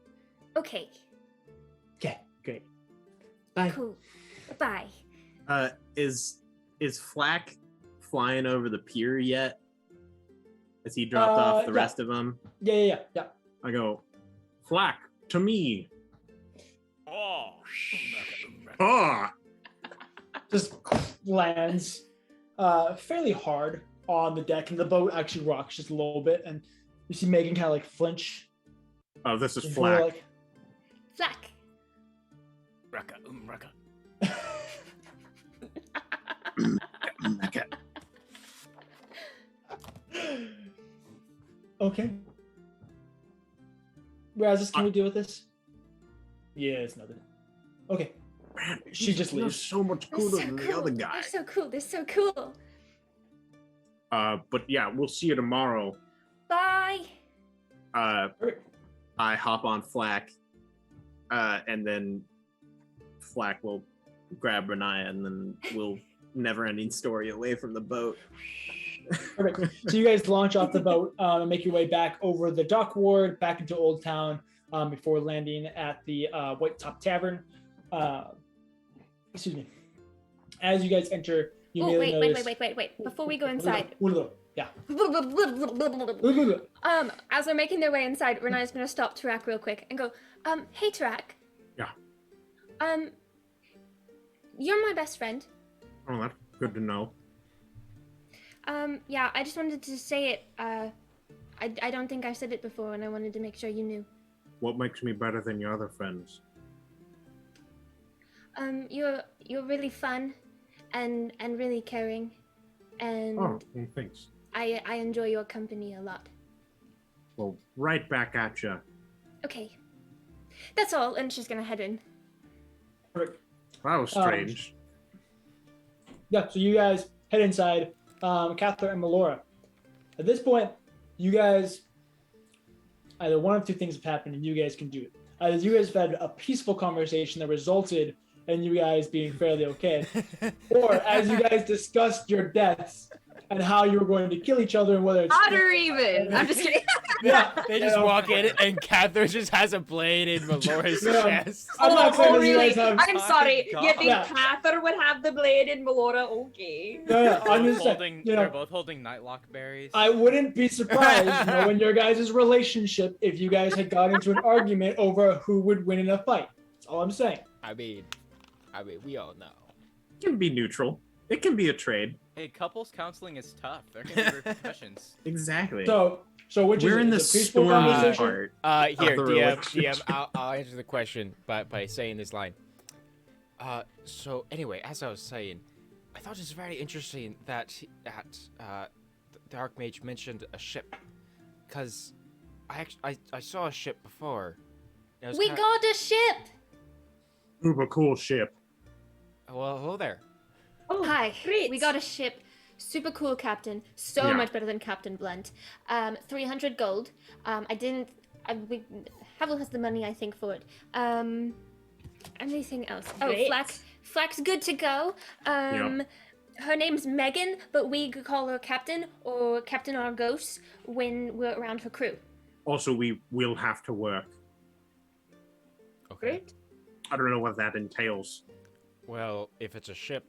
Okay. Okay, great. Bye. Cool. Bye. Is Flack flying over the pier yet? Has he dropped off the yeah. rest of them? Yeah. I go, Flack, to me. Oh, Ah! Just lands fairly hard on the deck, and the boat actually rocks just a little bit, and you see Megan kind of like flinch. Oh, this is and Flack. go like, Flack. Raka, raka. okay. Razis, can we deal with this? Yeah, it's nothing. Okay. Man, She just you're leaves. so much They're cooler so than the cool. other guy. They're so cool. They're so cool. But yeah, we'll see you tomorrow. Bye. I hop on Flack, and then Flack will grab Renaya, and then we'll never-ending story away from the boat. Perfect. So you guys launch off the boat and make your way back over the dock ward, back into Old Town, before landing at the White Top Tavern. Excuse me. As you guys enter, you Oh, immediately notice... wait. Before we go inside. Yeah. As they're making their way inside, Renaya's gonna stop Tarak real quick and go, hey Tarak. Yeah. You're my best friend. Oh, that's good to know. Yeah, I just wanted to say it. I don't think I've said it before, and I wanted to make sure you knew. What makes me better than your other friends? You're really fun, and really caring, and Oh, well, thanks. I enjoy your company a lot. Well, right back at you. Okay, that's all, and she's gonna head in. Perfect. That was strange. Yeah, so you guys head inside. Kathyr and Melora. At this point, you guys, either one of two things have happened, and you guys can do it. Either you guys have had a peaceful conversation that resulted in you guys being fairly okay, or as you guys discussed your deaths and how you were going to kill each other and whether it's Odd or even. I'm just kidding. yeah, They just walk in and Kathyr just has a blade in Melora's Yeah. chest. I'm not saying that you really? guys have. I'm sorry. God. You think Yeah. Kathyr would have the blade in Melora? Okay. Yeah, I'm Both just saying, holding, you they're know, both holding nightlock berries. I wouldn't be surprised, you know, in your guys' relationship if you guys had got into an argument over who would win in a fight. That's all I'm saying. I mean, we all know. It can be neutral. It can be a trade. Hey, couples counseling is tough. There can be repercussions. Exactly. So which We're is in it? the Is it a peaceful stormy conversation? part. Here, the DM, relationship. I'll answer the question by saying this line. So anyway, as I was saying, I thought it was very interesting that the Archmage mentioned a ship, because I saw a ship before. It was We got a ship. Super cool ship. Well, hello there. Oh, Hi. great. We got a ship. Super cool, Captain. So Yeah. much better than Captain Blunt. 300 gold. Havel has the money, I think, for it. Anything else? Oh, Great. Flack's good to go. Her name's Megan, but we could call her Captain or Captain Argos when we're around her crew. Also, we will have to work. Okay. Great. I don't know what that entails. Well, if it's a ship,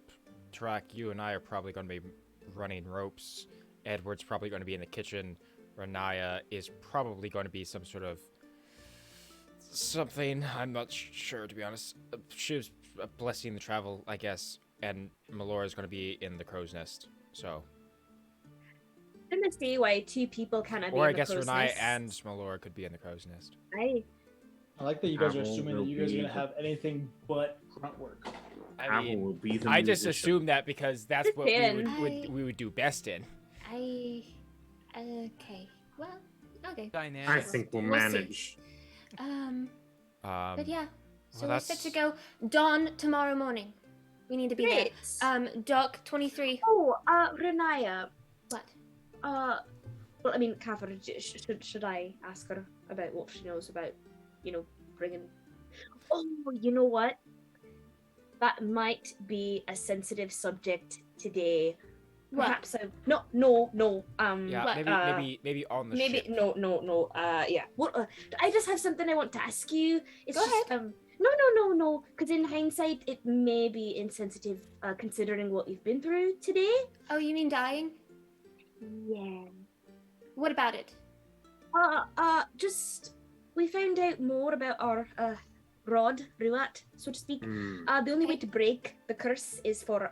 Tarak, you and I are probably going to be running ropes. Edward's probably going to be in the kitchen. Renaya is probably going to be some sort of something. I'm not sure, to be honest. She was blessing the travel, I guess. And Melora is going to be in the crow's nest. So, In the day why two people cannot be or I in the guess crow's Renaya nest. and Melora could be in the crow's nest. I I like that you guys are Havel assuming that will you guys are be- gonna have anything but grunt work. I Havel mean, will be the I just musician. assumed that because that's Just what we saying. would do best in. Okay. Well, okay. Dynamic. I think we'll We'll see. manage. But yeah. So well, we're set to go dawn tomorrow morning. We need to be great. there. Doc 23. Oh, Renaya. What? Well, I mean, Kathyr, should I ask her about what she knows about, bringing... Oh, you know what? That might be a sensitive subject today. What? Perhaps no. Yeah, but, maybe on the maybe ship. no. Yeah. Well, I just have something I want to ask you. It's Go just, No. Because in hindsight, it may be insensitive, considering what you've been through today. Oh, you mean dying? Yeah. What about it? Just we found out more about our rod, Ruat, so to speak. Hmm. The only way Okay. to break the curse is for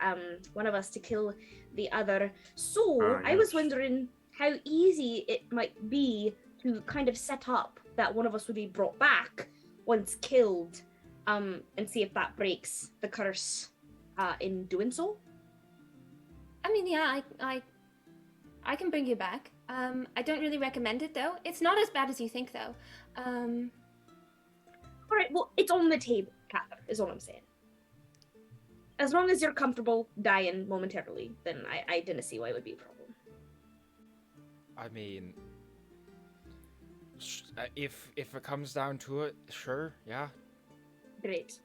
one of us to kill the other. So Ah, I was yes. wondering how easy it might be to kind of set up that one of us would be brought back once killed, and see if that breaks the curse. In doing so. I mean, yeah, I can bring you back. I don't really recommend it though. It's not as bad as you think though. All right, well, it's on the table, Kathyr, is all I'm saying. As long as you're comfortable dying momentarily, then I didn't see why it would be a problem. I mean, if it comes down to it, sure, yeah. Great.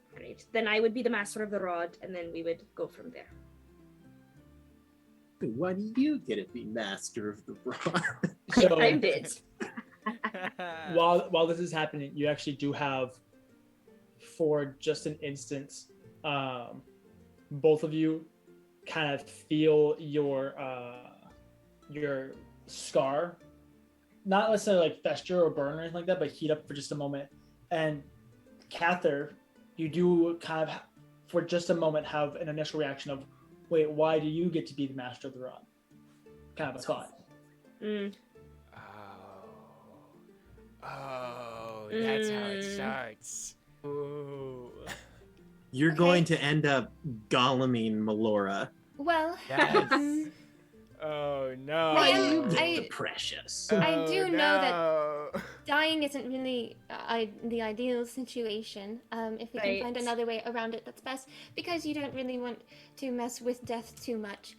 Then I would be the master of the rod, and then we would go from there. Why do you get to be master of the rod? So I did. while this is happening, you actually do have, for just an instance, both of you kind of feel your scar, not necessarily like fester or burn or anything like that, but heat up for just a moment. And Kathyr, you do kind of, for just a moment, have an initial reaction of, wait, why do you get to be the master of the rod? Kind of a thought. Mm. Oh, that's how it starts. Ooh. You're Okay. going to end up Goleming Melora. Well, Yes. Oh no. I Why am- you get I- the precious? I do know that that. dying isn't really the ideal situation. If we can find Right. another way around it, that's best, because you don't really want to mess with death too much.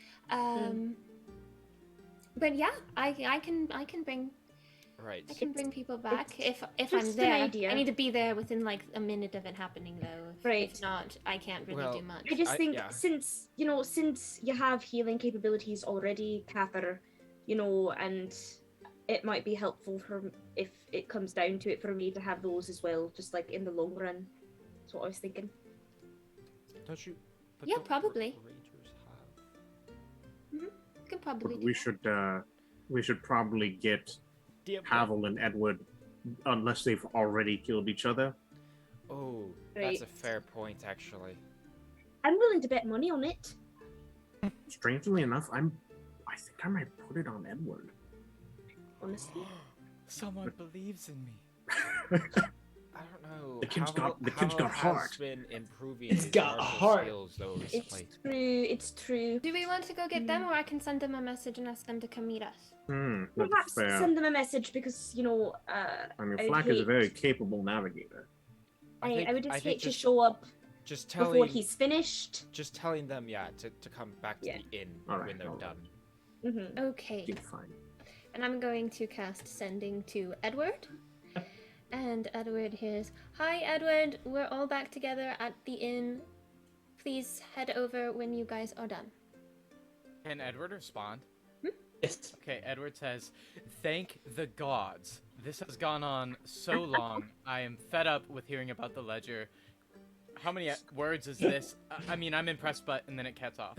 But yeah, I can bring Right. people back if I'm just an there. idea. I need to be there within like a minute of it happening though. Right. If not, I can't really Well, do much. I just think yeah. since you have healing capabilities already, Kathyr, and it might be helpful for if it comes down to it for me to have those as well, just like in the long run. That's what I was thinking. Don't you? But Yeah, don't probably. Rangers Could probably do We that. should probably get have? Havel and Edward, unless they've already killed each other. Oh, Right. that's a fair point, actually. I'm willing to bet money on it. Strangely enough, I think I might put it on Edward. Honestly. Someone believes in me. I don't know. The kid's Havel- got- the kid's Havel got has heart. been improving It's his got martial heart. skills though It's recently. true. It's true. Do we want to go get them, or I can send them a message and ask them to come meet us? That's Perhaps fair. send them a message because I mean, I Flack is a hate- very capable navigator. I would just I think hate to show up just before telling he's finished. just telling them, yeah, to come back to Yeah. the inn Alright, when they're alright. done. Mm-hmm. Okay. You're fine. And I'm going to cast Sending to Edward. And Edward hears, "Hi, Edward. We're all back together at the inn. Please head over when you guys are done." Can Edward respond? Yes. Okay, Edward says, "Thank the gods. This has gone on so long. I am fed up with hearing about the ledger. How many words is this? I mean, I'm impressed, but..." And then it cuts off.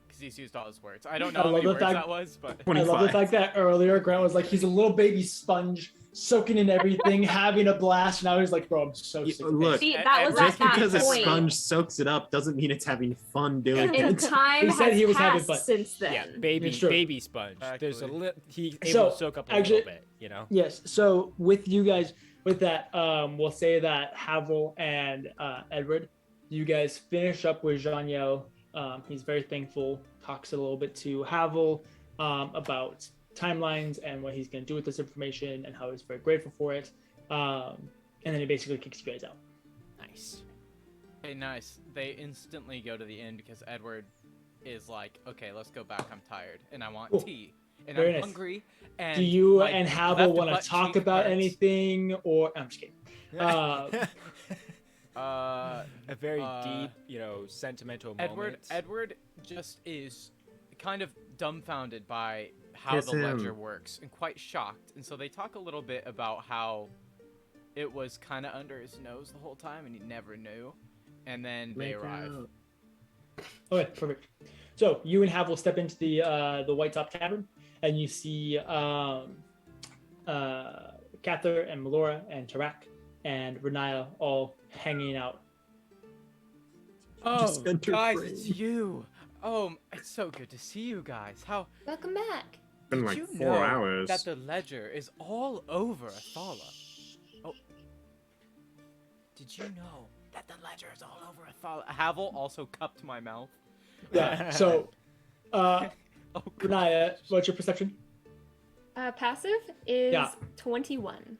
Because he's used all his words. I don't know I how love many the words fact- that was, but... I love the 25. fact that earlier Grant was like, he's a little baby sponge, soaking in everything, having a blast. Now he's like, bro, I'm so You- sick. of look, this." See, that was Just at Just that because a point. sponge soaks it up doesn't mean it's having fun doing And it. time He said has he was having passed fun. since then. Yeah, baby It's true. baby sponge. There's a Exactly. he's So, able to soak up a actually- little bit, you know. Yes. So with you guys, with that, we'll say that Havel and Edward, you guys finish up with Jean-Yel. He's very thankful. Talks a little bit to Havel about timelines and what he's going to do with this information and how he's very grateful for it. And then he basically kicks you guys out. Nice. Okay, nice. They instantly go to the inn because Edward is like, "Okay, let's go back. I'm tired and I want Cool. tea and Very I'm nice. hungry." And Do you my and Havel left want butt to talk cheek about hurts. anything, or I'm just kidding. A very uh, deep, sentimental Edward moment. Edward just is kind of dumbfounded by how Kiss the him. ledger works and quite shocked. And so they talk a little bit about how it was kind of under his nose the whole time and he never knew. And then they Make arrive. out. Okay, perfect. So you and Havel step into the White Top Tavern, and you see Kathyr and Melora and Tarak and Renaya all hanging out. Oh, Just enter guys, frame. it's you. Oh, it's so good to see you guys. How Welcome back. Been did like you 4 know hours. that the ledger is all over Athala? Oh, did you know that the ledger is all over Athala? Havel also cupped my mouth. Yeah. So, Oh, Renaya, what's your perception? Passive is Yeah. 21.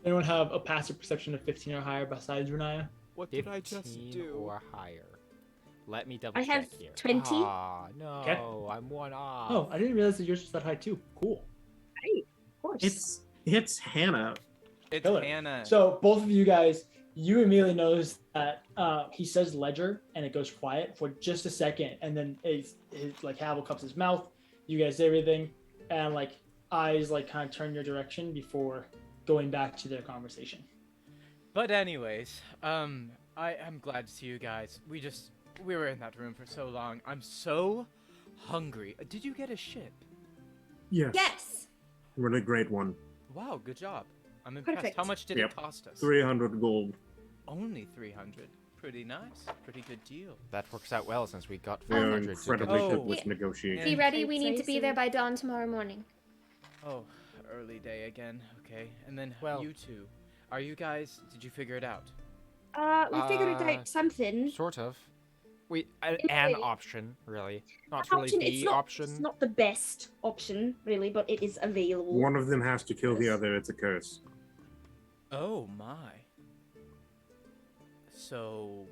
Anyone have a passive perception of 15 or higher besides Renaya? what 15 or higher. Let me double I have check here. 20. Ah, no, Okay. I'm one off. Oh, I didn't realize that yours was that high too. Cool. Of course. It's Hannah. It's Killer. Hannah. So both of you guys, you immediately notice that he says ledger and it goes quiet for just a second, and then his like Havel cups his mouth. You guys say everything, and like eyes like kind of turn your direction before going back to their conversation. But anyways, I'm glad to see you guys. We were in that room for so long. I'm so hungry. Did you get a ship? Yes. Yes. Really great one. Wow, good job. I'm impressed. Perfect. How much did Yep. it cost us? 300 gold. Only 300. Pretty nice. Pretty good deal. That works out well since we got We are 500 incredibly Oh. good with Be negotiation. ready. We I'd need say to be so. there by dawn tomorrow morning. Oh, early day again. Okay, and then Well- you two, are you guys? Did you figure it out? We figured Uh, out something. Sort of. An Anyway. option, really. Not An really option, the it's option. not the best option, really, but it is available. One of them has to kill the other. It's a curse. Oh my. So.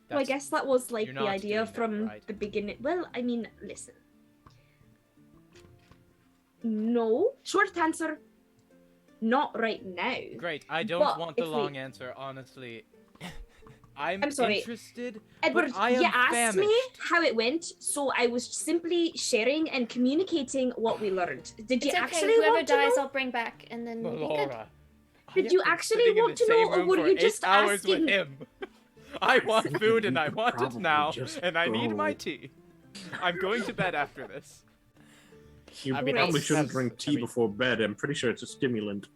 Well, I guess that was like you're the not idea doing that, from right? the beginning. Well, I mean, listen. No. Short answer, not right now. Great. I don't But want the if we- long answer, honestly. I'm sorry. interested, Edward, but I am you asked me famished. how it went, so I was simply sharing and communicating what we learned. Did you It's okay. actually Whoever want to dies, know? I'll bring back, and then we'll be good. Melora. I Did have you been actually sitting in want the to know, same or room were for you 8 just hours asking? with him. I want food and I want it Probably now, just and I need go. my tea. I'm going to bed after this. You I mean, probably that's- shouldn't that's- drink I tea mean- before bed. I'm pretty sure it's a stimulant.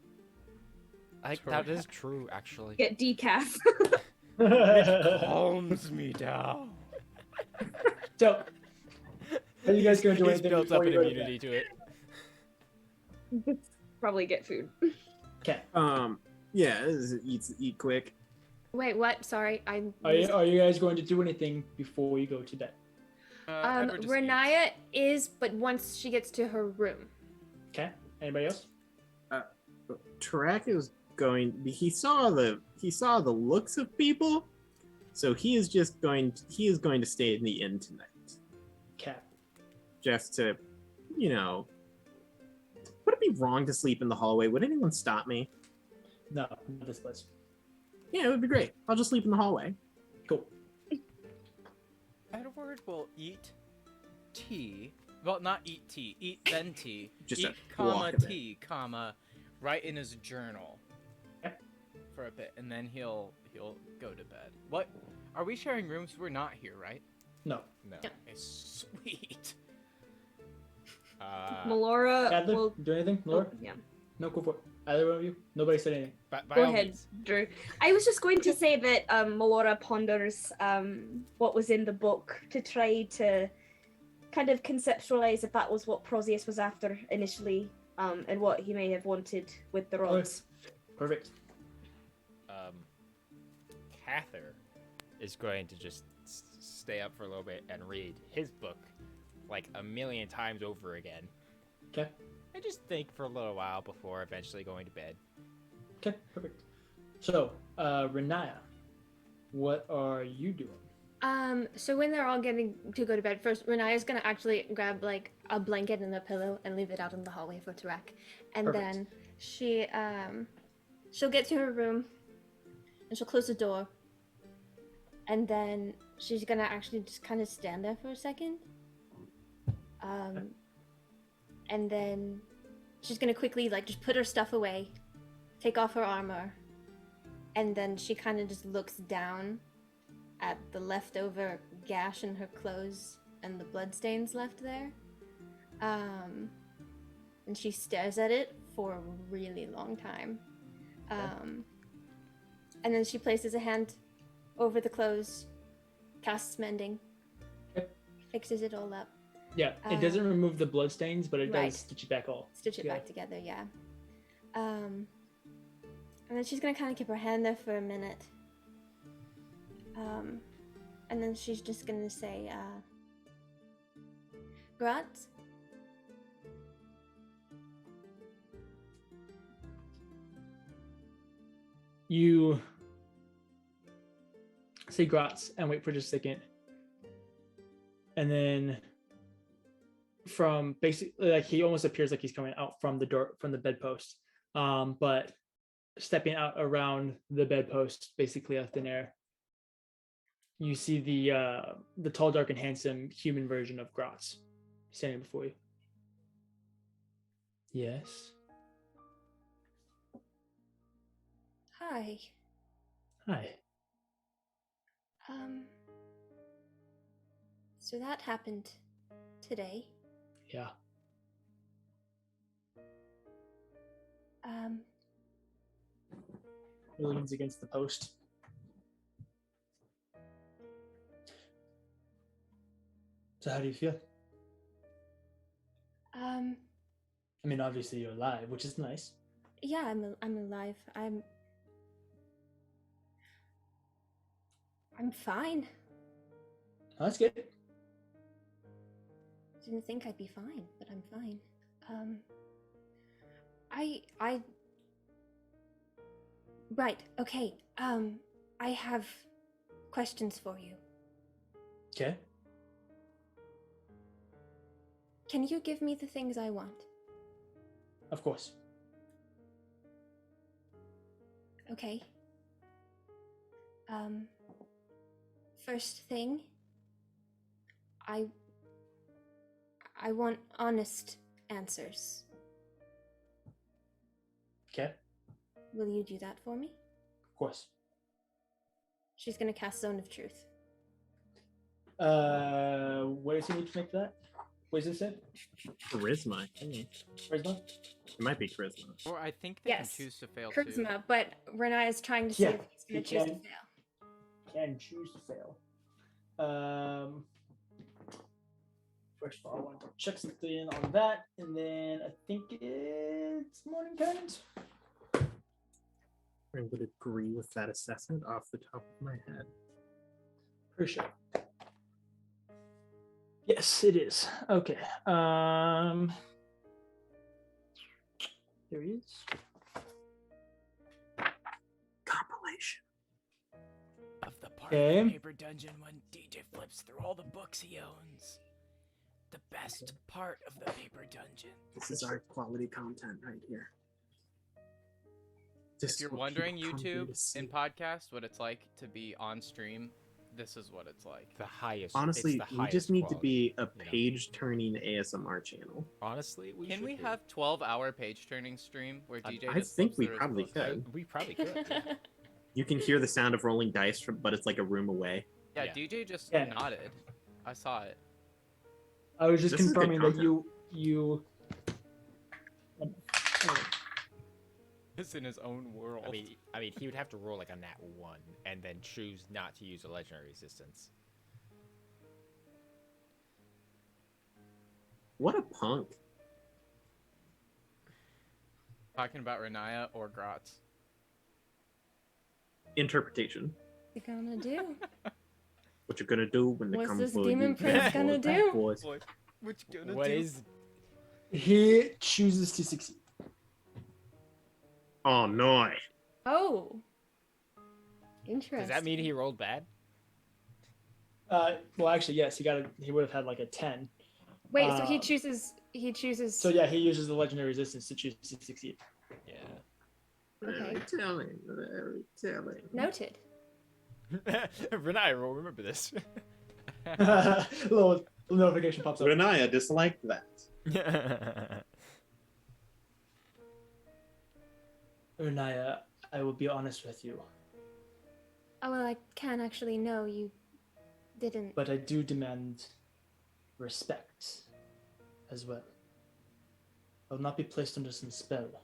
That is true, actually. Get decaf. It calms me down. So, are you guys going to do He's anything built before up an you go to immunity to it. Probably get food. Okay. Yeah, this is eat quick. Wait, what? Sorry, I. Are you guys going to do anything before you go to bed? Edward just Renaya is, but once she gets to her room. Okay. Anybody else? Tarak is going. He saw the looks of people, so he is going to stay in the inn tonight, Okay. just to, Would it be wrong to sleep in the hallway? Would anyone stop me? No, not this place. Yeah, it would be great. I'll just sleep in the hallway. Cool. Edward will eat tea. Well, not eat tea. Eat then tea. Just eat, a comma, block of it. tea, comma, write in his journal. Okay. For a bit, and then he'll go to bed. What? Are we sharing rooms? We're not here, right? No. No. It's sweet. Melora Kathyr, will. do anything? Oh, Laura? yeah. No, go for it. Either one of you? Nobody said anything. By Go all ahead, means. Drew. I was just going to say that Melora ponders what was in the book to try to kind of conceptualize if that was what Prozius was after initially, and what he may have wanted with the rods. Perfect. Kathyr is going to just stay up for a little bit and read his book like a million times over again. Okay. And just think for a little while before eventually going to bed. Okay, perfect. So, Renaya, what are you doing? So when they're all getting to go to bed, first Renaya's gonna actually grab like a blanket and a pillow and leave it out in the hallway for Tarak, and Perfect. then she'll get to her room and she'll close the door, and then she's gonna actually just kind of stand there for a second, and then she's gonna quickly like just put her stuff away, take off her armor, and then she kind of just looks down at the leftover gash in her clothes and the bloodstains left there. And she stares at it for a really long time. And then she places a hand over the clothes, casts mending, Okay. fixes it all up, Yeah, it doesn't remove the bloodstains, but it right. does stitch it back all. stitch it back together, yeah. And then she's gonna kind of keep her hand there for a minute. And then she's just gonna say, Grat? You say Gratz and wait for just a second. And then from basically like he almost appears like he's coming out from the door from the bedpost. But stepping out around the bedpost, basically out of thin air, you see the tall, dark, and handsome human version of Gratz standing before you. Yes. Hi. Hi. So that happened today. Yeah. He leans against the post. So how do you feel? I mean, obviously you're alive, which is nice. Yeah, I'm alive. I'm fine. Oh, that's good. Didn't think I'd be fine, but I'm fine. I Right, okay. I have questions for you. Okay. Can you give me the things I want? Of course. Okay. First thing, I want honest answers. Okay. Will you do that for me? Of course. She's gonna cast Zone of Truth. What does he need to make that? What does it say? Charisma. I think. Charisma? It might be charisma. Or I think they Yes. can choose to fail too. Charisma, but Renai is trying to see Yeah, if he's gonna he choose to can. fail. Can choose to fail. First of all, I want to check something on that, and then I think it's Morningkind. I would agree with that assessment off the top of my head. For sure. Yes, it is. Okay. There he is. Compilation. Of the part Okay. of the paper dungeon when DJ flips through all the books he owns. The best part of the paper dungeon. This is our quality content right here. This If is you're what wondering, people come here YouTube to see. and podcast, what it's like to be on stream, this is what it's like. The highest. Honestly, it's the we just highest need to quality, be a you know. page-turning ASMR channel. Honestly, we Can should we be. have 12-hour page turning stream where DJ I just think flips we through his probably books? could. We probably could. Yeah. You can hear the sound of rolling dice, but it's like a room away. Yeah, Yeah. DJ just Yeah. nodded. I saw it. I was just This is good confirming that content. you. It's in his own world. I mean, he would have to roll like a nat 1 and then choose not to use a legendary resistance. What a punk. Talking about Renaya or Gratz. Interpretation. What you gonna do? What you're gonna do when they What's come this for demon you, prince bad gonna boys, bad do? boys. What you gonna What do? is? He chooses to succeed. Oh no. Oh. Interesting. Does that mean he rolled bad? Well, actually, yes. He would have had like a 10. Wait, so he um, chooses. He chooses. So yeah, he uses the legendary resistance to choose to succeed. Yeah. Okay. Very telling. Very telling. Noted. Renai will remember this. A little notification pops up. Renaya disliked that. Renaya, I will be honest with you, Oh well, I can't actually know you didn't. but I do demand respect as well. I will not be placed under some spell.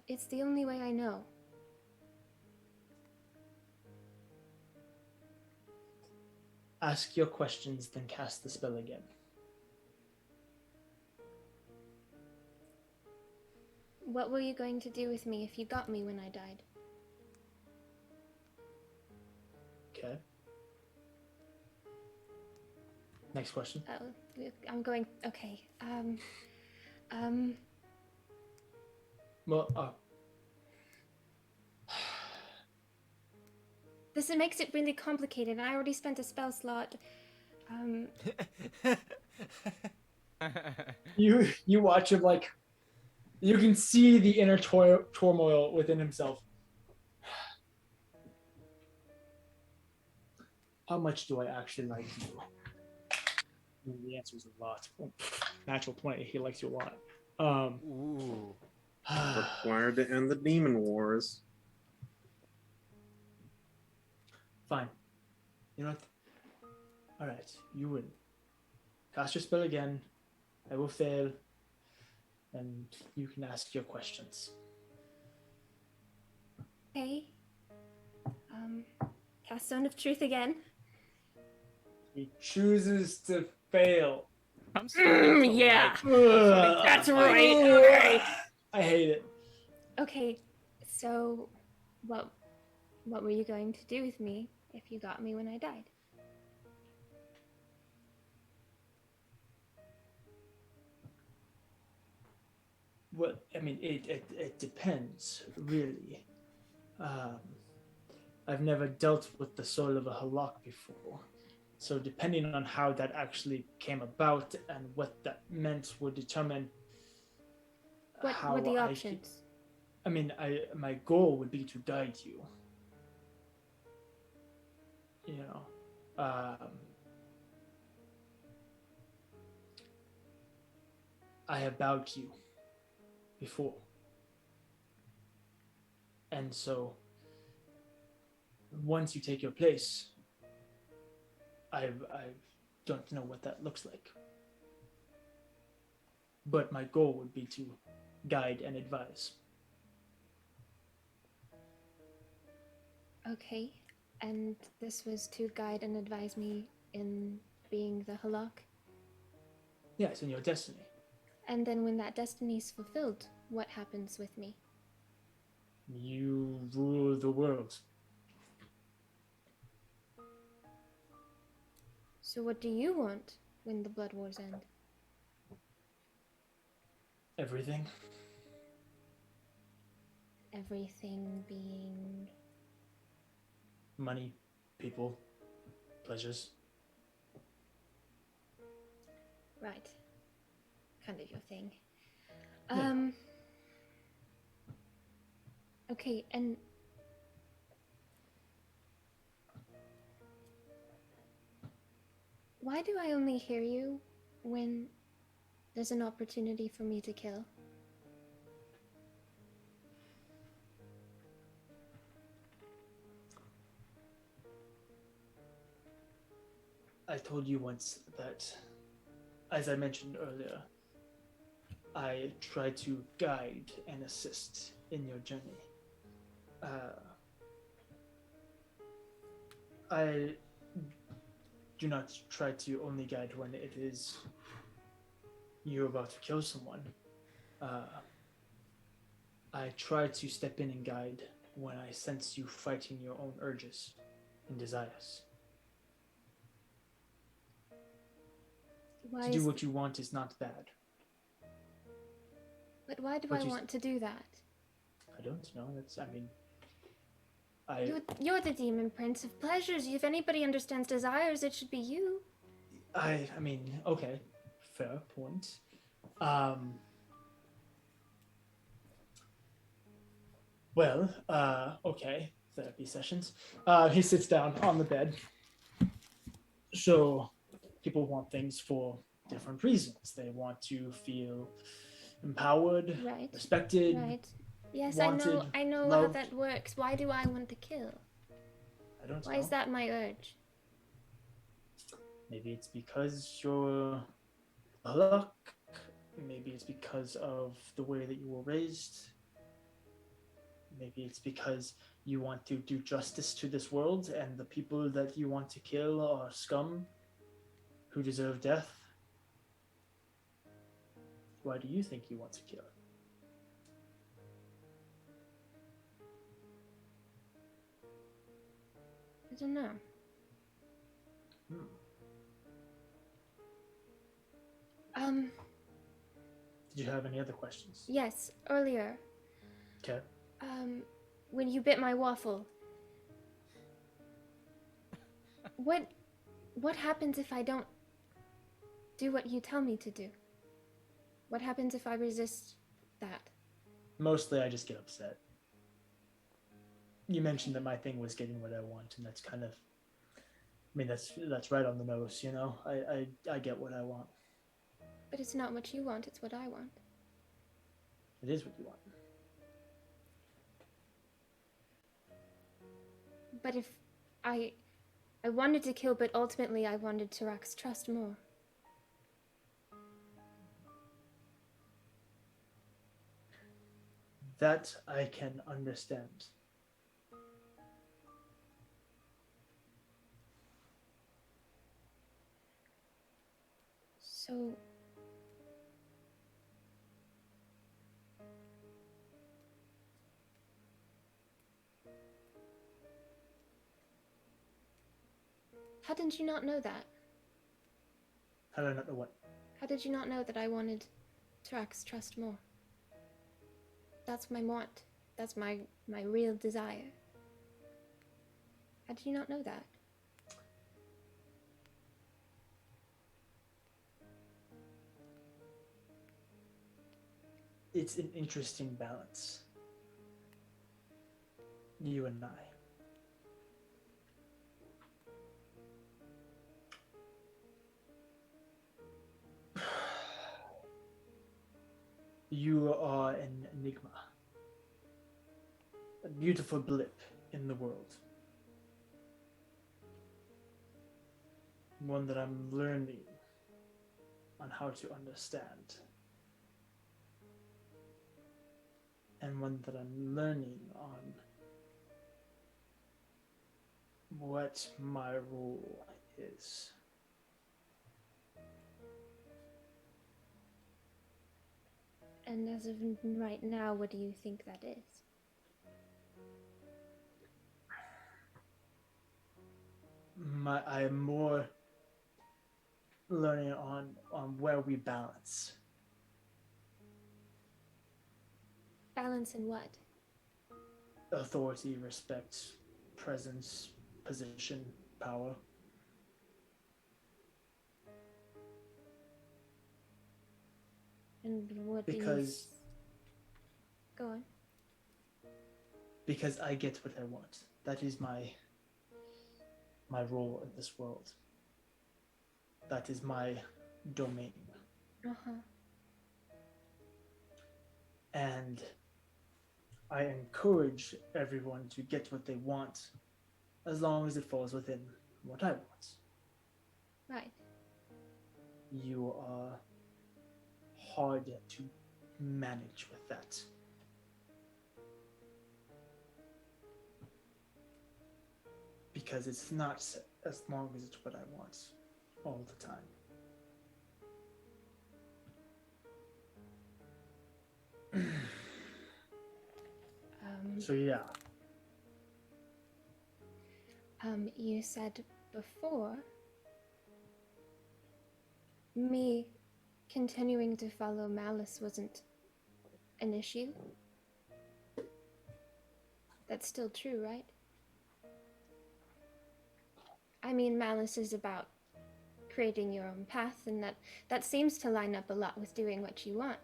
It's the only way I know. Ask your questions, then cast the spell again. What were you going to do with me if you got me when I died? Okay. Next question. I'm going. Okay. Well, This makes it really complicated, and I already spent a spell slot. you watch him like you can see the inner turmoil within himself. How much do I actually like you? And the answer is a lot. Natural 20. He likes you a lot. Ooh. Required to end the demon wars. Fine. You know what? All right, you win. Cast your spell again. I will fail, and you can ask your questions. Okay. Cast Stone of Truth again. He chooses to fail. I'm starting to yeah. like. That's Like, right. Okay. I hate it. Okay, so what were you going to do with me if you got me when I died? Well, I mean, it depends, really. Um, I've never dealt with the soul of a halak before. So depending on how that actually came about and what that meant would determine What how were the I options? my goal would be to guide you. You know, I have bowed to you before, and so once you take your place, I don't know what that looks like. But my goal would be to guide and advise. Okay, and this was to guide and advise me in being the halak? Yes, in your destiny. And then when that destiny is fulfilled, what happens with me? You rule the world. So what do you want when the Blood Wars end? Everything. Everything being... Money, people, pleasures. Right. Kind of your thing. Yeah. Okay, and... Why do I only hear you when there's an opportunity for me to kill? I told you once that, as I mentioned earlier, I try to guide and assist in your journey. I do not try to only guide when it is you're about to kill someone. I try to step in and guide when I sense you fighting your own urges and desires. Why To is do what you want is not bad. But why do But I you- want to do that? I don't know. You're the demon prince of pleasures. If anybody understands desires, it should be you. Okay, fair point. Okay, therapy sessions. He sits down on the bed. So, people want things for different reasons. They want to feel empowered, Right. respected, Right. Yes, wanted, I know how loved. that works. Why do I want to kill? I don't Why know. is that my urge? Maybe it's because you're luck. Maybe it's because of the way that you were raised. Maybe it's because you want to do justice to this world and the people that you want to kill are scum who deserve death. Why do you think you want to kill? I don't know. Did you have any other questions? Yes, earlier. Okay. When you bit my waffle. What happens if I don't do what you tell me to do? What happens if I resist that? Mostly I just get upset. You mentioned that my thing was getting what I want, and that's kind of, that's right on the nose, you know? I get what I want. But it's not what you want, it's what I want. It is what you want. But if I wanted to kill, but ultimately I wanted Tarak's trust more. That I can understand. So how did you not know that? How did I not know what? How did you not know that I wanted Tarak's trust more? That's my want. That's my real desire. How did you not know that? It's an interesting balance. You and I. You are an enigma. A beautiful blip in the world. One that I'm learning on how to understand. And one that I'm learning on what my role is. And as of right now, what do you think that is? I am more learning on where we balance. Balance in what? Authority, respect, presence, position, power. And what Because Go on. because I get what I want. That is my role in this world. That is my domain. Uh-huh. And I encourage everyone to get what they want as long as it falls within what I want. Right. You are hard to manage with that. Because it's not as long as it's what I want all the time. So yeah. You said before me continuing to follow Malice wasn't an issue. That's still true, right? I mean, Malice is about creating your own path, and that seems to line up a lot with doing what you want,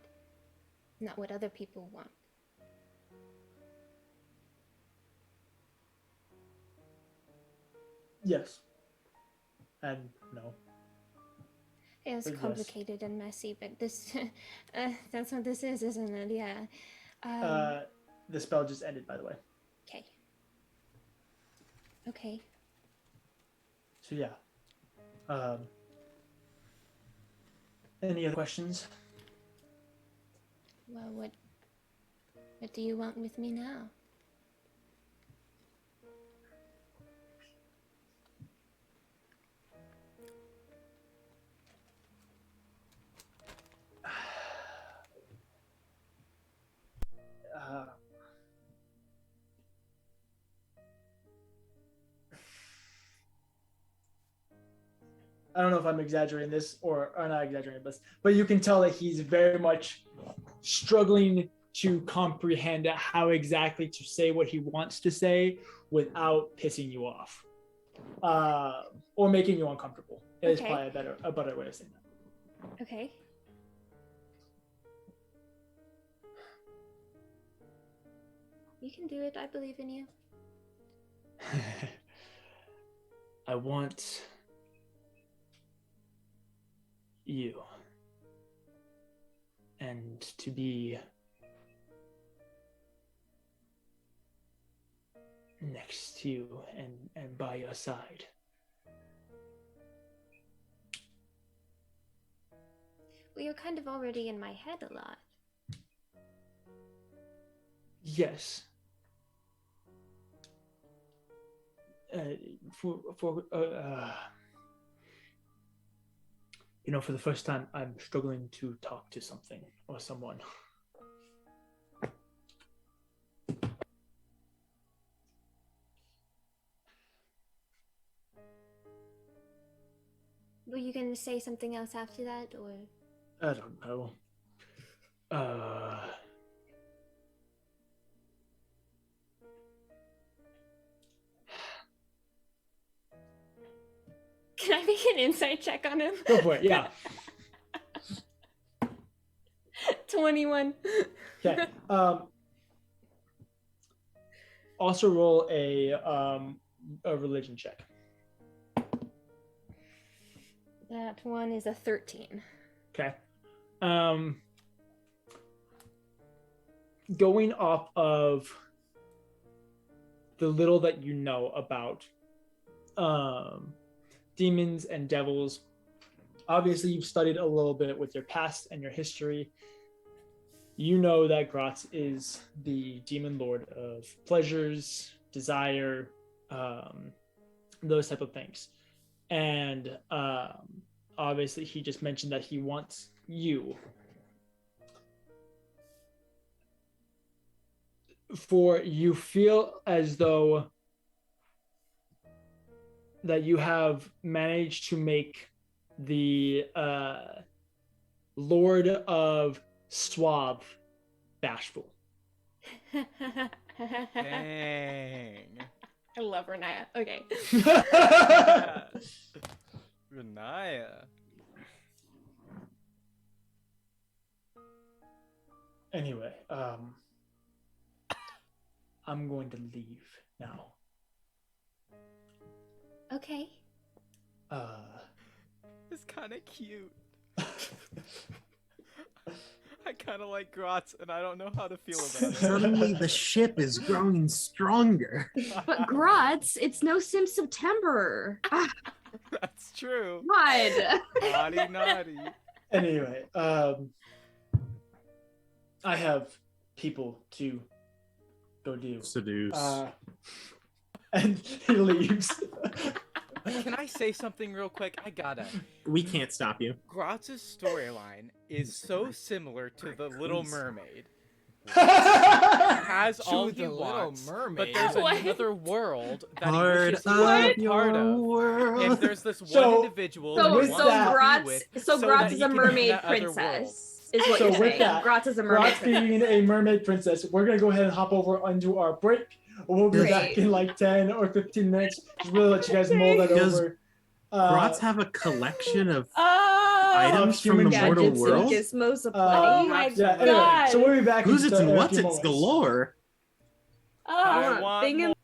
not what other people want. Yes. And no. Yeah, it's But yes. complicated and messy, but this, that's what this is, isn't it? Yeah. The spell just ended, by the way. Okay. Okay. So yeah. Any other questions? Well, what do you want with me now? I don't know if I'm exaggerating this or not exaggerating this, but you can tell that he's very much struggling to comprehend how exactly to say what he wants to say without pissing you off, or making you uncomfortable. Is Okay. probably a better way of saying that. Okay. You can do it. I believe in you. I want you and to be next to you and by your side. Well, you're kind of already in my head a lot. Yes. For the first time, I'm struggling to talk to something or someone. Were you gonna say something else after that, or? I don't know. Can I make an insight check on him? Go for it, yeah. 21. Okay. Also roll a religion check. That one is a 13. Okay. Going off of the little that you know about demons and devils, obviously you've studied a little bit with your past and your history. You know that Gratz is the demon lord of pleasures, desire, those type of things. And obviously he just mentioned that he wants you. For you feel as though that you have managed to make the Lord of Suave bashful. Dang. I love Renaya. Okay. Renaya. Anyway, I'm going to leave now. Okay. It's kind of cute. I kind of like Gratz, and I don't know how to feel about it. Suddenly the ship is growing stronger. But Gratz, it's no Sim September. Ah, That's true. God. Naughty, naughty. Anyway, I have people to go do. Seduce. And he leaves. Can I say something real quick? I gotta. We can't stop you. Gratz's storyline is so similar to The Little Please. Mermaid. Has all To he The Little wants, Mermaid? but there's What? another world that Part he wishes he was a of part your of. world. And there's this one So- individual So- that he with wants that- to be Gratz, with, so that Gratz he is a can be in mermaid that other world. princess, is what So you're with saying. that, Gratz is a mermaid Gratz princess. being a mermaid princess, we're gonna go ahead and hop over onto our break. We'll be Great. back in like 10 or 15 minutes. Just really let you guys mull that Does over. Gratz have a collection of Oh! items from human the mortal Gadgets and world? gizmos Oh Oh aplenty. my yeah, anyway, god! so we'll be back Who's in its just a what's few its moments. galore? Oh, I want Thing in more.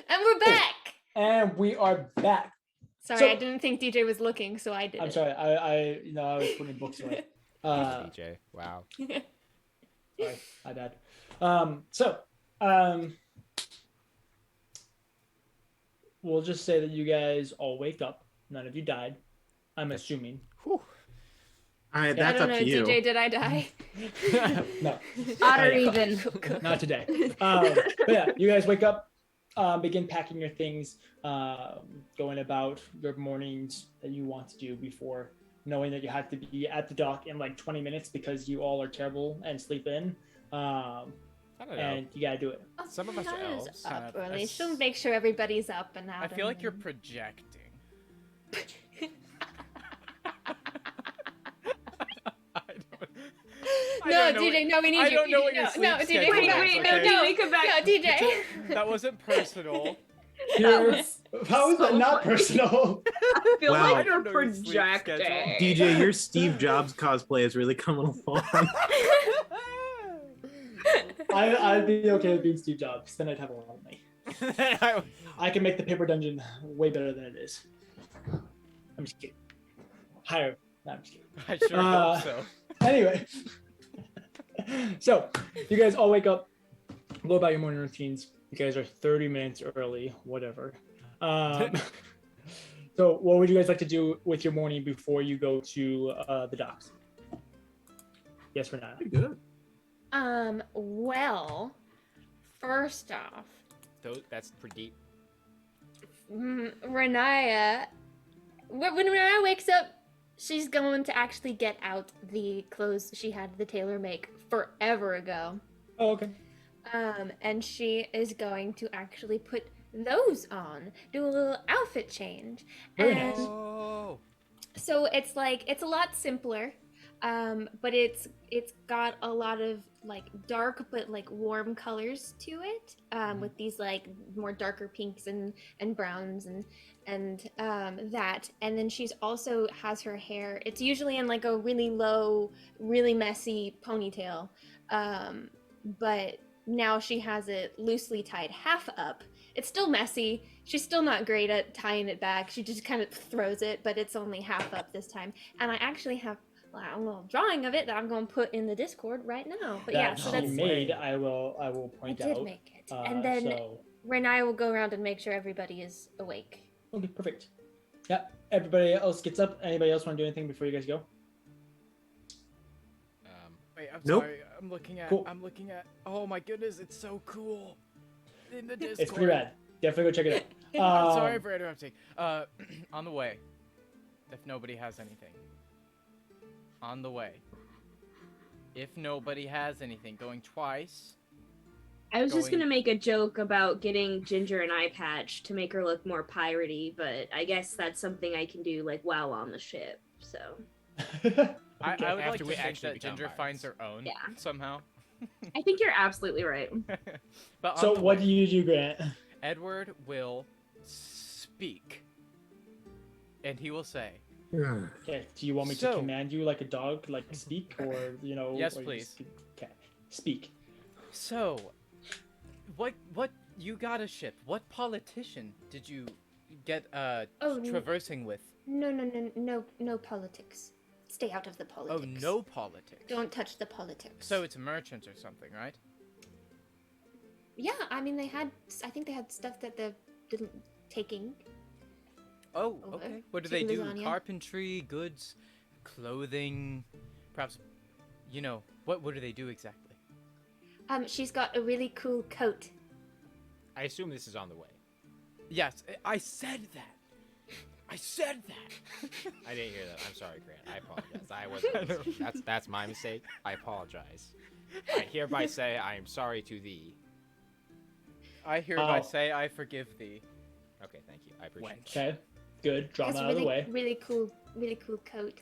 And we're back. And we are back. Sorry, So- I didn't think DJ was looking, so I did. I'm sorry. I was putting books away. DJ. Wow. Sorry, my bad. We'll just say that you guys all wake up. None of you died. I'm assuming. I That's don't up know, to you. DJ. Did I die? No, Odd or even. not today. But yeah, you guys wake up, begin packing your things, going about your mornings that you want to do before knowing that you have to be at the dock in like 20 minutes because you all are terrible and sleep in. I don't know. And you gotta do it. Some of us are Nana's elves. up Kinda- early. She'll make sure everybody's up and out. I feel like you're and- projecting. I No, don't know DJ, no, we need I you. don't know what your no, sleep no, DJ, schedule come is, back. okay? No, no, come back. no, DJ. That wasn't personal. How is that not personal? I feel Wow. like I you're don't know your sleep projecting. schedule. DJ, your Steve Jobs cosplay is really coming along. I'd be okay with being Steve Jobs. Then I'd have a lot of money. I can make the paper dungeon way better than it is. I'm just kidding. Higher. No, I'm just kidding. I sure hope so. Anyway, so you guys all wake up, go about your morning routines. You guys are 30 minutes early, whatever. So what would you guys like to do with your morning before you go to the docks? Yes or no? Good. Well, first off, That's pretty deep. Renaya, when Renaya wakes up, she's going to actually get out the clothes she had the tailor make forever ago. Oh, okay. And she is going to actually put those on, do a little outfit change. Very and nice. Oh. So it's a lot simpler, but it's got a lot of like dark but like warm colors to it, with these like more darker pinks and browns and that. And then she's also has her hair. It's usually in like a really low, really messy ponytail, but now she has it loosely tied half up. It's still messy. She's still not great at tying it back. She just kind of throws it, but it's only half up this time. And I actually have a little drawing of it that I'm going to put in the Discord right now. But yeah, That so she that's made. I will I point did out. make it. And then So Renai will go around and make sure everybody is awake. okay, perfect. Yeah. Everybody else gets up. Anybody else want to do anything before you guys go? Wait, I'm Nope. sorry. I'm looking at. Cool. Oh my goodness, it's so cool. In the Discord. It's pretty rad. Definitely go check it I'm out. sorry for interrupting. On the way. If nobody has anything. On the way. If nobody has anything, going twice. I was just Going- gonna make a joke about getting Ginger an eye patch to make her look more piratey, but I guess that's something I can do like while on the ship. So I would like After to we think actually that become Ginger finds her own Yeah. somehow. I think you're absolutely right. But on So the what way, do you do, Grant? Edward will speak. And he will say, Okay. Do you want me to So- command you like a dog, like speak, or Yes, or you please. Okay. Speak. so, what you got a ship. What politician did you get Oh, traversing with? No politics. Stay out of the Oh, politics. no politics. Don't touch the politics. So it's merchants or something, right? Yeah, I mean I think they had stuff that they're taking. Oh, Over okay. What do to they do? lasagna. Carpentry, goods, clothing, perhaps, what do they do exactly? She's got a really cool coat. I assume this is on the way. Yes, I said that. I said that. I didn't hear that. I'm sorry, Grant. I apologize. I wasn't. That's my mistake. I apologize. I hereby say I am sorry to thee. I hereby Oh. say I forgive thee. Okay, thank you. I appreciate it. Okay. Good. Drama That's out of the way. really cool coat.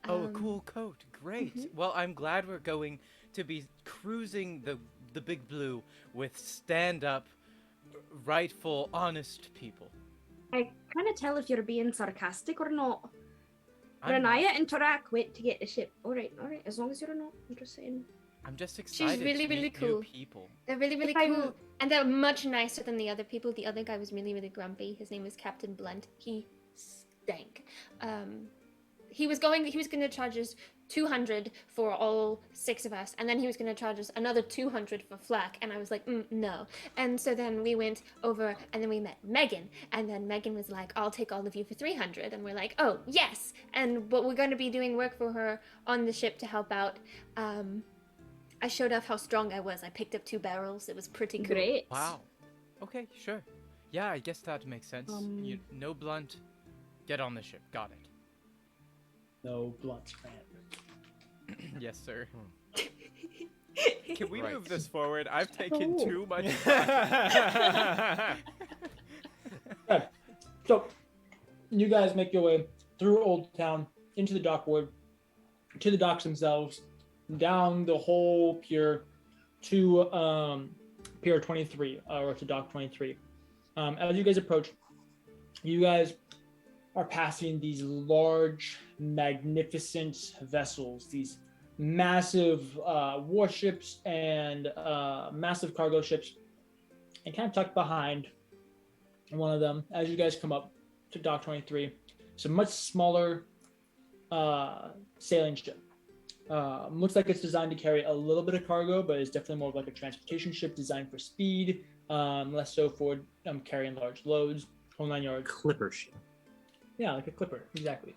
Oh, a cool coat. Great. mhm. Well, I'm glad we're going to be cruising the big blue with stand-up, rightful, honest people. I kind of tell if you're being sarcastic or not. I'm not. Renaya and Tarak wait to get the ship. All right. As long as you're not, I'm just saying. I'm just excited really, to really meet cool. new people. They're really, really If I'm- cool. And they're much nicer than the other people. The other guy was really, really grumpy. His name was Captain Blunt. He stank. He was gonna charge us 200 for all 6 of us, and then he was gonna charge us another 200 for Flack, and I was like, no. And so then we went over, and then we met Megan, and then Megan was like, I'll take all of you for 300, and we're like, oh, yes! But we're gonna be doing work for her on the ship to help out. I showed off how strong I was. I picked up 2 barrels. It was pretty cool. Great. Wow. Okay, sure. Yeah, I guess that makes sense. No Blunt. Get on the ship. Got it. No Blunt, man. Yes, sir. Can we Right. move this forward? I've taken Oh. too much. Okay. So, you guys make your way through Old Town, into the dockwood, to the docks themselves, down the whole pier to Pier 23, or to Dock 23. As you guys approach, you guys are passing these large, magnificent vessels, these massive warships and massive cargo ships, and kind of tucked behind one of them, as you guys come up to Dock 23, it's a much smaller sailing ship. Looks like it's designed to carry a little bit of cargo, but it's definitely more of like a transportation ship designed for speed, less so for carrying large loads, whole 9 yards. Clipper ship. Yeah, like a clipper, exactly.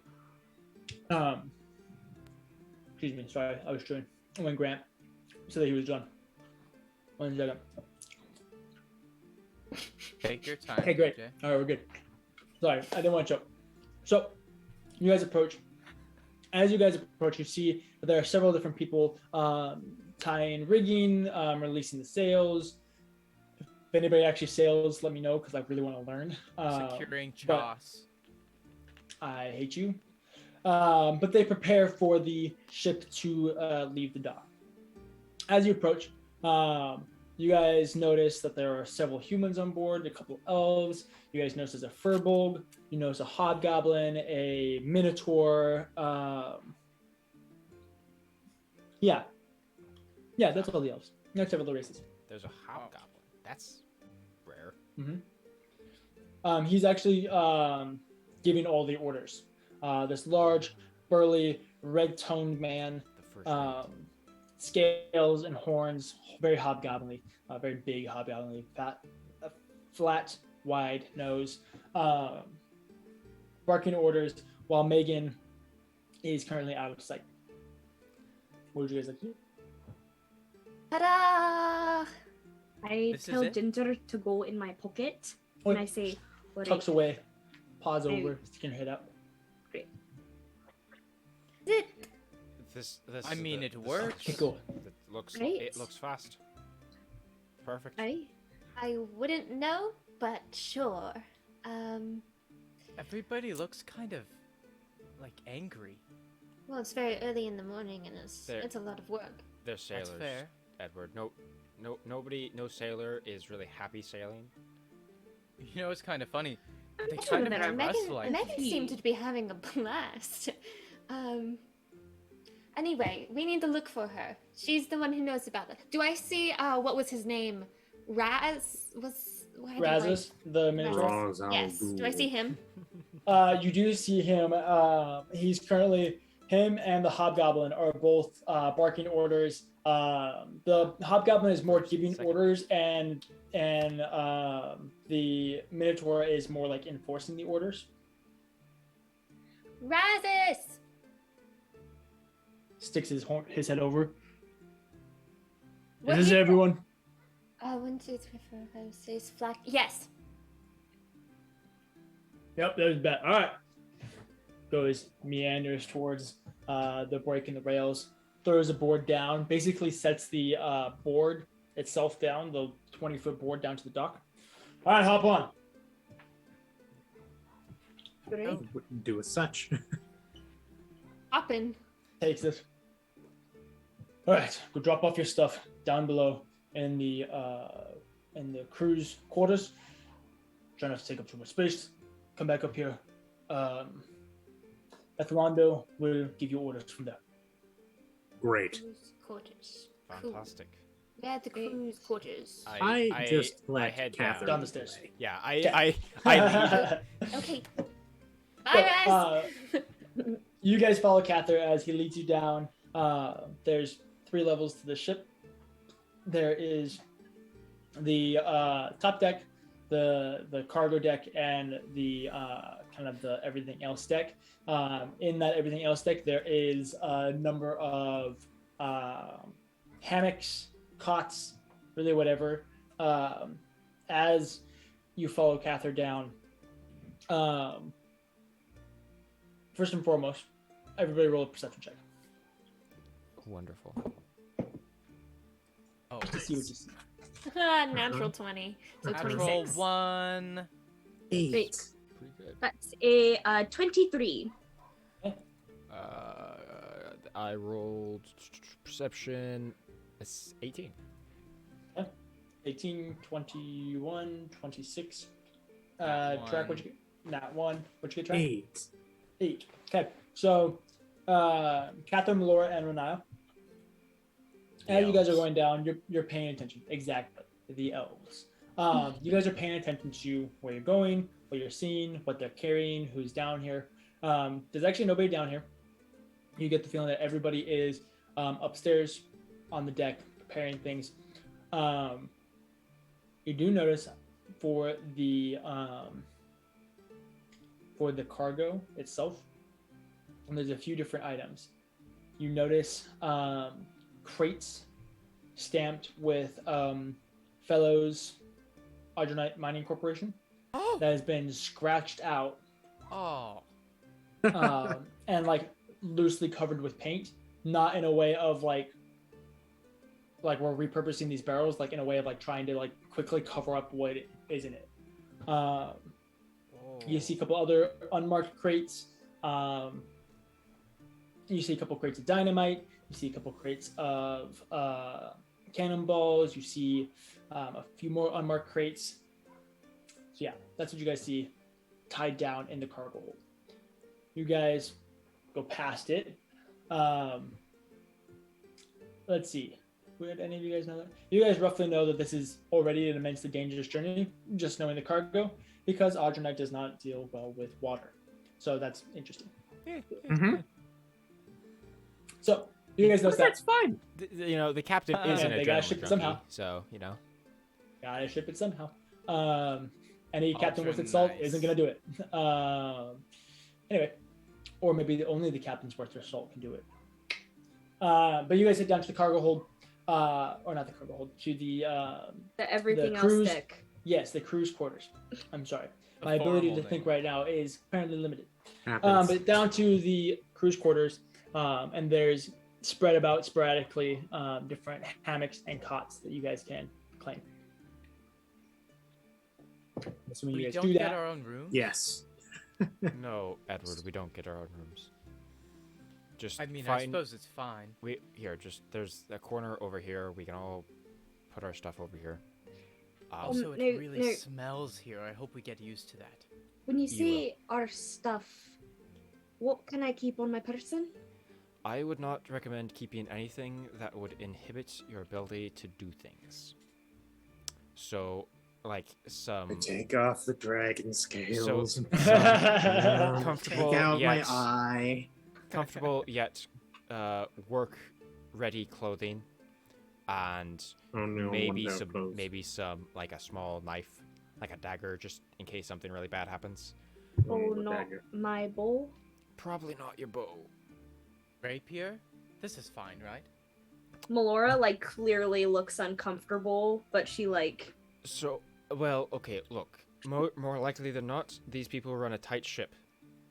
Excuse me, sorry, I was chewing. When Grant said that he was done. 1 second. Take your time. Okay, great. Jay. All right, we're good. Sorry, I didn't want to choke. So, you guys approach. As you guys approach, you see that there are several different people tying rigging, releasing the sails. If anybody actually sails, let me know because I really want to learn. Securing but- Choss. I hate you. But they prepare for the ship to leave the dock. As you approach, you guys notice that there are several humans on board, a couple elves. You guys notice there's a furbolg. You notice a hobgoblin, a minotaur. Yeah, that's all the elves. That's several races. There's a hobgoblin. That's rare. He's actually giving all the orders. This large, burly, red-toned man, The first rate. scales and horns, very hobgoblin-y, very big hobgoblin-y, flat, wide nose, barking orders while Megan is currently out of sight. What would you guys like to do? Ta-da! I This is tell it? Ginger to go in my pocket, Oh, and I say, "All right." tucks away, paws Hey. over, sticking her head out. This. I mean, it this works. is- Cool. It looks. Right? It looks fast. Perfect. Aye. I wouldn't know, but sure. Everybody looks kind of like angry. Well, it's very early in the morning, and it's There- a lot of work. They're sailors. That's fair. Edward. No sailor is really happy sailing. You know, it's kind of funny. They not kind sure of that dress Megan, like. Megan seemed to be having a blast. Anyway, we need to look for her. She's the one who knows about it. Do I see? What was his name? Raz was. why do I- Razzus, the minotaur. Ra's al Yes. Do I Ghul. see him? You do see him. He's currently him and the hobgoblin are both barking orders. The hobgoblin is more giving Second. orders, and the minotaur is more like enforcing the orders. Razzus! Sticks his head over. What This is is- everyone. 1, 2, 3, 4, 5, 6. Flack. Yes. Yep, that was bad. All right. Goes meanders towards the break in the rails, throws the board down, basically sets the board itself down, the 20-foot board down to the dock. All right, hop on. Great. Wouldn't do as such. Hoppin'. Takes it. All right, go drop off your stuff down below in the crew's quarters. Try not to take up too much space. Come back up here. Ethelando will give you orders from there. Great. Quarters. Fantastic. Yeah, the crew's quarters. I just let head Kathyr down the stairs. away. Yeah, Okay. I Okay. Bye, guys. You guys follow Kathyr as he leads you down. There's 3 levels to the ship. There is the top deck, the cargo deck, and the kind of the everything else deck. In that everything else deck, there is a number of hammocks, cots, really whatever. As you follow Kathyr down, first and foremost, everybody roll a perception check. Wonderful. Oh, To see what you see. Natural 20. So natural 26. 1. 8. Great. Pretty good. That's a 23. I rolled perception. It's 18. 18, 21, 26. Nat Track, one. what you get? Nat 1. What you get, Track? 8. 8. Okay. So, Kathyr, Melora, and Renaya. As you guys are elves. going down, you're paying attention. Exactly. The elves. You guys are paying attention to where you're going, what you're seeing, what they're carrying, who's down here. There's actually nobody down here. You get the feeling that everybody is upstairs on the deck preparing things. You do notice for the cargo itself, and there's a few different items. You notice crates stamped with Fellows Ardronite Mining Corporation Oh. that has been scratched out Oh. and like loosely covered with paint, not in a way of like we're repurposing these barrels, like in a way of like trying to like quickly cover up what is in it. You see a couple other unmarked crates. You see a couple crates of dynamite. You see a couple crates of cannonballs. You see a few more unmarked crates. So yeah, that's what you guys see tied down in the cargo hold. You guys go past it. Let's see. Would any of you guys know that? You guys roughly know that this is already an immensely dangerous journey, just knowing the cargo, because Ardronite does not deal well with water. So that's interesting. Mm-hmm. So you guys know that. That's fine. The captain is an They gotta adrenaline ship it junkie, somehow. so Gotta ship it somehow. Any captain Ultra worth its salt nice. isn't gonna do it. Anyway, or maybe only the captain's worth their salt can do it. But you guys head down to the cargo hold, or not the cargo hold, to the Everything else cruise- deck. yes, the cruise quarters. I'm sorry, The my ability to foreholding. think right now is apparently limited. Happens. But down to the cruise quarters, and there's spread about sporadically different hammocks and cots that you guys can claim. Assuming you We guys don't do get that. our own room? Yes. no, Edward, we don't get our own rooms. Just I mean, I find suppose it's fine. there's a corner over here. We can all put our stuff over here. Also, it no, really no. smells here. I hope we get used to that. When you You say our stuff, what can I keep on my person? I would not recommend keeping anything that would inhibit your ability to do things. So, like some Take off the dragon scales. So- Take comfortable out my yet eye. comfortable yet work-ready clothing, and Oh no, maybe some like a small knife, like a dagger, just in case something really bad happens. Oh, not my bow. Probably not your bow. Rapier? This is fine, right? Melora like clearly looks uncomfortable, but she like So, well, okay, look. More likely than not, these people run a tight ship,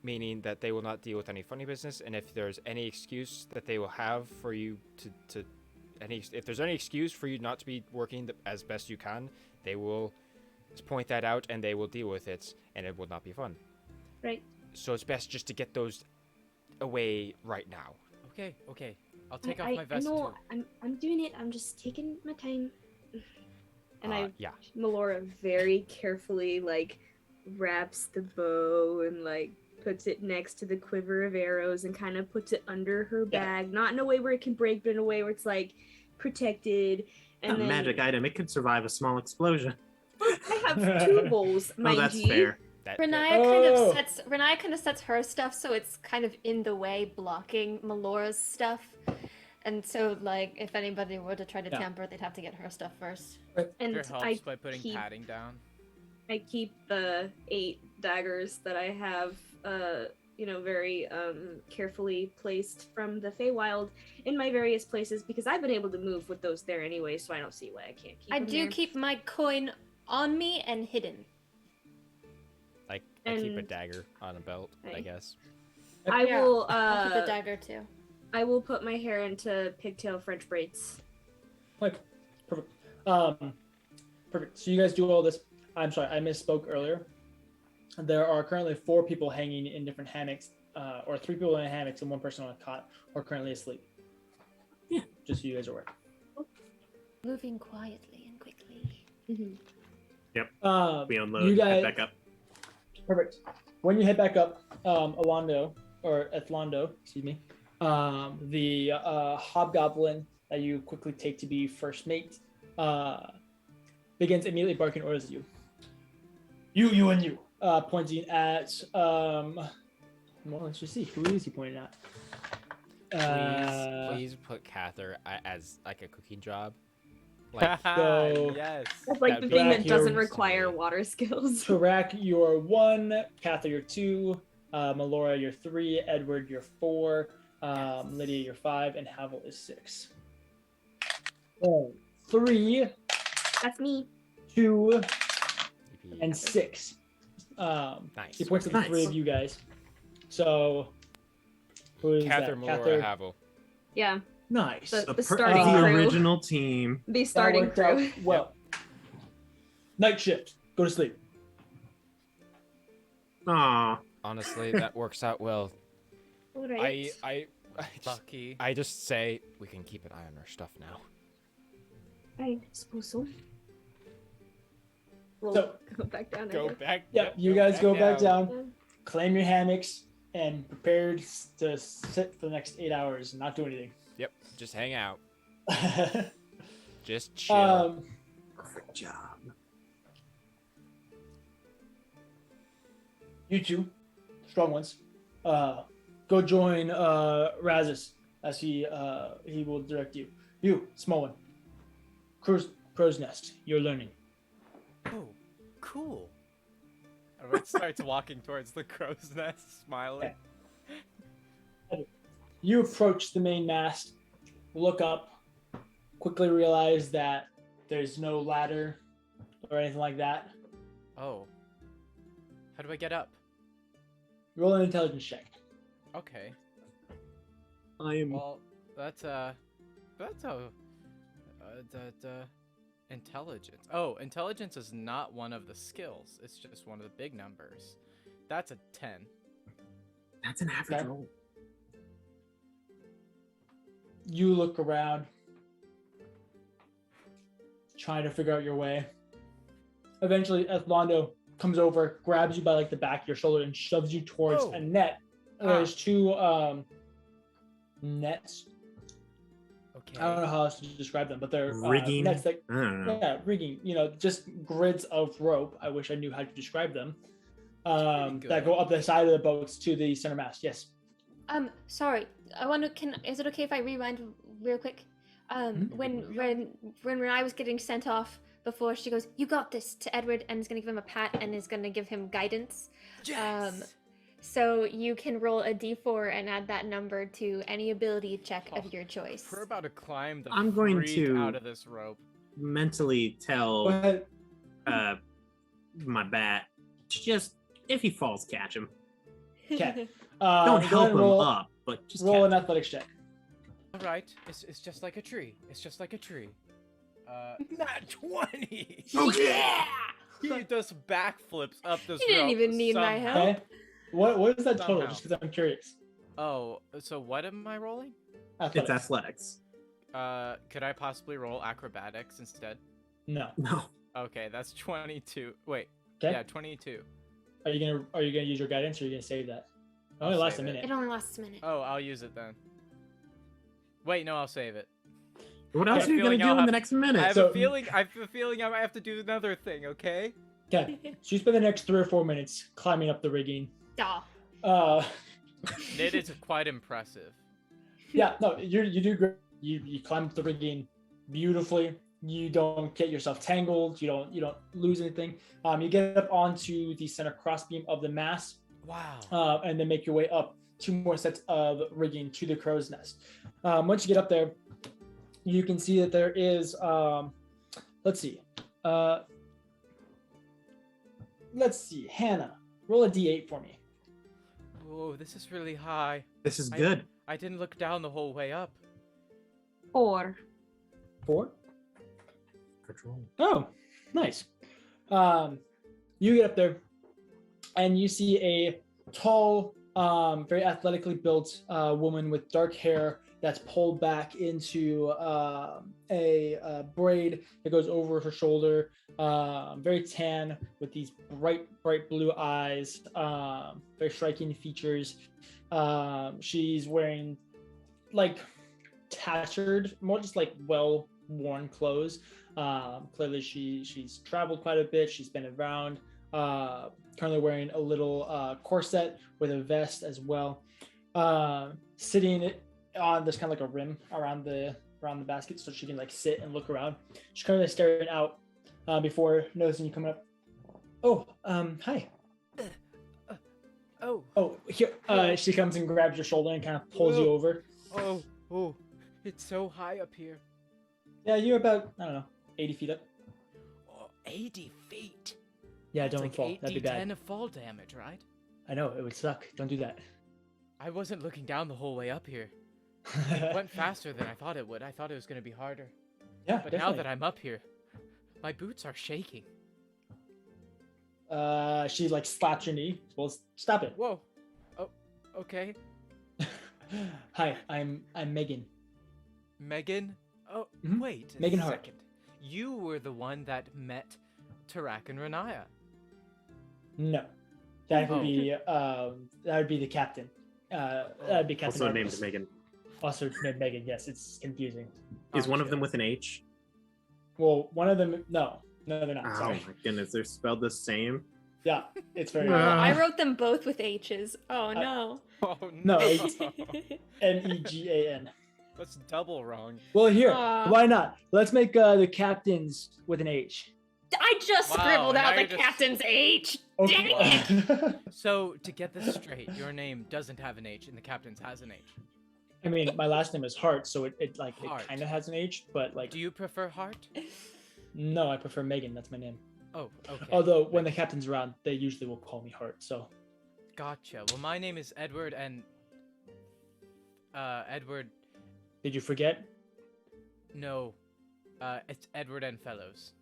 meaning that they will not deal with any funny business, and if there's any excuse that they will have for you if there's any excuse for you not to be working as best you can, they will point that out and they will deal with it, and it will not be fun. right. So it's best just to get those away right now. Okay. I'll take off my vest I know. too. I'm doing it. I'm just taking my time. And Yeah. Melora very carefully like wraps the bow and like puts it next to the quiver of arrows and kind of puts it under her Yeah. bag, not in a way where it can break, but in a way where it's like protected. A And then magic item. It could survive a small explosion. I have 2 bowls, mind Oh, that's you. fair. Renaya kind of sets her stuff so it's kind of in the way, blocking Melora's stuff. And so, like, if anybody were to try to tamper, they'd have to get her stuff first. And It helps by putting padding down. I keep the 8 daggers that I have, very carefully placed from the Feywild in my various places because I've been able to move with those there anyway, so I don't see why I can't keep I them do there. keep my coin on me and hidden. I keep a And- dagger on a belt, I guess. I will. I'll keep the dagger too. I will put my hair into pigtail French braids. Okay, perfect. Perfect. So you guys do all this. I'm sorry, I misspoke earlier. There are currently 4 people hanging in different hammocks, or 3 people in hammocks and 1 person on a cot, who are currently asleep. Yeah. Just so you guys are aware. Moving quietly and quickly. Yep. We unload. You guys, Head back up. Perfect. When you head back up, Ethlondo, excuse me, the hobgoblin that you quickly take to be first mate, begins immediately barking orders at you. You and you. Pointing at well, let's just see. Who is he pointing at? Please put Kathyr as like a cooking job. Like, So- yes. That's like That'd the thing be that doesn't accurate. require water skills. Tarak, you're 1. Kathyr, you're 2. Melora, you're 3. Edward, you're 4. Lydia, you're 5. And Havel is 6. 3, That's me. 2, yippee. and 6. Nice. He points at the 3 Nice. of you guys. So, who is Kathyr, that? Melora, Havel. Yeah, Nice. the starting the crew. original team. The That starting worked out crew. well. Night shift. Go to sleep. Aw. Honestly, that works out well. All right. Lucky. I just say we can keep an eye on our stuff now. I suppose so. We'll So- go back down. I Go guess. back. Yeah, you guys go back down, Yeah. claim your hammocks, and prepare to sit for the next 8 hours and not do anything. Yep. Just hang out. Just chill. Perfect job. You 2, strong ones, go join Razis as he will direct you. You, small one, crow's nest. You're learning. Oh, cool. Everyone starts walking towards the crow's nest, smiling. You approach the main mast, look up, quickly realize that there's no ladder or anything like that. Oh. How do I get up? Roll an intelligence check. Okay. I am. Well, intelligence. Oh, intelligence is not one of the skills. It's just one of the big numbers. That's a 10. That's an average Okay. roll. You look around, trying to figure out your way. Eventually, Ethlondo comes over, grabs you by like the back of your shoulder, and shoves you towards Oh. a net. There's 2 nets. Okay. I don't know how else to describe them, but they're Rigging. nets that I don't know. yeah, rigging. Just grids of rope. I wish I knew how to describe them. pretty That go up the side of the boats to the center mast. Yes. Sorry. Is it okay if I rewind real quick? When I was getting sent off before, she goes, "You got this," to Edward, and is gonna give him a pat and is gonna give him guidance. Yes. So you can roll a d4 and add that number to any ability check of your choice. We're about to climb the I'm going freak to- out of this rope. Mentally Go tell ahead. my bat to just, if he falls, catch him. Okay. Don't Go ahead help and him roll, up, but just roll catch an him. athletics check. All right. It's just like a tree. It's just like a tree. Not 20! Yeah! He does backflips up this You didn't rope even need my somehow. help. Okay. What is that total? Somehow. Just because I'm curious. Oh, so what am I rolling? It's athletics. Could I possibly roll acrobatics instead? No. No. Okay, that's 22. Wait. Okay. Yeah, 22. Are you gonna use your guidance, or are you gonna save that? It only I'll lasts a save it. minute. It only lasts a minute. Oh, I'll use it then. Wait, no, I'll save it. What else Okay. are you gonna Feeling I'll do in the have- next minute? I have So- a feeling. I have a feeling I might have to do another thing. Okay. Okay. So you spend the next 3 or 4 minutes climbing up the rigging. Aw. Uh, It is quite impressive. yeah, no, you do great. You climb up the rigging beautifully. You don't get yourself tangled. You don't lose anything. You get up onto the center crossbeam of the mast, Wow. and then make your way up 2 more sets of rigging to the crow's nest. Once you get up there, you can see that there is. Let's see. Let's see. Hannah, roll a d8 for me. Whoa, this is really high. This is good. I didn't look down the whole way up. 4. 4. Control. Oh, nice. You get up there, and you see a tall, very athletically built woman with dark hair that's pulled back into a braid that goes over her shoulder. Very tan with these bright blue eyes. Very striking features. She's wearing like tattered, more just like well-worn clothes. Clearly she's traveled quite a bit. She's been around. Currently wearing a little corset with a vest as well. Sitting on this kind of like a rim around the basket, so she can like sit and look around. She's kind of staring out before noticing you coming up. Oh, hi. Oh, here. She comes and grabs your shoulder and kind of pulls you Whoa. over. Oh, it's so high up here. Yeah, you're about, I don't know, 80 feet up. Oh, 80 feet. Yeah, That's don't like fall. That'd be 10 bad. of fall damage, right? I know, it would suck. Don't do that. I wasn't looking down the whole way up here. It went faster than I thought it would. I thought it was going to be harder. Yeah, But definitely. now that I'm up here, my boots are shaking. She like slaps your knee. Well, stop it. Whoa. Oh, okay. Hi, I'm Megan. Megan? Oh, Mhm. wait a Megan Hart. second. You were the one that met Tarak and Renaya. No, that would Oh. be the captain. That would be Captain. Also named Argus. Megan. Also named Megan. Yes, it's confusing. Is one of Gotcha. them with an H? Well, one of them. No, they're not. Oh Sorry. my goodness, they're spelled the same. Yeah, it's very. Oh, I Ah. wrote them both with H's. Oh no. Oh, No, no. it's- Megan. That's double wrong. Well, here, Aw. why not? Let's make the captains with an H. I just Wow, scribbled now out the you're just- captain's H. Okay. Dang it. So, to get this straight, your name doesn't have an H and the captain's has an H. I mean, my last name is Hart, so it Hart. kind of has an H, but like Do you prefer Hart? no, I prefer Megan. That's my name. Oh, okay. Although when the captain's around, they usually will call me Hart. So Gotcha. Well, my name is Edward and... Edward... did you forget? No. It's Edward and Fellows.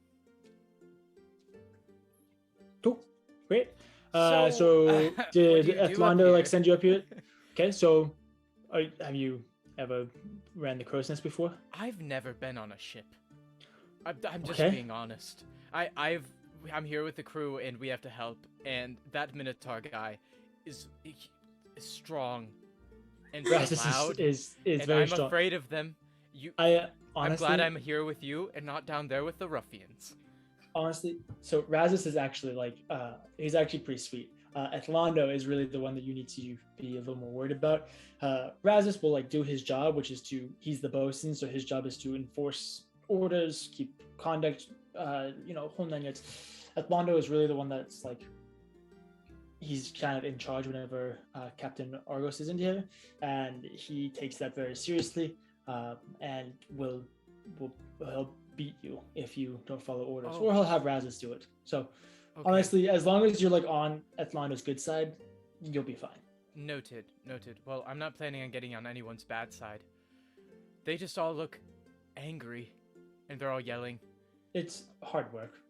Cool, great. So, So what did do you do up Atlanta like here? send you up here? Okay, so have you ever ran the crow's nest before? I've never been on a ship. I'm just Okay. being honest. I'm here with the crew and we have to help. And that Minotaur guy is strong and so Rasmus loud. is and very I'm strong. afraid of them. Honestly, I'm glad I'm here with you and not down there with the ruffians. honestly. So Razus is actually like he's actually pretty sweet. Atlando is really the one that you need to be a little more worried about. Razus will like do his job, which is he's the bosun, so his job is to enforce orders, keep conduct, whole 9 yards. Atlando is really the one that's like he's kind of in charge whenever Captain Argos isn't here, and he takes that very seriously, and will he'll beat you if you don't follow orders, Oh. or he'll have Razus do it. So Okay. honestly, as long as you're like on Atlando's good side, you'll be fine. Noted. Well, I'm not planning on getting on anyone's bad side. They just all look angry, and they're all yelling. It's hard work.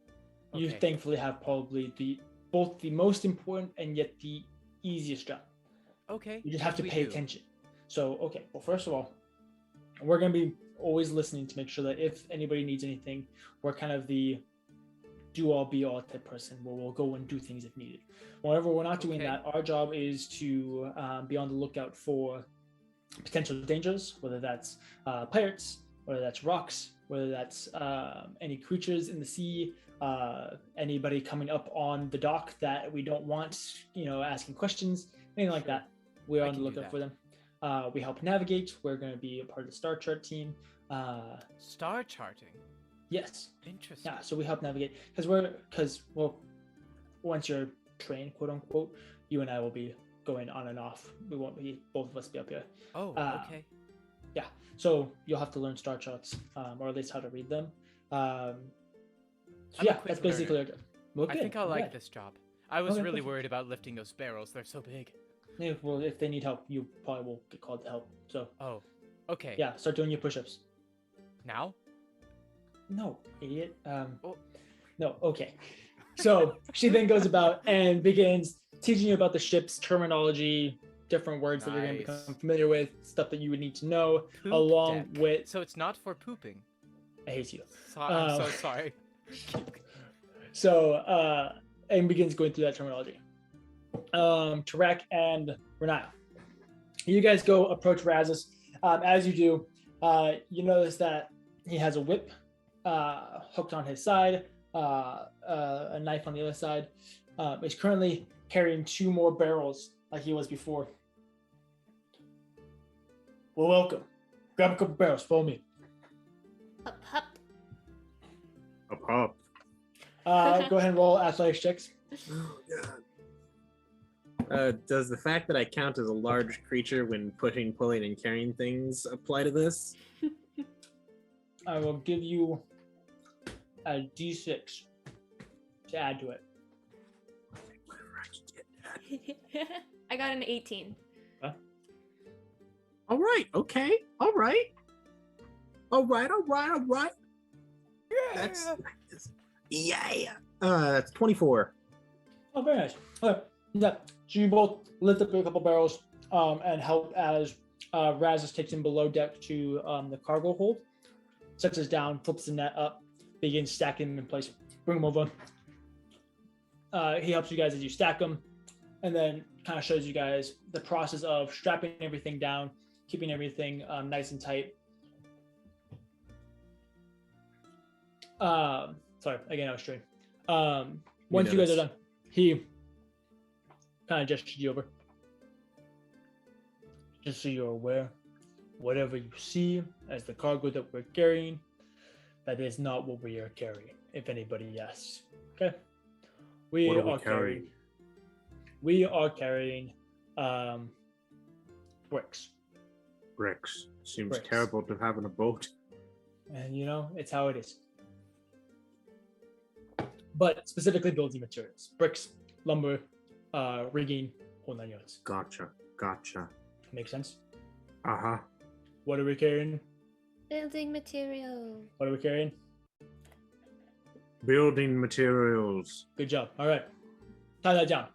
You Okay. thankfully have probably both the most important and yet the easiest job. Okay. You just have what to do we pay do? attention. So, okay, well, first of all, we're going to be always listening to make sure that if anybody needs anything, we're kind of the do all be all type person where we'll go and do things if needed. Whenever we're not doing Okay. that, our job is to be on the lookout for potential dangers, whether that's pirates, whether that's rocks, whether that's any creatures in the sea, anybody coming up on the dock that we don't want, asking questions, anything like that. We're I on the can do lookout that. for them. We help navigate. We're going to be a part of the star chart team. Star charting. Yes. Interesting. Yeah, so we help navigate once you're trained, quote unquote, you and I will be going on and off. We won't be, both of us be up here. Oh, okay. Yeah, so you'll have to learn star charts, or at least how to read them. So I'm a yeah, quick that's basically learner. our job. Well, I good, think I'll I'm like glad. this job. I was Okay, really perfect. worried about lifting those barrels. They're so big. Yeah, well, if they need help, you probably will get called to help. So Oh, okay. yeah, start doing your push-ups. Now? No, idiot. Oh. No, okay. So she then goes about and begins teaching you about the ship's terminology, different words that you're going to Nice. become familiar with, stuff that you would need to know, Poop along deck. with. So it's not for pooping. I hate you. I'm so Um, sorry. So, and begins going through that terminology. Tarak and Renaya. You guys go approach Razzus. As you do, you notice that he has a whip hooked on his side, a knife on the other side. He's currently carrying 2 more barrels like he was before. Well, welcome. Grab a couple barrels, follow me. Hup, hup. Up. Go ahead and roll athletics checks. Oh god. Does the fact that I count as a large creature when pushing, pulling, and carrying things apply to this? I will give you a d6 to add to it. I got an 18. All right. Okay. All right. That's that's 24. Oh, very nice. Okay. Yeah. So you both lift up a couple barrels and help as Razzus takes him below deck to the cargo hold, sets us down, flips the net up, begins stacking them in place. Bring them over. He helps you guys as you stack them, and then kind of shows you guys the process of strapping everything down, keeping everything nice and tight. Sorry, again, I was straight. Once you guys are done, he kind of gestures you over. Just so you're aware, whatever you see as the cargo that we're carrying, that is not what we are carrying, if anybody asks. Okay? What are we carrying? We are carrying bricks. Bricks. Seems Bricks. terrible to have in a boat. And it's how it is. But specifically building materials. Bricks, lumber, rigging, whole 9 yards. Gotcha. Make sense? Uh-huh. What are we carrying? Building material. What are we carrying? Building materials. Good job. All right. Tie that down.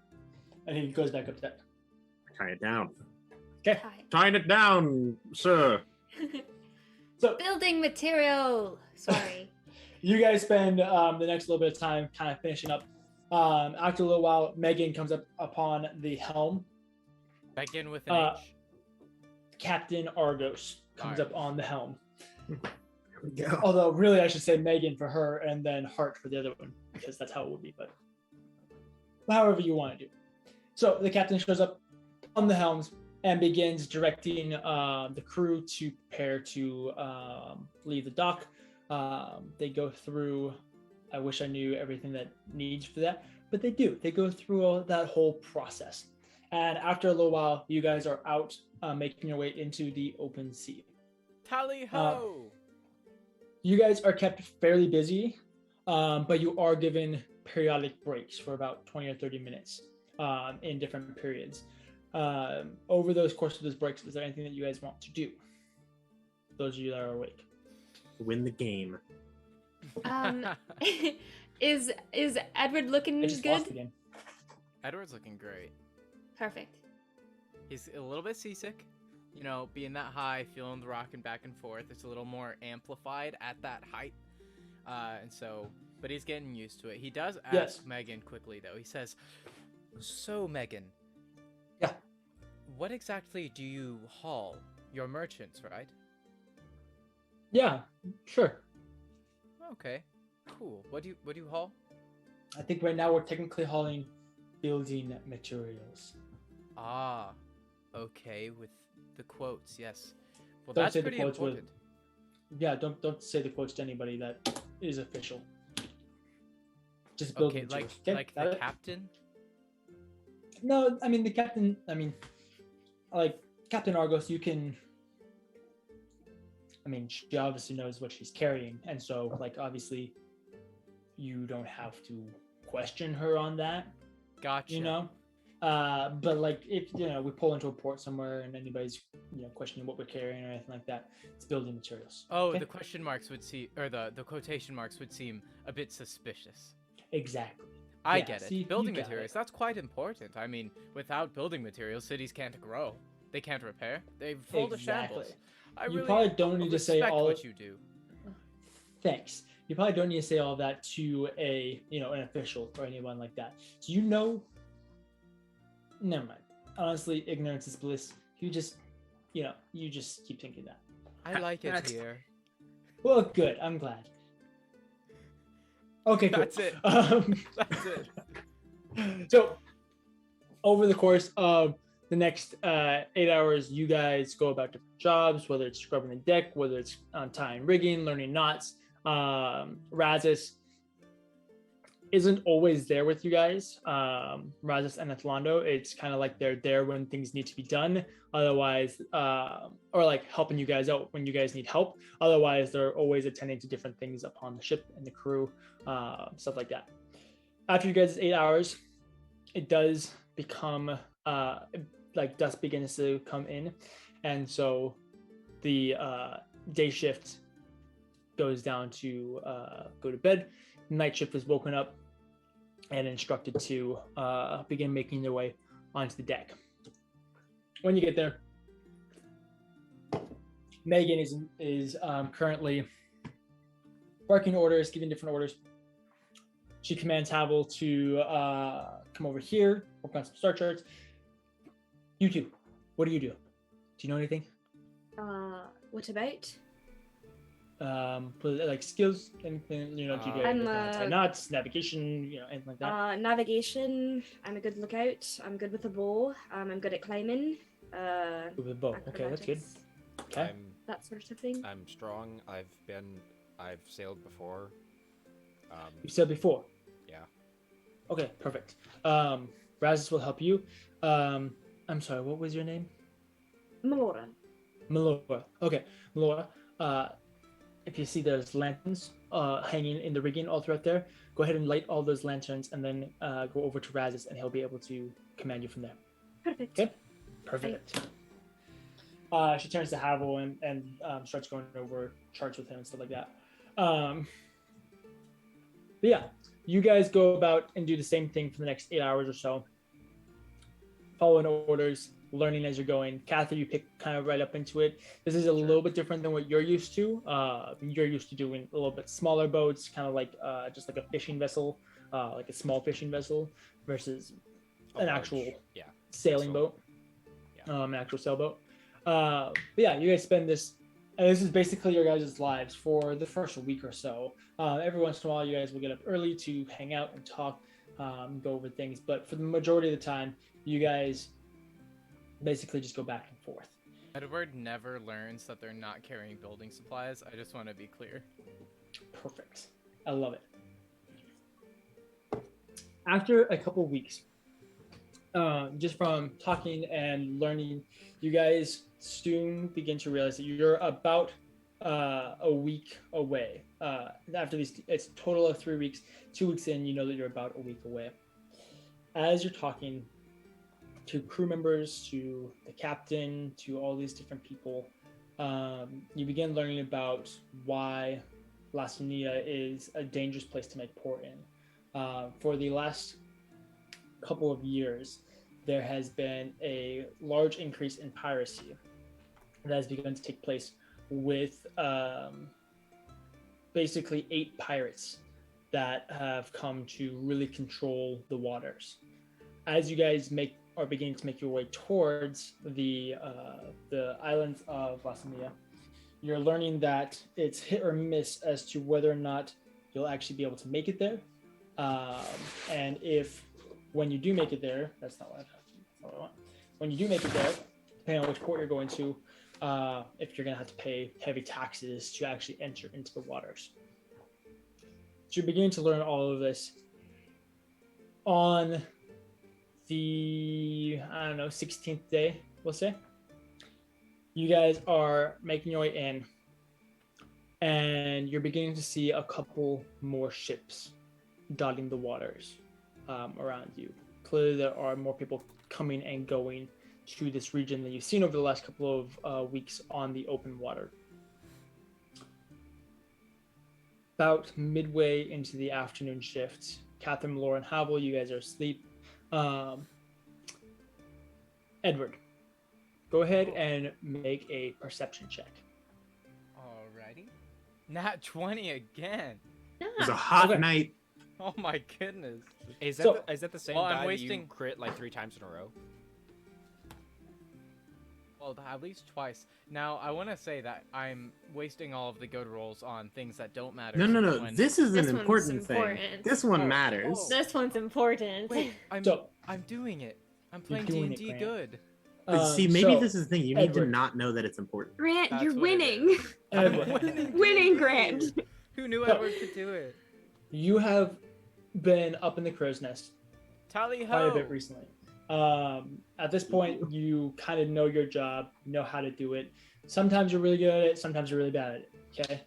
And he goes back up deck. Tie it down. Okay. Tying it down, sir. So Building material. Sorry. you guys spend the next little bit of time kind of finishing up. After a little while, Megan comes up upon the helm. Begin with an H. Captain Argos comes Alright. up on the helm. There we go. Although really I should say Megan for her and then Hart for the other one, because that's how it would be, but however you want to do. So the captain shows up on the helms and begins directing the crew to prepare to leave the dock. They go through, I wish I knew everything that needs for that, but they do. They go through all that whole process. And after a little while, you guys are out making your way into the open sea. Tally ho! You guys are kept fairly busy, but you are given periodic breaks for about 20 or 30 minutes in different periods. Over those course of those breaks, is there anything that you guys want to do? Those of you that are awake. Win the game. Is Edward looking I just lost good? again. Edward's looking great. Perfect. He's a little bit seasick. Being that high, feeling the rocking back and forth. It's a little more amplified at that height. But he's getting used to it. He does ask Yes. Megan quickly, though. He says, "So, Megan. Yeah. What exactly do you haul? You're merchants, right?" Yeah, sure. Okay, cool. What do you haul? I think right now we're technically hauling building materials. Ah, okay. With the quotes, yes. Well, Don't that's say the pretty quotes with- important. Yeah, don't say the quotes to anybody that is official. Just building Okay, materials. Okay, like got the it? captain. No, I mean the captain. I mean, like Captain Argos, you can. I mean, she obviously knows what she's carrying, and so like obviously, you don't have to question her on that. Gotcha. You know, but like if we pull into a port somewhere and anybody's questioning what we're carrying or anything like that, it's building materials. Oh, okay? the question marks would seem, or the quotation marks would seem a bit suspicious. Exactly. I Yeah, get it. see, you Building got materials, it. that's quite important. I mean, without building materials, cities can't grow. They can't repair. They fall to shambles. Exactly. I You really probably don't need to say respect all. what you do. Thanks. You probably don't need to say all that to an official or anyone like that. So never mind. Honestly, ignorance is bliss. You just keep thinking that. I like it Next. here. Well, good. I'm glad. Okay, cool. That's it. That's it. So, over the course of the next 8 hours, you guys go about different jobs, whether it's scrubbing the deck, whether it's untying rigging, learning knots. Razis isn't always there with you guys. Razis and Athlando, it's kind of like they're there when things need to be done. Otherwise, or like helping you guys out when you guys need help. Otherwise, they're always attending to different things upon the ship and the crew, stuff like that. After you guys' 8 hours, it does become like dusk begins to come in, and so the day shift goes down to go to bed. Night shift is woken up and instructed to begin making their way onto the deck. When you get there, Megan is currently barking orders, giving different orders. She commands Havel to come over here, work on some star charts. You two, what do you do? Do you know anything? What about? Like skills, anything, do you get I'm, tie knots, navigation, anything like that? Navigation. I'm a good lookout. I'm good with a bow. I'm good at climbing. With a bow. Okay, that's good. acrobatics, Okay. That sort of thing. I'm strong. I've sailed before. You said before. Yeah. Okay, perfect. Razis will help you. I'm sorry, what was your name? Melora. Melora. Okay, Melora. If you see there's lanterns hanging in the rigging all throughout there, go ahead and light all those lanterns and then go over to Razis and he'll be able to command you from there. Perfect. Okay? Perfect. She turns to Havel and starts going over charts with him and stuff like that. But yeah, you guys go about and do the same thing for the next 8 hours or so. Following orders, learning as you're going. Kathyr, you pick kind of right up into it. This is a little bit different than what you're used to. You're used to doing a little bit smaller boats, kind of like just like a fishing vessel, like a small fishing vessel, versus A an large, actual yeah, sailing vessel. boat, Yeah. an actual sailboat. But yeah, you guys spend this. And this is basically your guys' lives for the first week or so. Every once in a while, you guys will get up early to hang out and talk, go over things. But for the majority of the time, you guys basically just go back and forth. Edward never learns that they're not carrying building supplies. I just want to be clear. Perfect. I love it. After a couple weeks, just from talking and learning, you guys soon begin to realize that you're about a week away. After these, it's a total of 3 weeks. 2 weeks in, you know that you're about a week away. As you're talking to crew members, to the captain, to all these different people, you begin learning about why Lasonia is a dangerous place to make port in. For the last couple of years, there has been a large increase in piracy that has begun to take place with basically 8 pirates that have come to really control the waters. As you guys are beginning to make your way towards the islands of Lasonia, you're learning that it's hit or miss as to whether or not you'll actually be able to make it there. And if when you do make it there, that's not what I want. When you do make it there, depending on which port you're going to, if you're going to have to pay heavy taxes to actually enter into the waters. So you're beginning to learn all of this on the, 16th day, we'll say. You guys are making your way in, and you're beginning to see a couple more ships dotting the waters around you. Clearly, there are more people coming and going to this region than you've seen over the last couple of weeks on the open water. About midway into the afternoon shift, Kathyr, Melora, and Havel, you guys are asleep. Edward, go ahead and make a perception check. Alrighty. Nat 20 again. It was a hot Okay. night. Oh my goodness. Is that So- is that the same Well, die I'm that wasting- you crit like 3 times in a row? Well, at least twice. Now, I want to say that I'm wasting all of the good rolls on things that don't matter. No. when- This is This an one's important thing. important. This one Oh, matters. oh. This one's important. Wait, I'm So- doing it. I'm playing doing it, D&D Grant. good. But see, maybe So, this is the thing. You need to Edward. not know that it's important. Grant, That's you're what it winning. is. I'm Edward, Winning, D&D. Grant. Who knew So- Edward could do it? you have been up in the crow's nest Tally quite a ho! bit recently. At this point, you kind of know your job, know how to do it. Sometimes you're really good at it, sometimes you're really bad at it. Okay,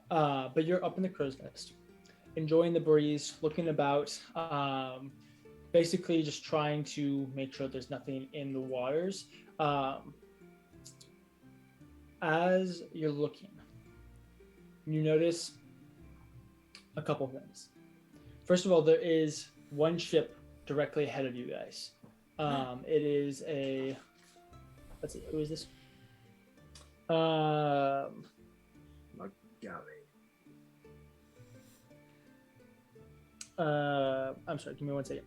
but you're up in the crow's nest, enjoying the breeze, looking about, basically just trying to make sure there's nothing in the waters. As you're looking, you notice a couple things. First of all, there is one ship directly ahead of you guys. It is a. Let's see, who is this? I'm sorry. Give me 1 second.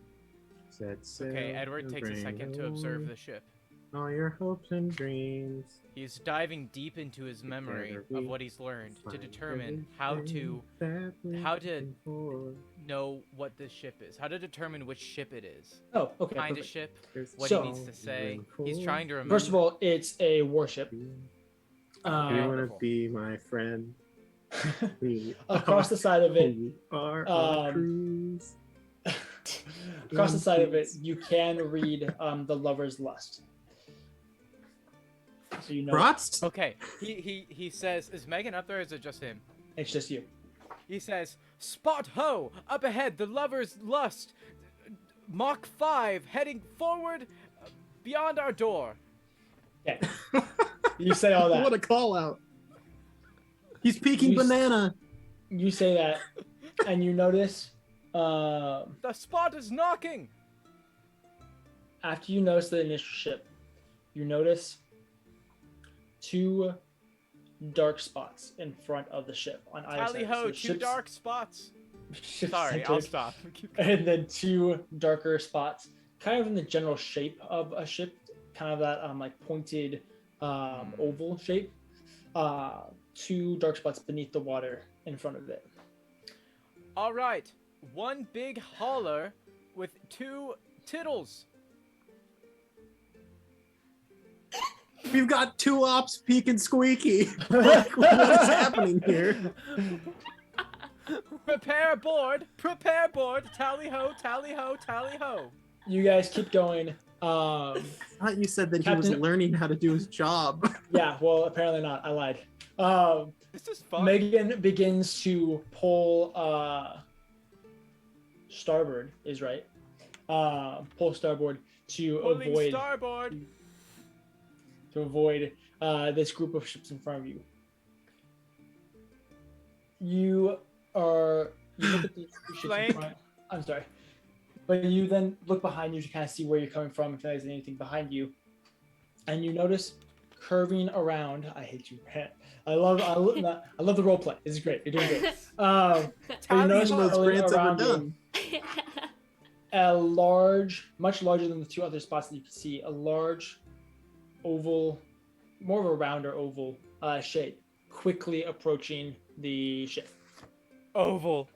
Okay, Edward takes a second to observe the ship. All your hopes and dreams. He's diving deep into his memory of what he's learned to determine how to know what this ship is, how to determine which ship it is, Oh, okay. kind of Perfect. ship, what So- he needs to say. He's trying to remember. First of all, it's a warship. Do you Um, want to be my friend? We across the side of it, we are on a um, cruise. across the side of it, you can read the Lover's Lust. So you know Rotst? Okay, he says, is Megan up there or is it just him? it's just you. He says, "Spot ho! Up ahead, the Lover's Lust! Mach 5, heading forward beyond our door." Okay. You say all that. What a call out. He's peeking You s- banana. You say that, and you notice The spot is knocking! after you notice the initial ship, you notice 2 dark spots in front of the ship on either Tally side. ho, So the 2 ship's- dark spots. ship's Sorry, I'll centered, stop. Keep And then 2 darker spots, kind of in the general shape of a ship, kind of that like pointed oval shape. 2 dark spots beneath the water in front of it. All right, 1 big holler with 2 tittles. We've got 2 ops peeking squeaky. Like, what's happening here? Prepare board, tally ho, tally ho, tally ho. You guys keep going. I thought you said that he was Captain- learning how to do his job. Yeah, well, apparently not. I lied. This is fun. Megan begins to pull starboard is right. Pull starboard to Pulling avoid starboard. this group of ships in front of you. You look at these 2 ships in Flank. front. I'm sorry. But you then look behind you to kind of see where you're coming from, if there's anything behind you. And you notice curving around. I hate you, Grant. I love the role play. This is great. You're doing great. But you Tally notice ho. Most curling Grant's ever around you done. a large, much larger than the 2 other spots that you can see, a large oval, more of a rounder oval shape, quickly approaching the ship. Oval,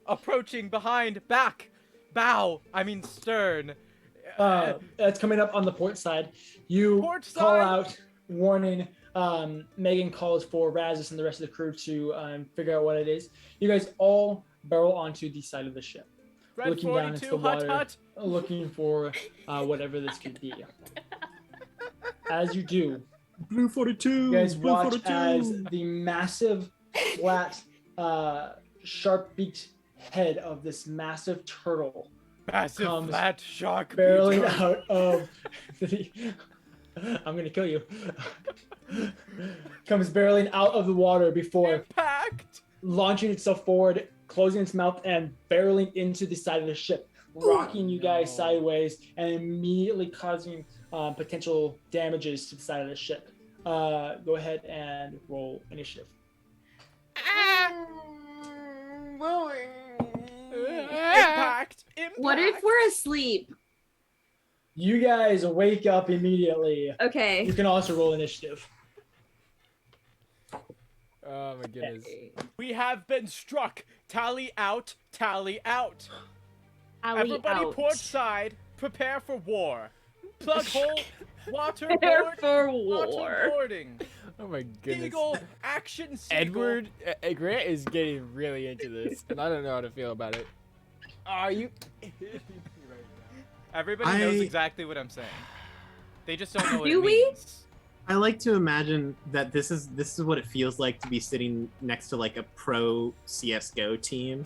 approaching behind, back, bow. I mean stern. That's coming up on the port side. You Port call side! out warning. Megan calls for Razzus and the rest of the crew to figure out what it is. You guys all barrel onto the side of the ship, Red looking down into 42, the hut water, hut. looking for whatever this could be. As you do, Blue 42. you guys Blue watch 42. as the massive, flat, sharp-beaked head of this massive turtle Massive comes flat shark. barreling beetle. out of the... I'm gonna kill you. Comes barreling out of the water before Impact. launching itself forward, closing its mouth, and barreling into the side of the ship, rocking you guys no. sideways and immediately causing potential damages to the side of the ship. Go ahead and roll initiative. Impact. What if we're asleep? You guys wake up immediately. Okay. You can also roll initiative. Oh my goodness. We have been struck. Tally out. Tally out. Alley Everybody out. port side. Prepare for war. Plug hole. Prepare Waterboard. for war. Waterboarding. Oh my goodness. Eagle. Action seagull. Edward Grant is getting really into this, and I don't know how to feel about it. Are you? Everybody knows I- exactly what I'm saying. They just don't know what Do it we? means. I like to imagine that this is what it feels like to be sitting next to like a pro CS:GO team,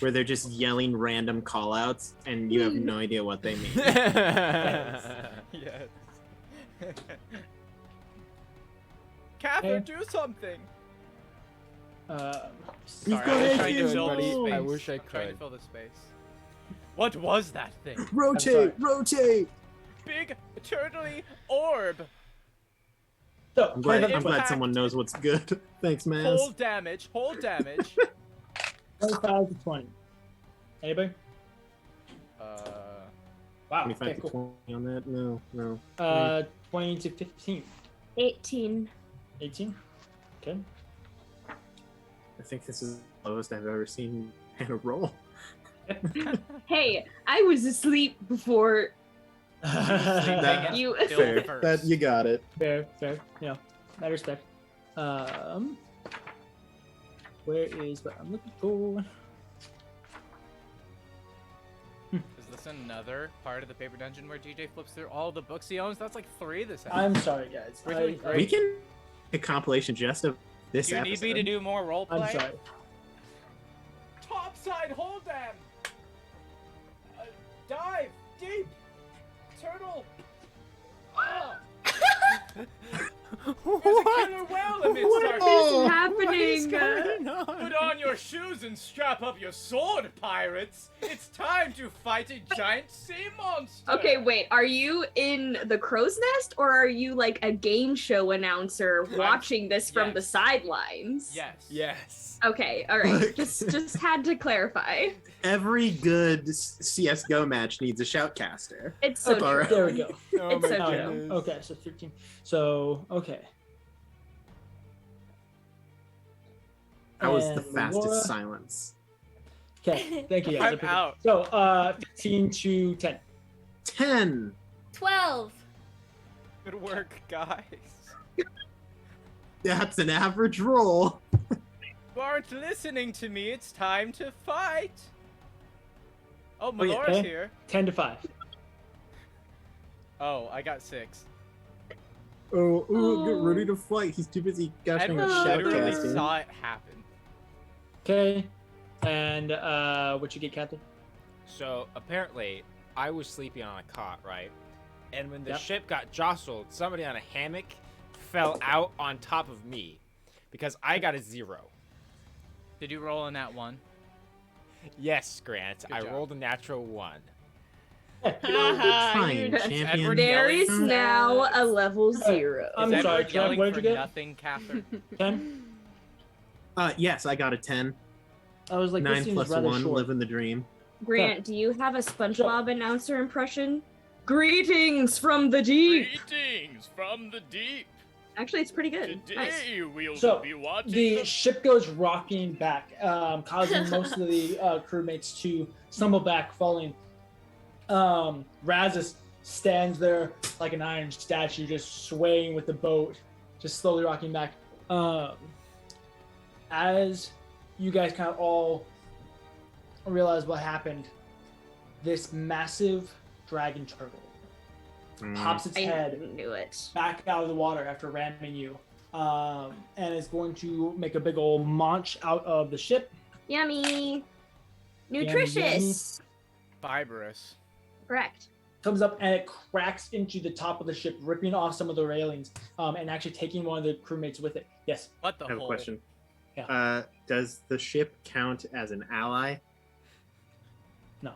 where they're just yelling random callouts and you have no idea what they mean. Yes. Kathyr, Okay. do something. Uh, Sorry, got I was it, trying to dude. fill the Buddy. space. I wish I I'm trying to could. fill the space. What was that thing? sorry. Rotate, rotate. Big turtly orb. so, I'm glad Impact. someone knows what's good. Thanks, man. Hold damage. Hold damage. 25 to 20. Anybody? Wow. 25 Okay, to cool. 20 on that? No. 20 to 15. 18. 18. Okay. I think this is the lowest I've ever seen Hannah roll. Hey, I was asleep before Fair, you. Still Fair. first. That you got it. fair. Yeah, I respect. Where is what I'm looking for? Is this another part of the paper dungeon where DJ flips through all the books he owns? That's like 3 this episode. I'm sorry, guys. We're doing great. We can a compilation just of this Do you episode. need me to do more roleplay? I'm sorry. Topside, hold them! Dive! Deep! Turtle! Ah! There's a killer whale amidst What our is What happening? is going on? Put on your shoes and strap up your sword, pirates! It's time to fight a giant sea monster! Okay, wait. Are you in the crow's nest, or are you like a game show announcer watching this from yes. the sidelines? Yes. Yes. Okay, all right. Look. Just had to clarify. Every good CS:GO match needs a shoutcaster. It's so That's all true. right. There we go. Oh It's my so Oh, yeah. goodness. Okay, so 13. So, okay. That was the And fastest Melora. silence. Okay, thank you guys. I'm out. So, 15 to 10. 10. 12. Good work, guys. That's an average roll. You aren't listening to me. It's time to fight. Oh, yeah. Melora's Okay. here. 10 to 5. Oh, I got 6. Oh, get ready to fight. He's too busy gushing Edward at literally shoutcasting. saw it happen. Okay. And what you get, Kathy? So apparently, I was sleeping on a cot, right? And when the Yep. ship got jostled, somebody on a hammock fell out on top of me because I got a 0. Did you roll in that one? Yes, Grant, Good I job. rolled a natural 1. Fine, That's champion. Edward There yelling is for- now a level 0. I'm Is sorry, Edward yelling what did for you get? nothing, Kathyr? 10? Yes, I got a 10. I was like, 9 this seems plus rather 1, short. living the dream. Grant, do you have a SpongeBob announcer impression? Greetings from the deep. Greetings from the deep. Actually, it's pretty good. Nice. Today we'll So, be watching The ship goes rocking back, causing most of the crewmates to stumble back, falling. Razis stands there like an iron statue, just swaying with the boat, just slowly rocking back. As you guys kind of all realize what happened, this massive dragon turtle pops its head knew it. back out of the water after ramming you, and is going to make a big old launch out of the ship. Yummy. Nutritious. Fibrous. Correct. Comes up and it cracks into the top of the ship, ripping off some of the railings, and actually taking one of the crewmates with it. Yes. What the I have a hole? question. Yeah. Does the ship count as an ally? No.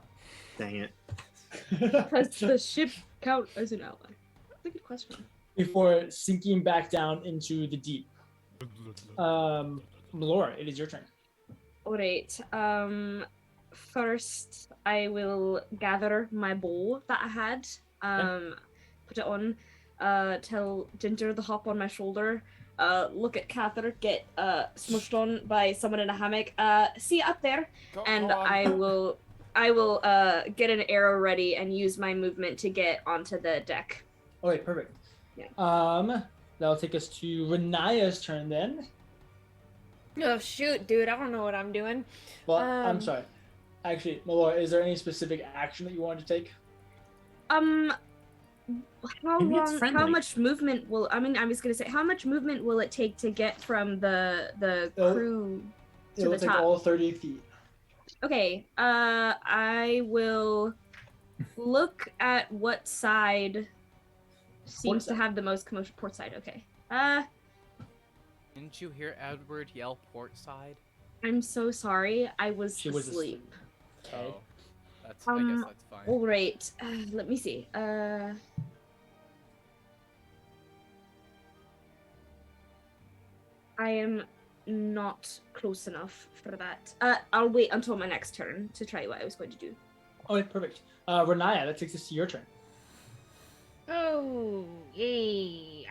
Dang it. Does the ship count as an ally? That's a good question. Before sinking back down into the deep. Melora, it is your turn. All right. First, I will gather my bow that I had. Put it on. Tell Ginger to hop on my shoulder. Look at Kathyr get smushed on by someone in a hammock. See you up there, and Go on. I will get an arrow ready and use my movement to get onto the deck. Okay, perfect. Yeah. That'll take us to Renaya's turn then. Oh shoot, dude! I don't know what I'm doing. Well, I'm sorry. Actually, Melora, is there any specific action that you want to take? How Maybe it's long? How friendly. much movement will? I mean, I was gonna say, how much movement will it take to get from the It'll- crew to It'll the take top? all 30 feet. Okay. I will look at what side seems to side. have the most commotion. Port side. Okay. Didn't you hear Edward yell port side? I'm so sorry. I was She was asleep. Okay. Oh, that's. I guess that's fine. All right. Let me see. I am not close enough for that. I'll wait until my next turn to try what I was going to do. Okay, perfect. Renaya, that takes us to your turn. Oh, yay!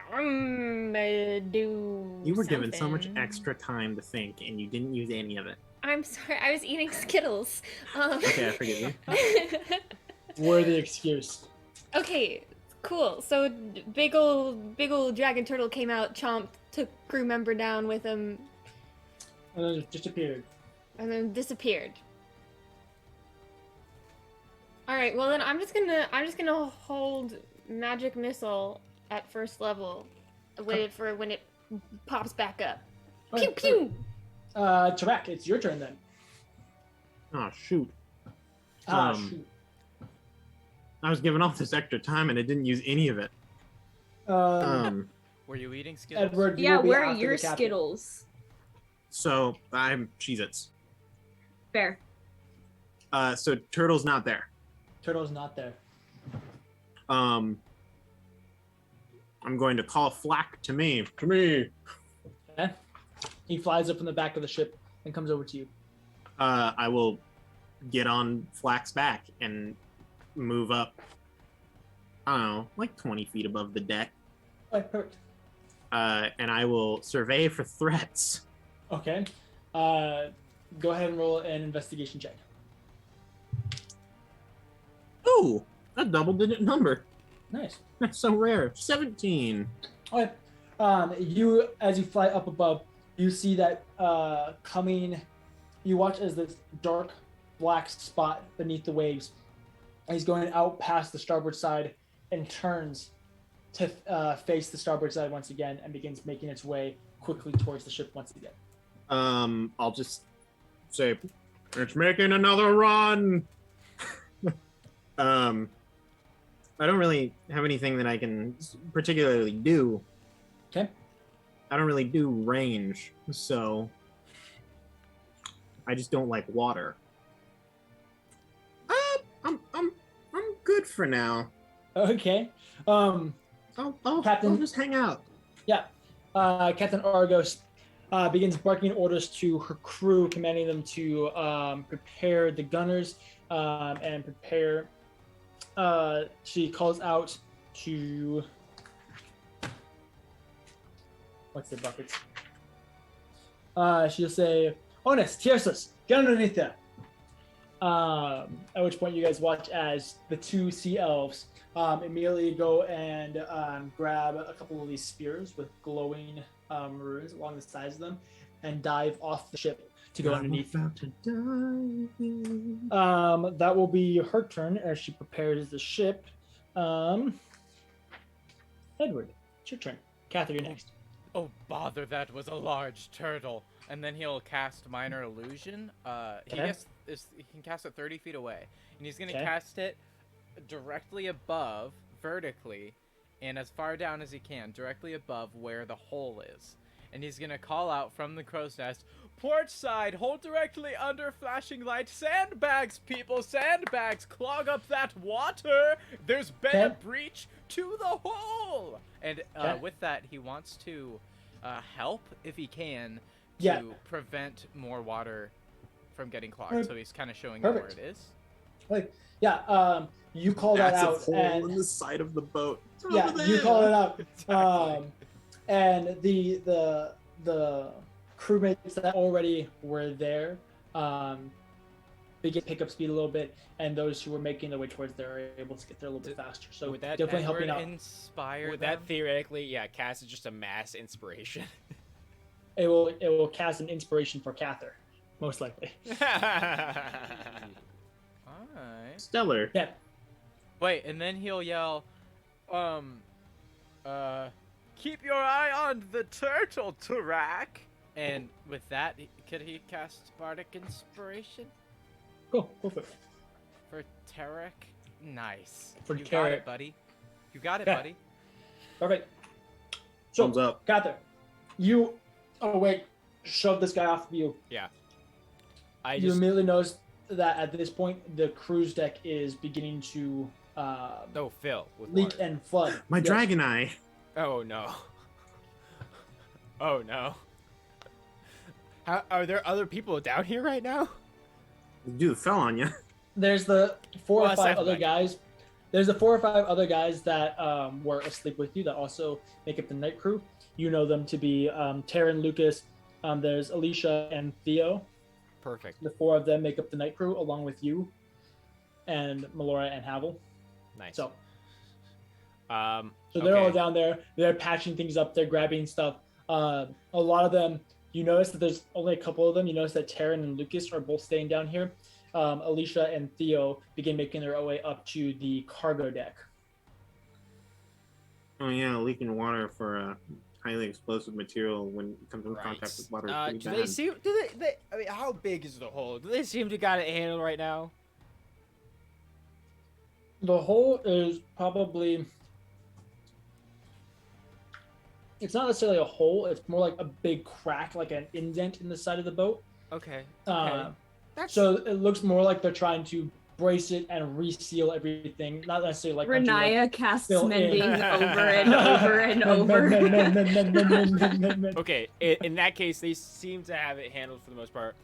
Do You were given so much something. extra time to think, and you didn't use any of it. I'm sorry. I was eating Skittles. Okay, I forgive you. Worthy excuse. Okay, cool. So big old dragon turtle came out, chomped, took crew member down with him, And then it disappeared. and then disappeared. All right. Well, then I'm just gonna hold magic missile at first level, wait for when it pops back up. Okay, Pew pew. Tarak, it's your turn then. Oh shoot! Shoot. I was given all this extra time, and I didn't use any of it. Were you eating Skittles? Edward, you Yeah, will be where are after your the captain. Skittles? So I'm Cheez-Its. Fair. So Turtle's not there. Turtle's not there. I'm going to call Flack to me. To me. Okay. He flies up from the back of the ship and comes over to you. I will get on Flack's back and move up. I don't know, like 20 feet above the deck. Okay, perfect. And I will survey for threats. Okay. Go ahead and roll an investigation check. Ooh, a double-digit number. Nice. That's so rare. 17. Okay. You, as you fly up above, you see that coming. You watch as this dark black spot beneath the waves. He's going out past the starboard side and turns to face the starboard side once again and begins making its way quickly towards the ship once again. I'll just say, it's making another run. I don't really have anything that I can particularly do. Okay. I don't really do range, so I just don't like water. I'm good for now. Okay. I'll Captain- just hang out. Yeah. Captain Argos begins barking orders to her crew, commanding them to prepare the gunners and prepare. She calls out to what's the buckets? She'll say, "Honest, Tiersus, get underneath there." At which point you guys watch as the two sea elves immediately go and grab a couple of these spears with glowing runes along the sides of them and dive off the ship to go underneath. About to die. That will be her turn as she prepares the ship. Edward, it's your turn. Kathyr, you're next. Oh, bother, that was a large turtle. And then he'll cast Minor Illusion. He can cast it 30 feet away. And he's going to cast it directly above, vertically, and as far down as he can, directly above where the hole is. And he's going to call out from the crow's nest, "Port side, hold directly under flashing light. Sandbags, people, sandbags, clog up that water. There's been a breach to the hole." And with that, he wants to help, if he can, to prevent more water from getting clogged. So he's kind of showing you where it is. Like, you call that out. Hole and in the side of the boat. It's yeah, over you there. call it out. Exactly. And the crewmates that already were there begin to pick up speed a little bit, and those who were making their way towards there are able to get there a little bit faster. So would that definitely helping Would out. inspire Would them? that theoretically, cast is just a mass inspiration? It will cast an inspiration for Kathyr, most likely. Alright. Stellar. Yeah. Wait, and then he'll yell, "Keep your eye on the turtle, Tarak!" And with that, could he cast Bardic Inspiration Go for it. for Tarak? Nice. For you got Tarak. it, buddy. You got it, Okay. buddy. Perfect. So, Thumbs up. Kathyr, you. Oh wait, shove this guy off of you. I You just immediately notice that at this point the cruise deck is beginning to fill with leak water. and flood. My Yes. dragon eye. Oh no. Oh no. How, are there other people down here right now? Dude, it fell on you. There's the four Well, or five aside from other that. guys. There's the 4 or 5 other guys that were asleep with you that also make up the night crew. You know them to be Taryn, Lucas. There's Alicia and Theo. Perfect. The 4 of them make up the night crew along with you and Melora and Havel. Nice. So So they're all down there. They're patching things up. They're grabbing stuff. A lot of them, you notice that there's only a couple of them. You notice that Taryn and Lucas are both staying down here. Alicia and Theo begin making their way up to the cargo deck. Oh yeah, leaking water for highly explosive material when it comes in Right. contact with water. is pretty Do bad. they seem? I mean, how big is the hole? Do they seem to got it handled right now? The hole is probably... It's not necessarily a hole. It's more like a big crack, like an indent in the side of the boat. Okay. So it looks more like they're trying to brace it and reseal everything. Not necessarily like... Renaya casts fill mending in. over and over and over. Okay. In that case, they seem to have it handled for the most part.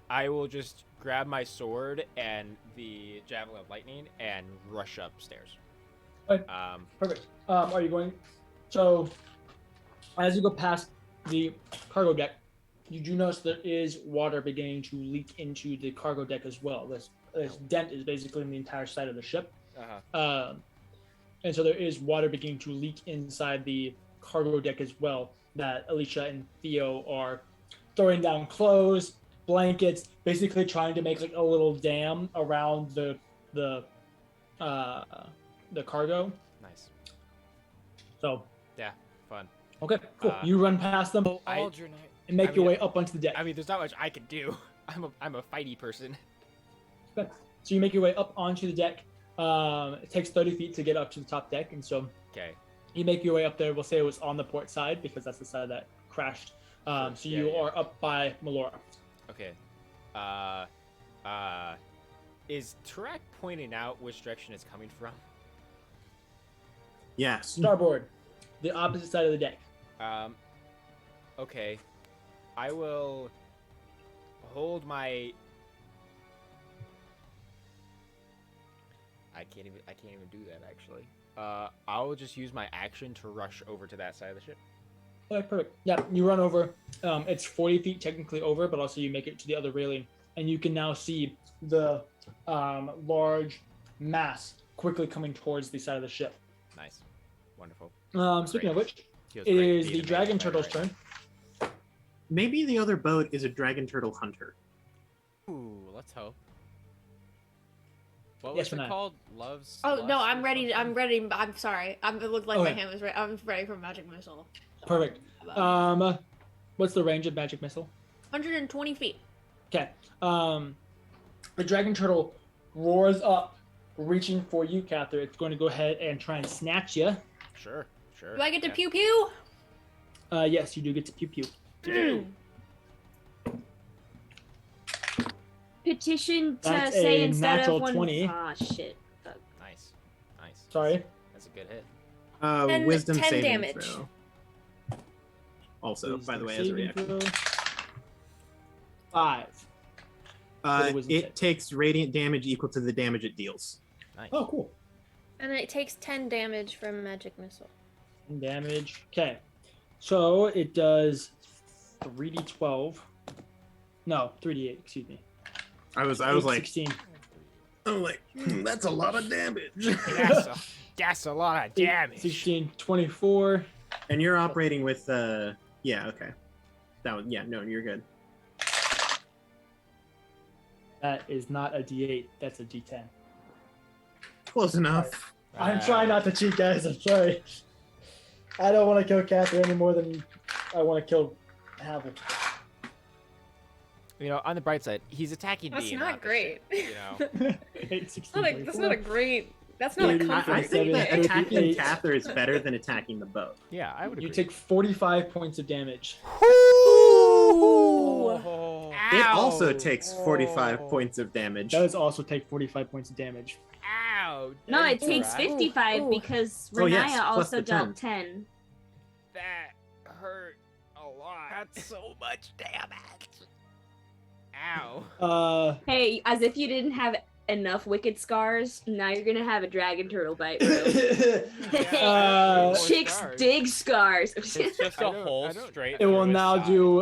I will just grab my sword and the javelin of lightning and rush upstairs. Okay. Perfect. Are you going... So, as you go past the cargo deck, you do notice there is water beginning to leak into the cargo deck as well. This dent is basically in the entire side of the ship. And so there is water beginning to leak inside the cargo deck as well, that Alicia and Theo are throwing down clothes, blankets, basically trying to make like a little dam around the cargo. Nice. So Yeah. Fun. okay, cool. You run past them Aldernate. and make I your mean, way up onto the deck. I mean, there's not much I can do. I'm a fighty person. So you make your way up onto the deck. It takes 30 feet to get up to the top deck, and so Okay. you make your way up there. We'll say it was on the port side because that's the side that crashed. So you are up by Melora. Okay. Is Tarak pointing out which direction it's coming from? Yes. Starboard, the opposite side of the deck. Okay. I will hold my. I can't even do that actually. I will just use my action to rush over to that side of the ship. Okay, perfect. Yeah, you run over. It's 40 feet technically over, but also you make it to the other railing, and you can now see the large mass quickly coming towards the side of the ship. Nice. Wonderful. Speaking of which, Feels it great is being the a dragon melee turtle's fighter turn. Maybe the other boat is a dragon turtle hunter. Ooh, let's hope. What Yes, was it Renee. called? Love's. Oh Lust no, or I'm ready. I'm something? ready. I'm sorry. It looked like my Okay. hand was ready. I'm ready for magic missile. Perfect. What's the range of magic missile? 120 feet. Okay. The dragon turtle roars up, reaching for you, Kathyr. It's going to go ahead and try and snatch you. Sure. Sure. Do I get to yeah. pew pew? Yes, you do get to pew pew. Petition to That's say a instead natural of one. 20. Ah, shit. Fuck. Nice. Nice. Sorry. That's a good hit. Wisdom 10 saving damage. throw. Also, by the Wisdom way, as a saving reaction. throw. 5. For the wisdom It save. takes radiant damage equal to the damage it deals. Nice. Oh, cool. And it takes 10 damage from magic missile. Damage. Okay. So it does 3d12. No, 3d8, excuse me. I was 8, like, 16. that's a lot of damage. That's a lot of 8, damage. 16, 24. And you're operating with yeah, okay. That one, yeah, no, you're good. That is not a d8. That's a d10. Close enough. I'm trying not to cheat, guys. I'm sorry. I don't want to kill Kathyr any more than I want to kill Havel. You know, on the bright side, he's attacking That's me. and not the great. ship, you know. 8, 16, 24. That's not a great. That's not a Eighty- comfort. I think that 37, attacking 38. Kathyr is better than attacking the boat. Yeah, I would agree. You take 45 points of damage. Oh. It also takes Oh. 45 points of damage. Does also take 45 points of damage. Ow! No, it that's takes right. 55 Ooh. because Oh, yes, Renaya plus also the 10. dealt 10. That hurt a lot. That's so much damage. Ow. Hey, as if you didn't have enough wicked scars, now you're gonna have a dragon turtle bite, bro. Uh, Chicks scars. dig scars. It's just I a don't- hole I don't- straight. It will through his now side. do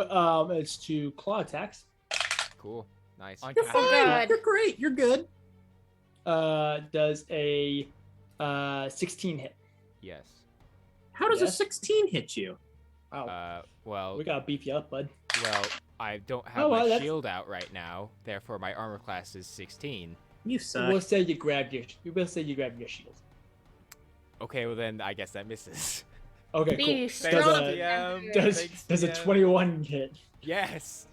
it's to claw attacks. Cool. Nice. On You're Kathyr. fine. God. You're great. You're good. Does a 16 hit. Yes. How does a Yes. 16 hit you? Wow. Well, We gotta beef you up, bud. well, I don't have Oh, well, my that's- shield out right now, therefore my armor class is 16. You suck. We'll say you grabbed your shield. Okay, well then I guess that misses. Okay, Be cool. strong. Does a, DM. does, Thanks, does a DM. 21 hit? Yes.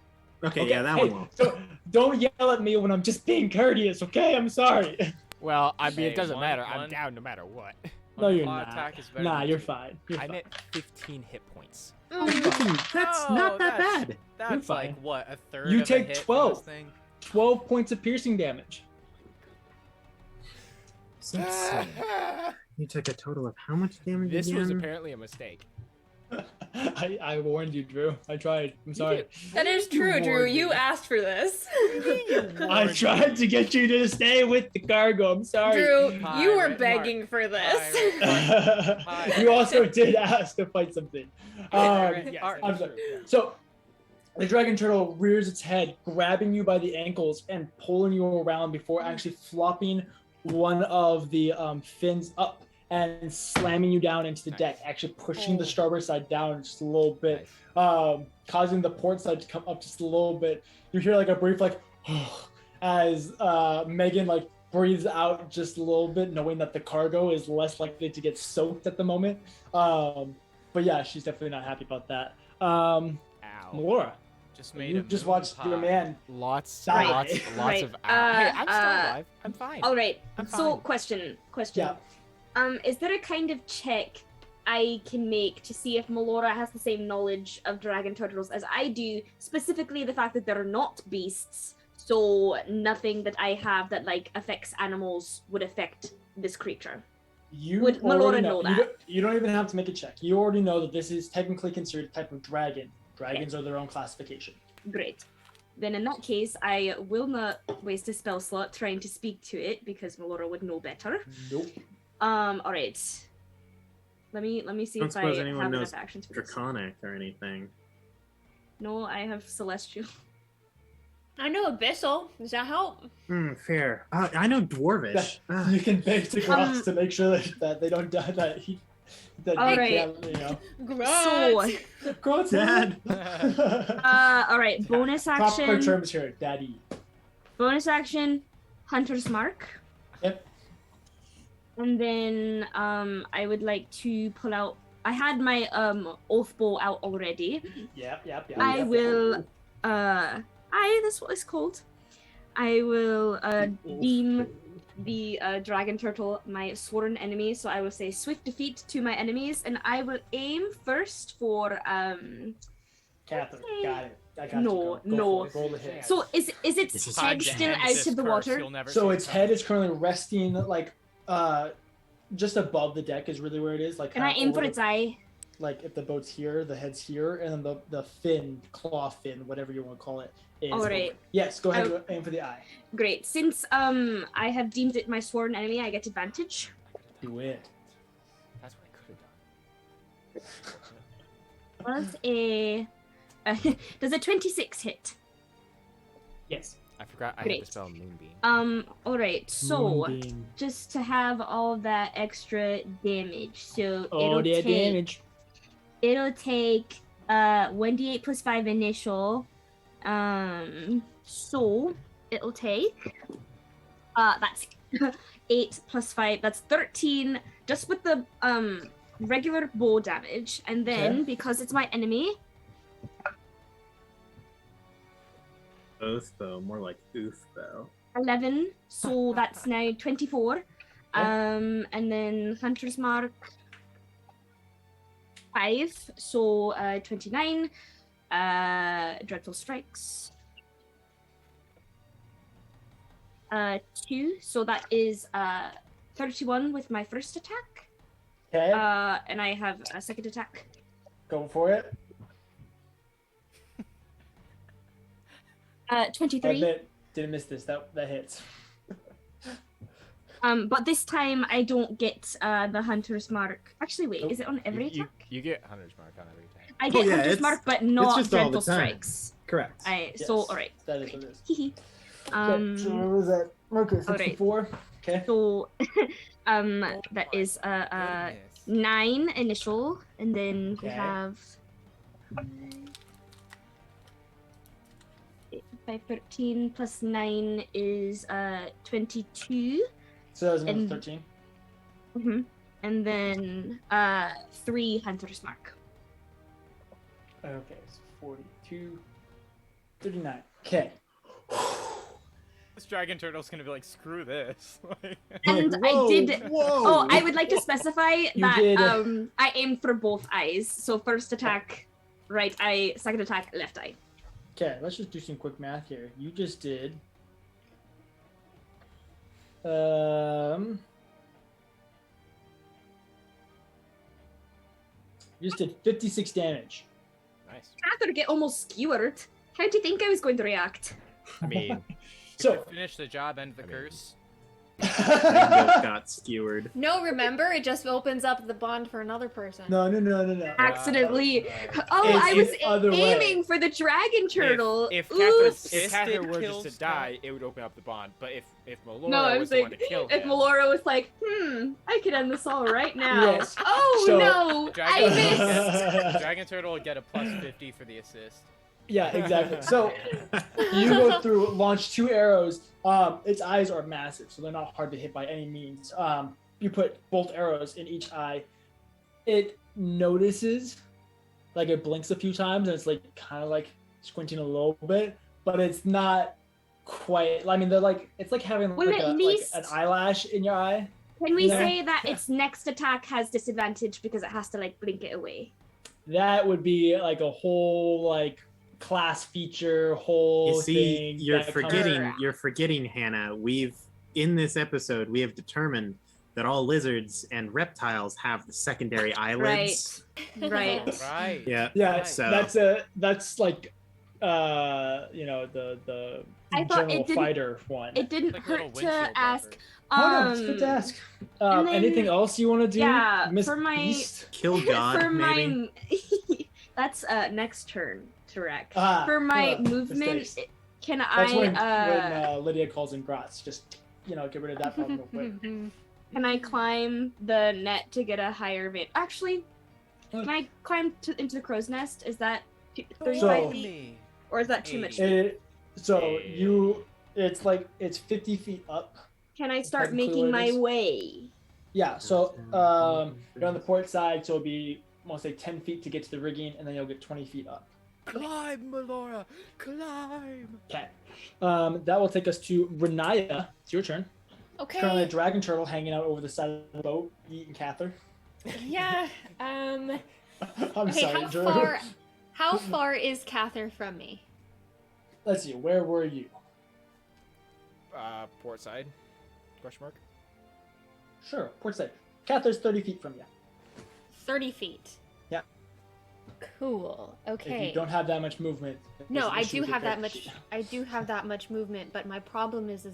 Okay, yeah, that hey, one won't. don't yell at me when I'm just being courteous, okay? I'm sorry. Well, I mean, Hey, it doesn't one- matter. I'm one- down no matter what. No, you're Claw not. attack is better Nah, than you're 2. fine. You're I fine. meant 15 hit points. That's No, not that You're that's- bad. That's fine. like what, a third You of take a hit 12. From this thing? 12 points of piercing damage. So let's see. You took a total of how much damage This again? was apparently a mistake. I warned you, Drew. I tried. I'm sorry. That is true, Drew. warned You me. asked for this. I tried to get you to stay with the cargo. I'm sorry. Drew, Hi, you were Red begging for this. Hi. You also did ask to fight something. Yes, Alright, I'm that's sorry. true, yeah. So the dragon turtle rears its head, grabbing you by the ankles and pulling you around before actually flopping one of the fins up and slamming you down into the Nice. deck, actually pushing the Oh. starboard side down just a little bit, causing the port side to come up just a little bit. You hear like a brief like as Megan like breathes out just a little bit, knowing that the cargo is less likely to get soaked at the moment. But yeah, she's definitely not happy about that. Ow. Melora, Just made you a just moon watched pie. your man. Lots, Right. lots Right. of ow. Hey, I'm still Uh, alive. I'm fine. All right. I'm So, fine. question. Yeah. Is there a kind of check I can make to see if Melora has the same knowledge of dragon turtles as I do? Specifically, the fact that they're not beasts, so nothing that I have that like affects animals would affect this creature. You Would already Melora know You that? you don't even have to make a check. You already know that this is technically considered a type of dragon. Dragons are their own classification. Great. Then in that case, I will not waste a spell slot trying to speak to it because Melora would know better. Nope. All right. Let me see Don't if I suppose anyone have knows enough actions for this. Draconic or anything. No, I have celestial. I know Abyssal. Does that help? Fair. I know Dwarvish. You can beg to Gross to make sure that they don't die. That All he right. can't, you know. Gross. Gross, Dad. All right. Bonus Proper action. terms here, Daddy. Bonus action. Hunter's Mark. Yep. And then I would like to pull out. I had my oath bow out already. Yep. I will. That's what it's called. I will deem the dragon turtle my sworn enemy. So I will say swift defeat to my enemies, and I will aim first for Kathyr, got it. I got No, you. Go no. for it. Roll the hit. So is its This is head Tied to still Nemesis out of the curse, water? you'll never So see its it head come. is currently resting like just above the deck is really where it is. Like Can I kinda aim over for its eye? Like if the boat's here, the head's here, and then the fin, claw fin, whatever you want to call it, is. All right. over. Yes, go ahead I- and aim for the eye. Great. Since I have deemed it my sworn enemy, I get advantage. Do it. That's what I could have done. Was a does a 26 hit? Yes. I forgot I had Great. to spell Moonbeam. All right. So Moonbeam. just to have all that extra damage, so Oh, that damage. it'll take 1d8 plus 5 initial. So it'll take that's 8 plus 5, that's 13 just with the regular bow damage, and then Okay. because it's my enemy, Oath bow, more like oof bow. 11, so that's now 24. And then Hunter's Mark 5, so 29. Dreadful Strikes 2, so that is 31 with my first attack. Okay. And I have a second attack. Go for it. 23. Didn't miss this. That hits. But this time I don't get the Hunter's Mark. Actually, wait, is it on every You, attack? you get Hunter's Mark on every attack. I get yeah, Hunter's it's- Mark, but not just all the Dreadful time. Strikes. Correct. So, Yes, alright. That is what it is. Hee Okay, so what was that? Marker 64. Okay. So, that is Goodness. 9 initial, and then we Okay. have 5, 13 plus 9 is 22. So that was another And- 13. Mm-hmm. And then 3 Hunter's Mark. Okay, so 42, 39. Okay. This dragon turtle's gonna be like, screw this. Like, And I did. Whoa. Oh, I would like to specify that did. I aimed for both eyes. So first attack, right eye. Second attack, left eye. Okay, let's just do some quick math here. You just did. You just did 56 damage. Nice. Kathyr get almost skewered. How do you think I was going to react? I mean, So, finish the job, end the I mean- curse. We both got skewered. No, remember, it just opens up the bond for another person. no. Accidentally. Right. Oh, It's I was the other way. aiming for the dragon turtle. If Oops. Kathyr, if Assisted Kathyr were kills just to die, it would open up the bond. But if Melora No, I was was the one like, to kill if him, Melora was like, I could end this all right now. Yes. Oh So- no, I missed. Dragon turtle will get a plus 50 for the assist. Yeah, exactly. So you go through, launch 2 arrows. Its eyes are massive, so they're not hard to hit by any means. You put both arrows in each eye. It notices, like it blinks a few times, and it's like kind of like squinting a little bit, but it's not quite. I mean, they're like it's like having Well, like, at like least- an eyelash in your eye. Can we Yeah. say that its next attack has disadvantage because it has to like blink it away? That would be like a whole like class feature, whole You see, thing. you're that comes- forgetting, Hannah. In this episode, we have determined that all lizards and reptiles have the secondary eyelids. Right. Right. Yeah. Yeah, Right. So that's like the the I thought general it didn't- fighter one. It didn't Like a little hurt to windshield ask. wiper. Oh, no, it's good to ask. and then- Anything else you want to do, Yeah, Miss for my- Beast? Kill God, for maybe. my that's next turn, Tarak. Ah, For my yeah, movement, mistakes. can That's I when Lydia calls in Grots. Just get rid of that problem real quick. can I climb the net to get a higher van? Actually, can I climb into the crow's nest? Is that 35 So- feet, or is that too much? It's 50 feet up. Can I start technically making what it my is. way? Yeah, so you're on the port side, so it'll be, I'll say 10 feet to get to the rigging, and then you'll get 20 feet up. Climb, Melora, climb. Okay. That will take us to Renaya. It's your turn. Currently a Okay. dragon turtle hanging out over the side of the boat, eating Kathyr. Yeah. I'm Okay. sorry, Drew. How far is Kathyr from me? Let's see, where were you? Port side? Question mark. Sure, port side. Kathyr's 30 feet from you. 30 feet. Yeah. Cool. Okay. If you don't have that much movement. there's No, an I issue do with your have that character much. sheet. I do have that much movement, but my problem is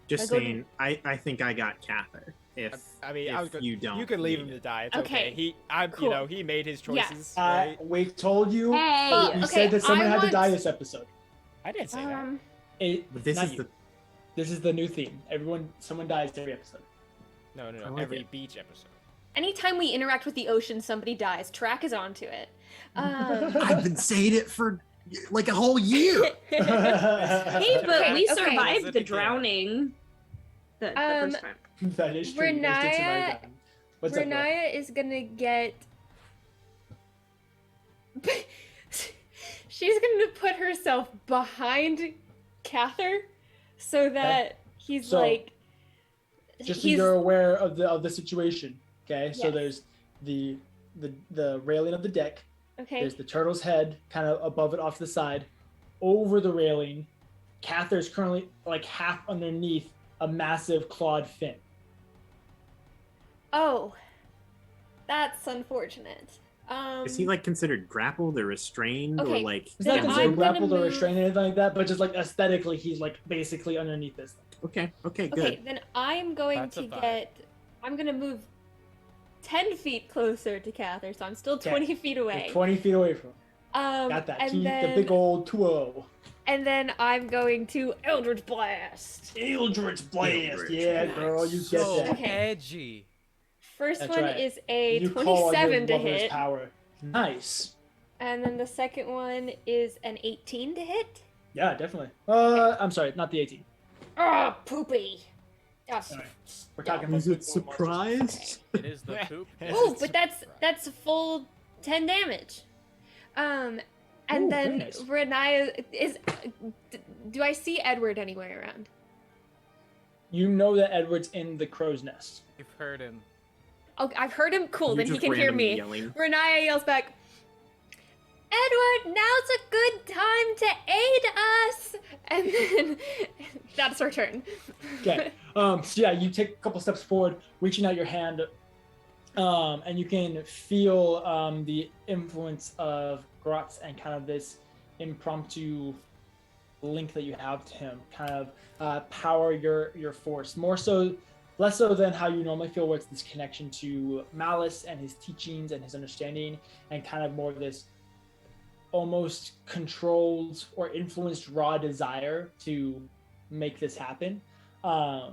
Just I go to- saying, I think I got Kathyr. If I mean, if I was gonna, you don't, You can leave need him to it. die. It's Okay, okay. cool. He made his Yeah. choices. Right? We told you. Hey, Well, We okay, said that someone I had to want- die this episode. I didn't say that. But this not is you. the This is the new theme. Someone dies every episode. No. I like Every it. beach episode. anytime we interact with the ocean, somebody dies. Track is onto it. I've been saying it for like a whole year. Hey, but Okay, we okay. survived the Again. drowning. The first time. That is true. You guys did survive Renaya- that. What's up, bro? Renaya is gonna get. She's gonna put herself behind Kathyr, so that he's So, like. Just so he's you're aware of the situation. Okay, so Yes. there's the railing of the deck. okay. There's the turtle's head, kind of above it, off to the side. Over the railing, Cathyr's currently like half underneath a massive clawed fin. Oh, that's unfortunate. Is he like considered grappled or restrained Okay. or like? He's not Then considered I'm gonna grappled or move- restrained or anything like that, but just like aesthetically, he's like basically underneath this thing. Okay, good. Okay, then I'm going That's a to vibe. get. I'm gonna move 10 feet closer to Kathyr, so I'm still Okay. 20 feet You're away. 20 feet away from him. Got that. And Keep then, the big old 2-0. and then I'm going to Eldritch Blast. Eldritch Blast. Eldritch Yeah, Blast. girl, you get So that. Okay. edgy. First That's one right. is a You call on your 27 to lover's hit, power. Nice. and then the second one is an 18 to hit. Yeah, definitely. I'm sorry, not the 18. Ah, poopy. Yes. Alright. We're talking about Was it food monsters. surprised? It is the poop. Oh, but that's full 10 damage. And Ooh, very then nice. Renaya is. Do I see Edward anywhere around? You know that Edward's in the crow's nest. You've heard him. Oh, I've heard him. Cool. You're Then he just can hear randomly me. yelling. Renaya yells back, Edward, now's a good time to aid us. And then that's her turn. Okay. So yeah, you take a couple steps forward, reaching out your hand, and you can feel the influence of Grotz and kind of this impromptu link that you have to him, kind of power your force less so than how you normally feel, where it's this connection to Malice and his teachings and his understanding, and kind of more of this almost controlled or influenced raw desire to make this happen. At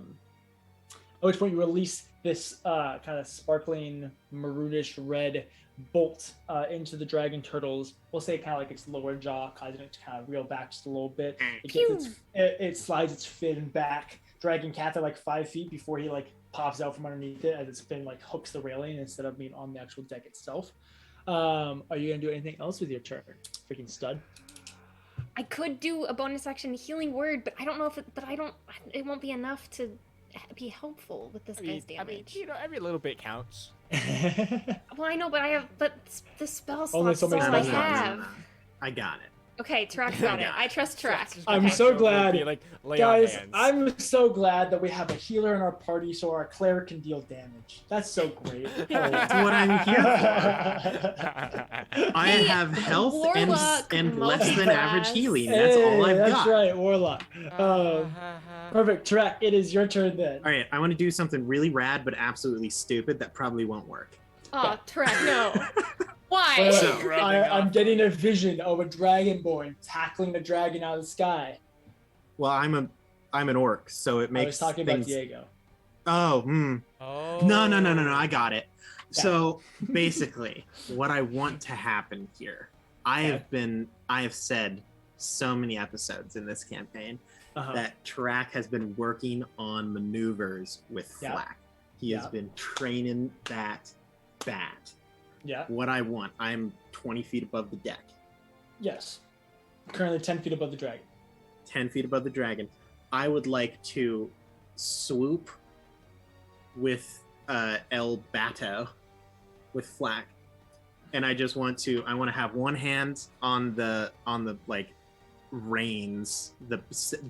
which point you release this kind of sparkling maroonish red bolt into the dragon turtles. We'll say kind of like its lower jaw, causing it to kind of reel back just a little bit. It slides its fin back, dragging Kathyr like 5 feet before he like pops out from underneath it as its fin like hooks the railing instead of being on the actual deck itself. Are you gonna do anything else with your turn, freaking stud? I could do a bonus action healing word, but I don't know if it won't be enough to be helpful with this guy's damage. Every little bit counts. Well, I know, but the spell Only slot's so many all I spell slots. have. I got it. Okay, Tarak got it. I trust Tarak. I'm Okay. so glad, Be like, lay guys. on hands. I'm so glad that we have a healer in our party, so our cleric can deal damage. That's so great. That's what I'm here for. I Hey, have health Warlock and less than average multiclass. healing. That's all I've That's got. right, Warlock. Perfect. Tarak, it is your turn then. All right, I want to do something really rad but absolutely stupid that probably won't work. Oh, Tarak, no. Why? Wait, So- I'm getting a vision of a dragonborn tackling the dragon out of the sky. Well, I'm an orc, so it I makes was talking things... about Diego. Oh, Oh. No, I got it. So basically, what I want to happen here, I have said so many episodes in this campaign that Tarak has been working on maneuvers with Yeah. Flack. He has been training that bat. Yeah. What I want, I'm 20 feet above the deck, Yes. Currently 10 feet above the dragon. 10 feet above the dragon. I would like to swoop with El Bato, with Flack, and I want to have one hand on the like reins, the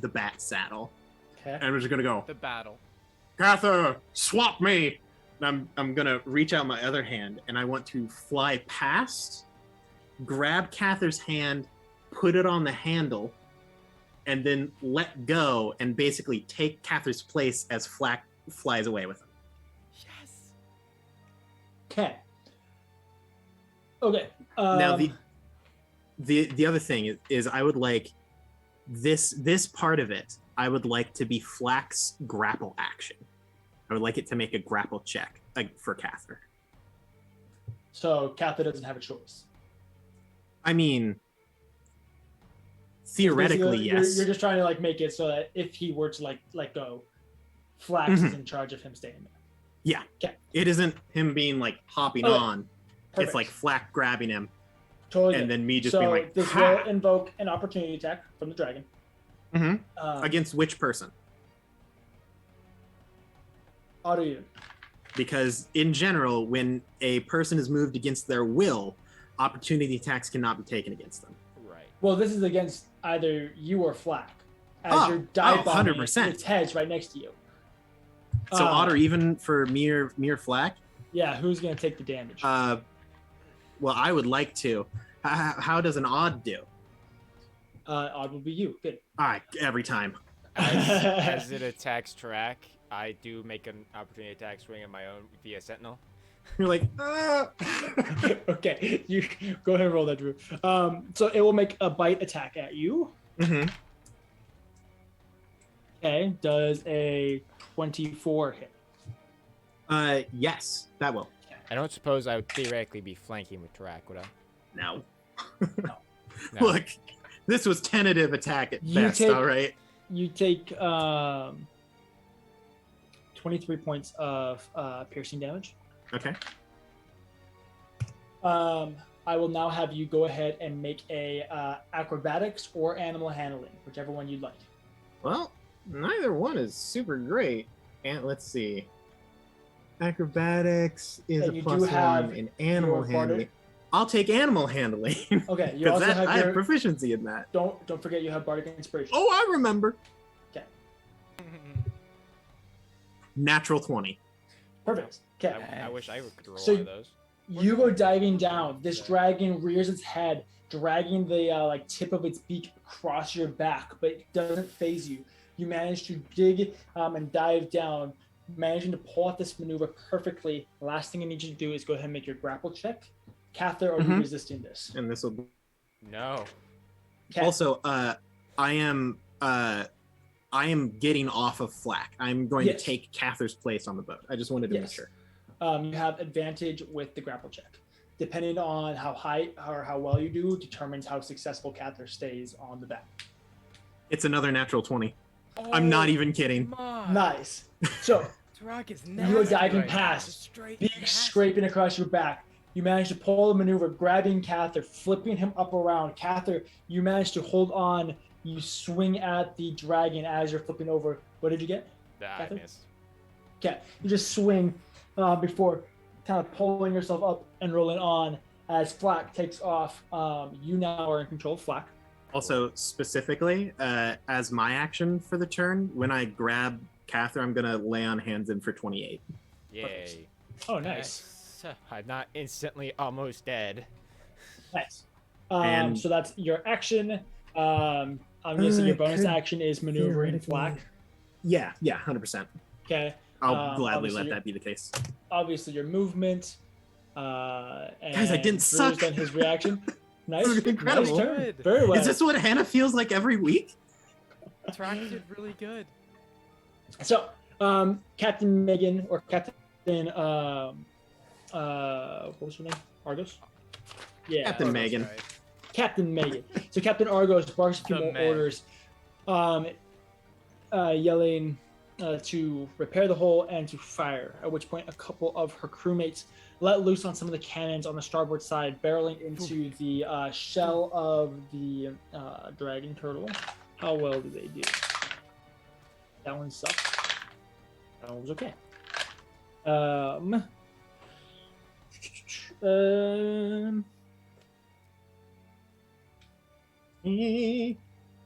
bat saddle, Okay. And I'm just gonna go, The battle. Kathyr, swap me. and I'm gonna reach out my other hand, and I want to fly past, grab Kathyr's hand, put it on the handle, and then let go, and basically take Kathyr's place as Flack flies away with him. Yes. Okay. Okay. Now the other thing is I would like this part of it. I would like to be Flack's grapple action. I would like it to make a grapple check for Kathyr. So Kathyr doesn't have a choice. I mean, theoretically, Basically, yes. You're just trying to like make it so that if he were to like let go, Flax is in charge of him staying there. Yeah. Okay. It isn't him being like hopping Okay. on. Perfect. It's like Flack grabbing him, Totally. and good. then me just so being like, this "Ha!" will invoke an opportunity attack from the dragon. Mhm. Um, Against which person? Auto you. Because in general, when a person is moved against their will, opportunity attacks cannot be taken against them. Right. Well, this is against either you or Flack. As you're dive bombing, 100%. its head's right next to you. So Otter, even for mere Flack, Yeah, who's gonna take the damage? well, I would like to. How does an odd do? Odd will be you. Good. All right, every time. As it attacks Tarak, I do make an opportunity attack swing of my own via Sentinel. You're like, Okay, you go ahead and roll that, Drew. So it will make a bite attack at you. Mhm. Okay, does a 24 hit? Yes, that will. I don't suppose I would theoretically be flanking with Tarak, would I? No. No. Look, this was tentative attack at You best. take- All right. You take 23 points of piercing damage. Okay. I will now have you go ahead and make a acrobatics or animal handling, whichever one you'd like. Well, neither one is super great. And let's see. Acrobatics is And a you plus do have one, and animal your handling. bardic- I'll take animal handling. Okay, you Because also have I your. have proficiency in that. Don't forget you have bardic inspiration. Oh, I remember. Okay. Natural 20. Perfect. Okay. I wish I could roll So- one of those. You go diving down. This dragon rears its head, dragging the like tip of its beak across your back, but it doesn't phase you. You manage to dig and dive down, managing to pull off this maneuver perfectly. The last thing I need you to do is go ahead and make your grapple check. Kathyr, are you Mhm. resisting this? And this will be. No. Okay. Also, I am getting off of Flack. I'm going Yes. to take Kathyr's place on the boat. I just wanted to make Yes. sure. You have advantage with the grapple check. Depending on how high or how well you do, determines how successful Kathyr stays on the back. It's another natural 20. I'm not even kidding. Nice. So Tarak is you nasty are diving right now, past, just straight beak nasty. scraping across your back. You manage to pull the maneuver, grabbing Kathyr, flipping him up around. Kathyr, you manage to hold on. You swing at the dragon as you're flipping over. What did you get? I Kathyr? missed. Okay, you just swing before kind of pulling yourself up and rolling on as Flack takes off. You now are in control of Flack. Also, specifically, as my action for the turn, when I grab Kathyr, I'm gonna lay on hands in for 28. Yay. Oh, nice. Yes. I'm not instantly almost dead. Nice. And- So that's your action. I'm guessing your bonus could action is maneuvering flak. Yeah, 100%. Okay. I'll gladly obviously let your- that be the case. Obviously, your movement. And Guys, I didn't Drew's suck. done his reaction. Nice. This is incredible. Nice turn. Very well. Is this what Hannah feels like every week? Tarak did really good. So, Captain Megan or Captain, what was her name? Argos? Yeah. Captain Argos. Megan. Right. Captain Megan. So Captain Argos barks a few The more man. orders, yelling to repair the hole and to fire. At which point, a couple of her crewmates let loose on some of the cannons on the starboard side, barreling into the shell of the dragon turtle. How well do they do? That one sucks. That one was okay.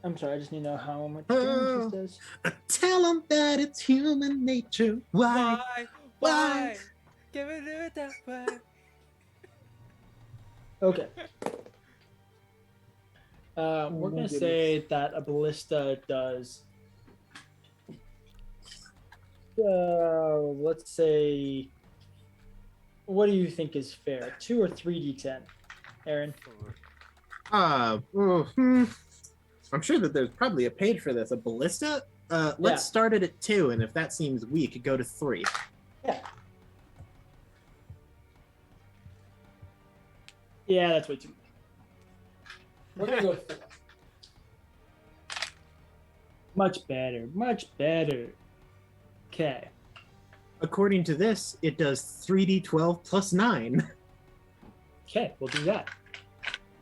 I'm sorry, I just need to know how much damage this does. Tell them that it's human nature. Why? Why? Give it that way. Okay. We're gonna say that a ballista does. Let's say. What do you think is fair? 2 or 3d10, Aaron? I'm sure that there's probably a page for this. A ballista? Let's Yeah. start it at 2, and if that seems weak, go to 3. Yeah, that's way too much. We're gonna go. Much better. Much better. Okay. According to this, it does 3d12 plus 9. Okay, we'll do that.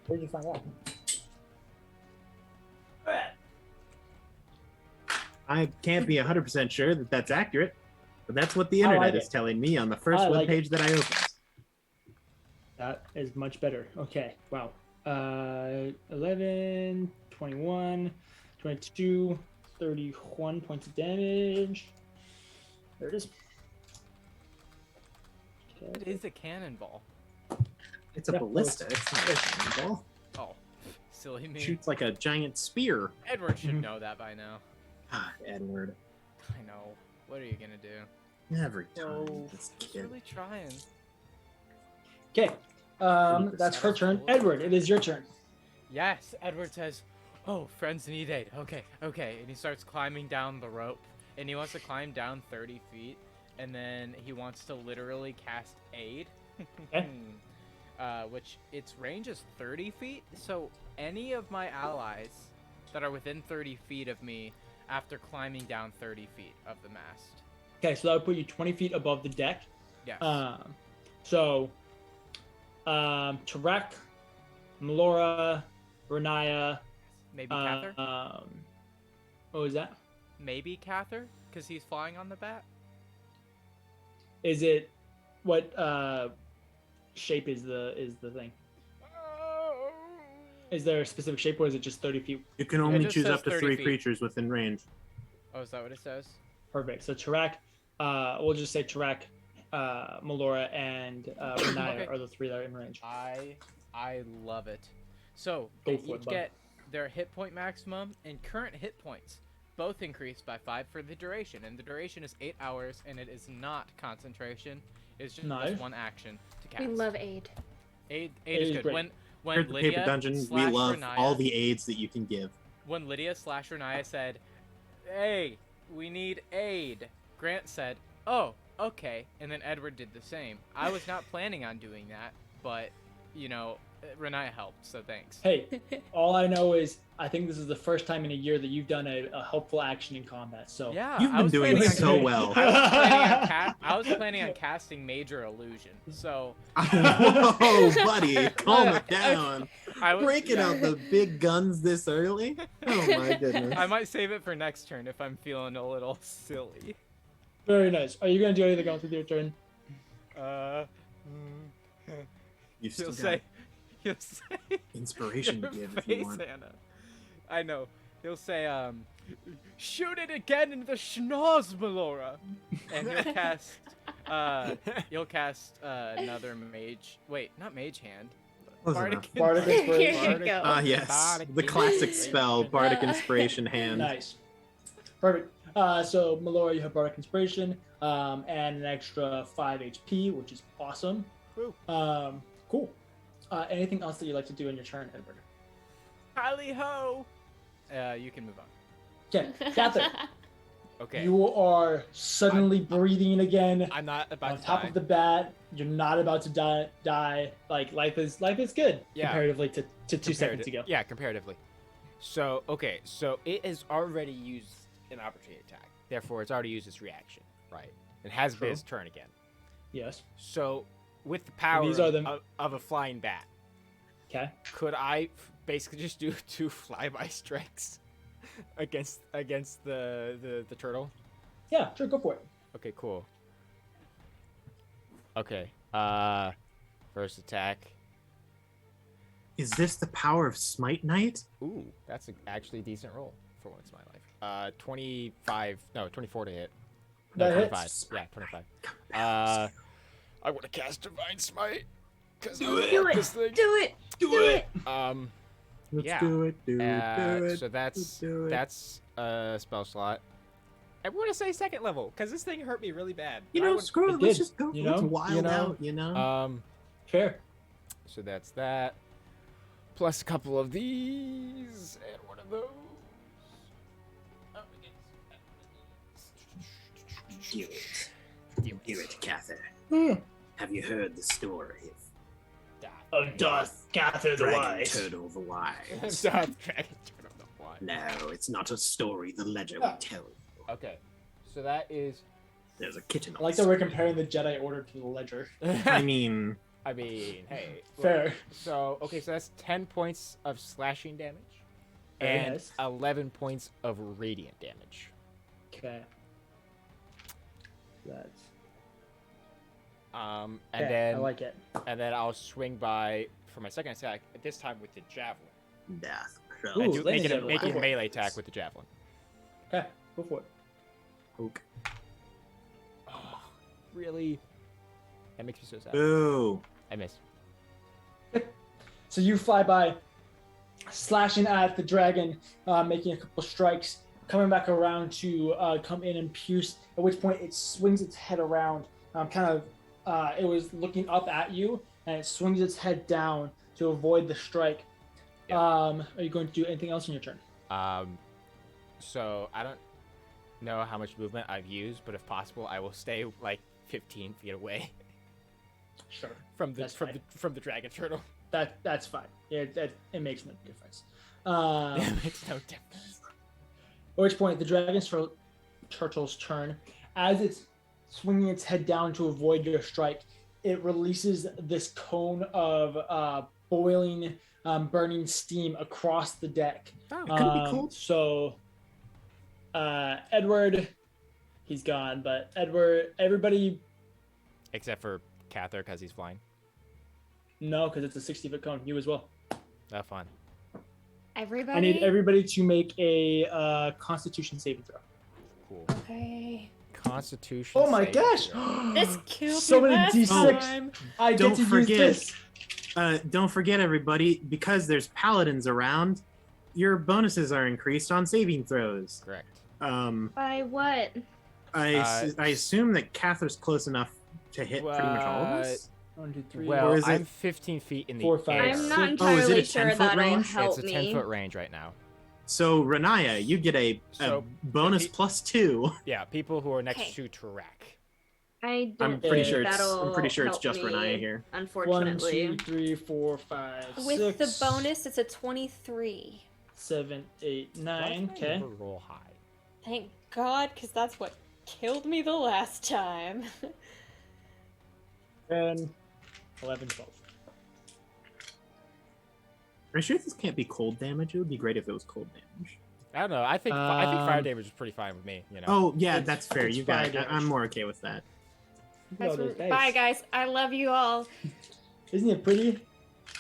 Where'd you find that? I can't be 100% sure that that's accurate, but that's what the I like internet it. is telling me on the first I like webpage that I opened. That is much better. Okay, wow. 11, 21, 22, 31 points of damage. There it is. It Okay. is a cannonball. It's a Yeah, ballista. It's not a cannonball. Oh, silly me. It shoots like a giant spear. Edward should Mhm. know that by now. Ah, Edward. I know. What are you gonna do? Every time, No. this He's kid. really trying. Okay. That's her turn. Edward, it is your turn. Yes, Edward says, "Oh, friends need aid. Okay, okay," and he starts climbing down the rope, and he wants to climb down 30 feet, and then he wants to literally cast aid, Okay. which its range is 30 feet. So any of my allies that are within 30 feet of me, after climbing down 30 feet of the mast. Okay, so that would put you 20 feet above the deck. Yes. Tarak, Melora, Renaya, Maybe Kathyr. what was that? Maybe Kathyr, because he's flying on the bat. Is it what shape is the thing? Is there a specific shape or is it just 30 feet? You can it only just choose says up to 30 3 feet. creatures within range. Oh, is that what it says? Perfect. So Tarak, we'll just say Tarak, Melora, and Renaya Okay. are the 3 that are in range. I love it. So Go they for it, each bud. get their hit point maximum and current hit points, both increased by 5 for the duration, and the duration is 8 hours, and it is not concentration. It's just Nice. one action to cast. We love aid. Aid Aid is is good. great. When Here at the Lydia Paper Dungeon, we slash love Renaya- all the aids that you can give. When Lydia slash Renaya said, "Hey, we need aid," Grant said, "Oh, okay," and then Edward did the same. I was not planning on doing that, but you know, Renaya helped, so thanks. Hey, all I know is I think this is the first time in a year that you've done a helpful action in combat. So Yeah, You've I been was doing planning on so doing- well. I was planning on casting Major Illusion, so Whoa, buddy, calm it down. I was Breaking yeah. out the big guns this early? Oh my goodness. I might save it for next turn if I'm feeling a little silly. very nice. Are you gonna do anything else with your turn? You've still He'll got say, he'll say, inspiration to your give if you face, want. Anna. I know. He'll say, shoot it again in the schnoz, Melora. And he'll cast another mage. Wait, not mage hand. Close Bardic enough. Bardic Inspiration. Here you go. Ah, yes. The classic spell, Bardic Inspiration Hand. Nice. Perfect. So Melora, you have Bardic Inspiration, and an extra 5 HP, which is awesome. Woo. Cool. Anything else that you'd like to do in your turn, Edward? Tally ho! You can move on. Okay, Kathyr, Okay. you are suddenly breathing again. I'm not about On to top die. of the bat, you're not about to die. Like life is good Yeah. comparatively to 2 seconds ago. Yeah, comparatively. So, okay, so it has already used an opportunity attack. Therefore, it's already used its reaction, right? It has been True. its turn again. Yes. So, with the power these are the- of a flying bat, Okay. could I basically just do 2 flyby strikes against the turtle? Yeah, sure, go for it. Okay, cool. Okay, first attack. Is this the power of Smite Knight? Ooh, that's actually a decent roll for once in my life. 24 to hit. No, That 25. hits. Yeah, 25. I want to cast Divine Smite. Cause Do it. This thing. Do it. Do it. Let's Yeah. do it, do it. So that's do it. that's a spell slot. I want to say second level because this thing hurt me really bad. You I know, would- screw it. It Let's did, just go. you Let's know? wild You know? out, you know? Fair. So that's that. Plus a couple of these and one of those. Up against- Do it. Do it, Kathyr. Hmm. Have you heard the story Of Darth Kathyr of the Dragon Wise. Turtle the Wise? Darth Dragon Turtle the Wise. No, it's not a story the ledger Ah. will tell you. Okay, so that is. There's a kitten I on like the that we're comparing the Jedi Order to the Ledger. I mean, hey. look, Fair. So okay, so that's 10 points of slashing damage, Very and nice. 11 points of radiant damage. Okay. That's. And Okay, then I like it. and then I'll swing by for my second attack. This time with the javelin. Death. Ooh, And make lightning it a javelin. Go for it. melee attack with the javelin. Okay, go for it. Poke. Oh, really? That makes me so sad. Boo. I miss. So you fly by, slashing at the dragon, making a couple strikes, coming back around to come in and pierce. At which point it swings its head around, it was looking up at you, and it swings its head down to avoid the strike. Yeah. Are you going to do anything else in your turn? So I don't know how much movement I've used, but if possible, I will stay like 15 feet away Sure. from the That's from fine. the from the dragon turtle. That's fine. Yeah, it makes no difference. It makes no difference. At which point, the dragon's turtle's turn. As it's swinging its head down to avoid your strike, it releases this cone of boiling, burning steam across the deck. It could be cold. So, Edward, he's gone. But everybody, Except for Kathyr, because he's flying. no, because it's a 60-foot cone. You as well. That's fun. Everybody. I need everybody to make a Constitution saving throw. Cool. Okay. Constitution. Oh my saving gosh! throw. This killed So me many last D6. time. I get Don't to forget. use this. Don't forget, everybody, because there's paladins around, your bonuses are increased on saving throws. Correct. By what? I assume that Cathyr's close enough to hit pretty much all of us. 1, 2, 3. Well, Or is I'm it 15 feet in the 4, 5, air. I'm not Oh, is it a entirely sure 10-foot that'll range? help It's a me. 10-foot range right now. So, Renaya, you get a So, bonus pe- plus 2. Yeah, people who are next Okay. to Tarak. I don't I'm pretty think sure that'll it's just help me, Renaya here. 1, Unfortunately. 2, 3, 4, 5, With 6, the bonus, it's a 23. 7, 8, 9. Why do I Okay. never roll high? Thank God, because that's what killed me the last time. 10, 11, 12. Are you sure this can't be cold damage? It would be great if it was cold damage. I don't know. I think fire Um, damage is pretty fine with me. You know. Oh, yeah, It's- that's fair. it's You got fire it. I'm more okay with that. Look at all those dice. Bye, guys. I love you all. Isn't it pretty?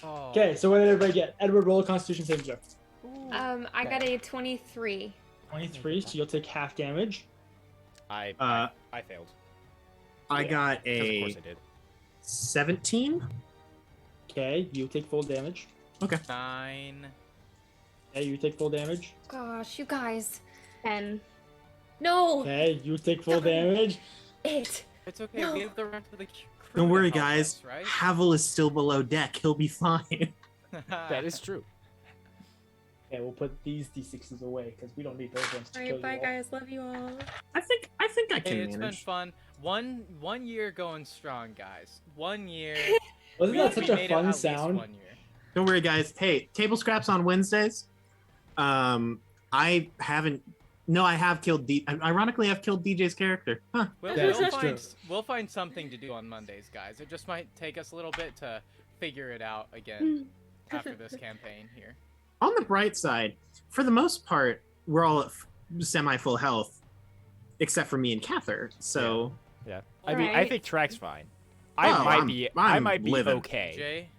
Oh. Okay, so what did everybody get? Edward, roll a Constitution saving throw. I got a 23. 23, so you'll take half damage. I failed. I got 'Cause of a course I did. 17. Okay, you take full damage. 9. Okay, you take full damage. Gosh, you guys. 10. No! Okay, you take full damage. It. It's okay. No. We have the rest of the crew Don't to worry, help guys. us, right? Havel is still below deck. He'll be fine. That is true. Okay, we'll put these d6s away because we don't need those ones to kill Alright, bye you all. guys. Love you all. I think I can Hey, it's been manage. fun. One year going strong, guys. 1 year. Wasn't that such we a made it fun at least sound? 1 year. Don't worry, guys. Hey, table scraps on Wednesdays. I haven't. No, I have killed Ironically, I've killed DJ's character. Huh. We'll, Yeah, we'll that's find true. we'll find something to do on Mondays, guys. It just might take us a little bit to figure it out again after this campaign here. On the bright side, for the most part, we're all at semi-full health, except for me and Kathyr. So Yeah. I mean, I Alright. think Tarak's fine. Oh, I might be living. okay. Jay,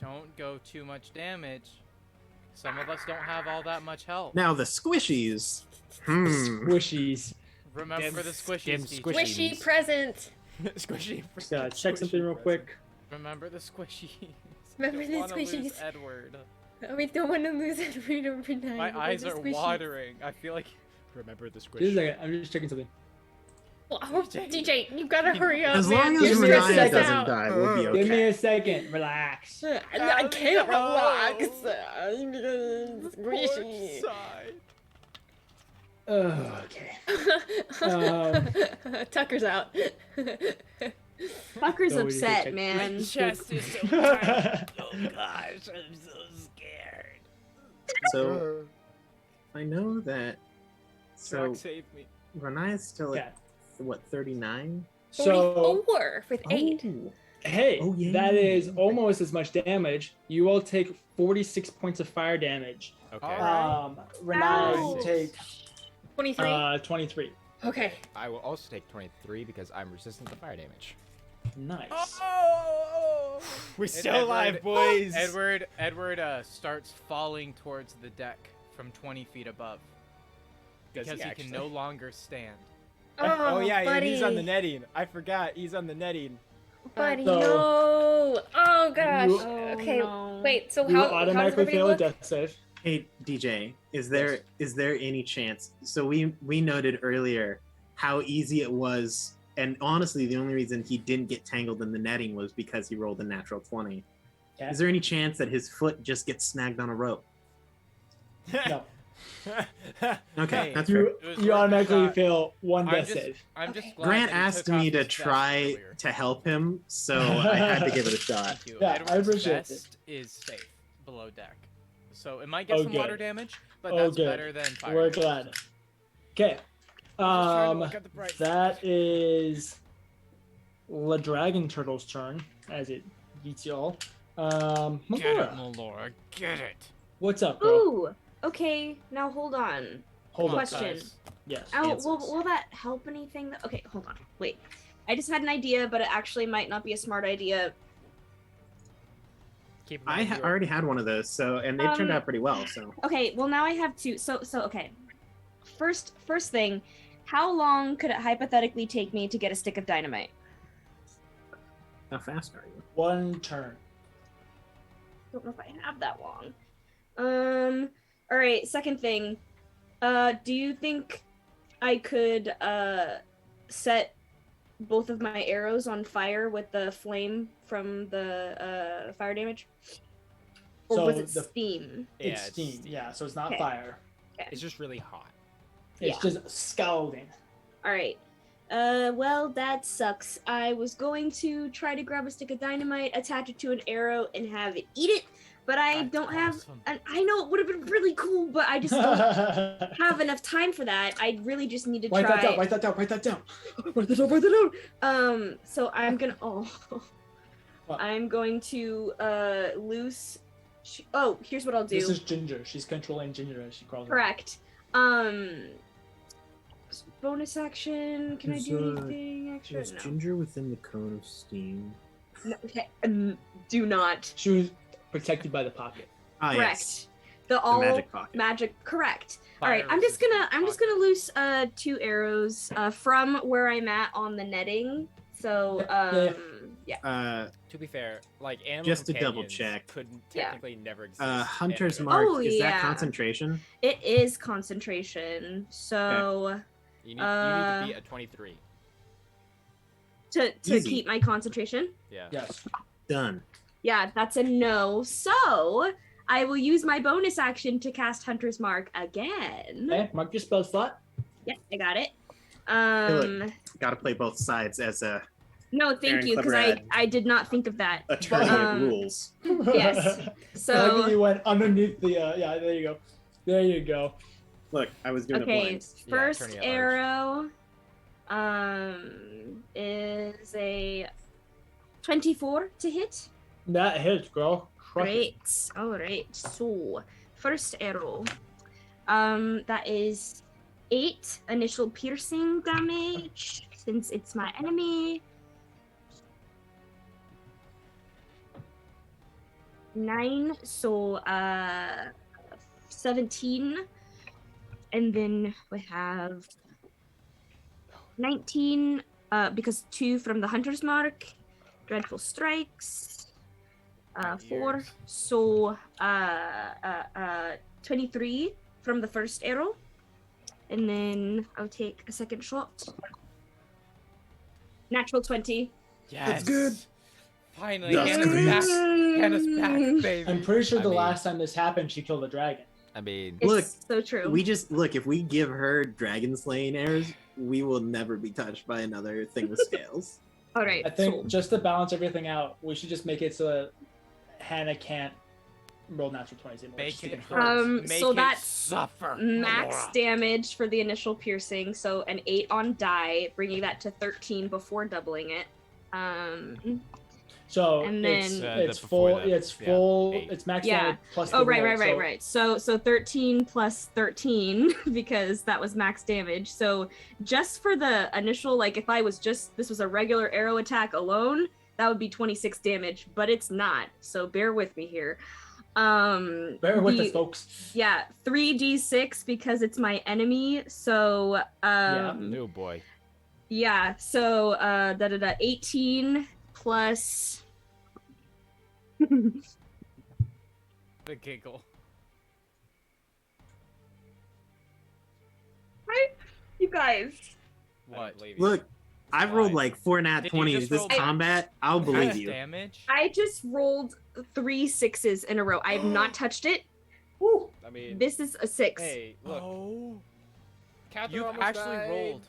don't go too much damage. Some of us don't have all that much health. now the squishies. Squishies. Remember the squishies. Them DJ. squishies. Squishy present. Squishy. Just gotta check something real quick. Remember the squishies. Remember Don't the wanna lose squishies. Edward. We don't want to lose Edward overnight. My eyes are Squishy. watering. I feel like Remember the Just a squish. second, I'm just checking something. Well, DJ, you gotta hurry up, As man. long as Give me a Renaya second. doesn't die, we'll be Give me okay. a second, relax. I can't relax. poor Squishy. side. Okay. Tucker's out. Fucker's No, we need to upset, check- man. Chest is so tight. Oh gosh, I'm so scared. So I know that. So Tarak, save me. Renaya's still Yeah. at what 39? So, 44 with 8. Oh. hey, Oh, yeah. that is almost as much damage. You all take 46 points of fire damage. Okay. Alright. Renaya, Ow. you take 23. 23. Okay. I will also take 23 because I'm resistant to fire damage. Nice. Oh! We're And still alive, boys. Edward starts falling towards the deck from 20 feet above Does because he actually? can no longer stand. Oh yeah, buddy. he's on the netting. I forgot. He's on the netting. Buddy, So- no. Oh gosh. You- Okay. no. Wait. So You will how does automatically everybody fail a look? death save. Hey DJ, is there any chance? So we noted earlier how easy it was, and honestly, the only reason he didn't get tangled in the netting was because he rolled a natural 20. Okay. Is there any chance that his foot just gets snagged on a rope? No. Okay, Hey, that's You, fair. It was you worth a automatically shot. fail one I'm death just, save. I'm Okay. just glad Grant that he asked took off me to his vest try earlier. to help him, so I had to give it a shot. Thank you. Yeah, I Edward's appreciate it. vest is safe below deck, so it might get Oh, some good. water damage, but Oh, that's good. better than fire. We're damage. glad. Okay. I'm just trying to Um, look at the bright that side. is the dragon turtle's turn as it eats y'all. Get it, Melora, Melora. Get it. what's up, girl? Ooh. Okay, now hold on. Hold on. Question. Guys. Yes. Oh, Answers. will that help anything? Okay, hold on. Wait. I just had an idea, but it actually might not be a smart idea. Keep in I mind you are- already had one of those, so and it turned out pretty well. So Okay, well now I have two. So okay. First thing, how long could it hypothetically take me to get a stick of dynamite? how fast are you? One turn. Don't know if I have that long. All right. Second thing, do you think I could set both of my arrows on fire with the flame from the fire damage, or So was it the- steam? Yeah, It's steam. Yeah, so it's not Okay. fire. It's just really hot. It's just scalding. All right. Well, that sucks. I was going to try to grab a stick of dynamite, attach it to an arrow, and have it eat it, but I That's don't have. awesome. And I know it would have been really cool, but I just don't have enough time for that. I really just need to Write try. that down. Write that down. Write that down. Write that down. Write that down. So I'm gonna. What? I'm going to loose. Here's what I'll do. This is Ginger. She's controlling Ginger as she calls her. Correct. Bonus action. Can I do anything extra? Was No. Ginger within the cone of steam? No, okay, do not. She was protected by the pocket. Ah, Correct. yes. The all magic pocket. magic. Correct. All Fire right, I'm just resistant gonna loose 2 arrows from where I'm at on the netting. So yeah. To be fair, like animal Just to double companions check. couldn't Yeah. technically never exist. Hunter's anywhere. mark. Oh, Is yeah. that concentration? It is concentration. So You need to be at 23. to Easy. keep my concentration. Yeah. Yes. Done. Yeah, that's a no. So I will use my bonus action to cast Hunter's Mark again. Okay, mark your spell slot. Yep, I got it. look. Got to play both sides as a No, thank Aaron you, because Clever I did not think of that. attorney Um, rules. Yes. I So like that you went underneath the. Yeah, there you go. There you go. Look, I was doing it okay, blind. first attorney at large. arrow is a 24 to hit. That hits, girl. Crush it. Great. All right. So, first arrow. That is 8 initial piercing damage since it's my enemy. 9, so 17. And then we have 19 because 2 from the hunter's mark. Dreadful strikes. 4, Years. so 23 from the first arrow, and then I'll take a second shot. Natural 20. Yes. That's good. Finally, That's Hannah's good. back. Hannah's back, baby. I'm pretty sure I the mean- last time this happened, she killed a dragon. I mean, It's Look, so true. We just look. If we give her dragon slaying arrows, we will never be touched by another thing with scales. All right. I think so, just to balance everything out, we should just make it so that Hannah can't roll natural 20s anymore. Make just to it get hurt. her. Make so it that's suffer. max Melora. damage for the initial piercing, so an 8 on die, bringing that to 13 before doubling it. So and it's, then- it's before full. that, It's yeah, full. 8. It's max Yeah. damage plus. Oh, the right, roll, right. So 13 plus 13 because that was max damage. So just for the initial, like if I was just this was a regular arrow attack alone, that would be 26 damage, but it's not. So bear with me here. Bear with us, folks. Yeah, 3d6 because it's my enemy. So no boy. yeah, so 18 plus The giggle. you guys. What? Look, I've rolled Why? like 4 nat Did you 20s just this roll combat. I'll believe Max you. damage? I just rolled 3 6s in a row. I have not touched it. Woo. I mean, This is a 6. hey, look, Oh. Kathyr You almost actually died. rolled.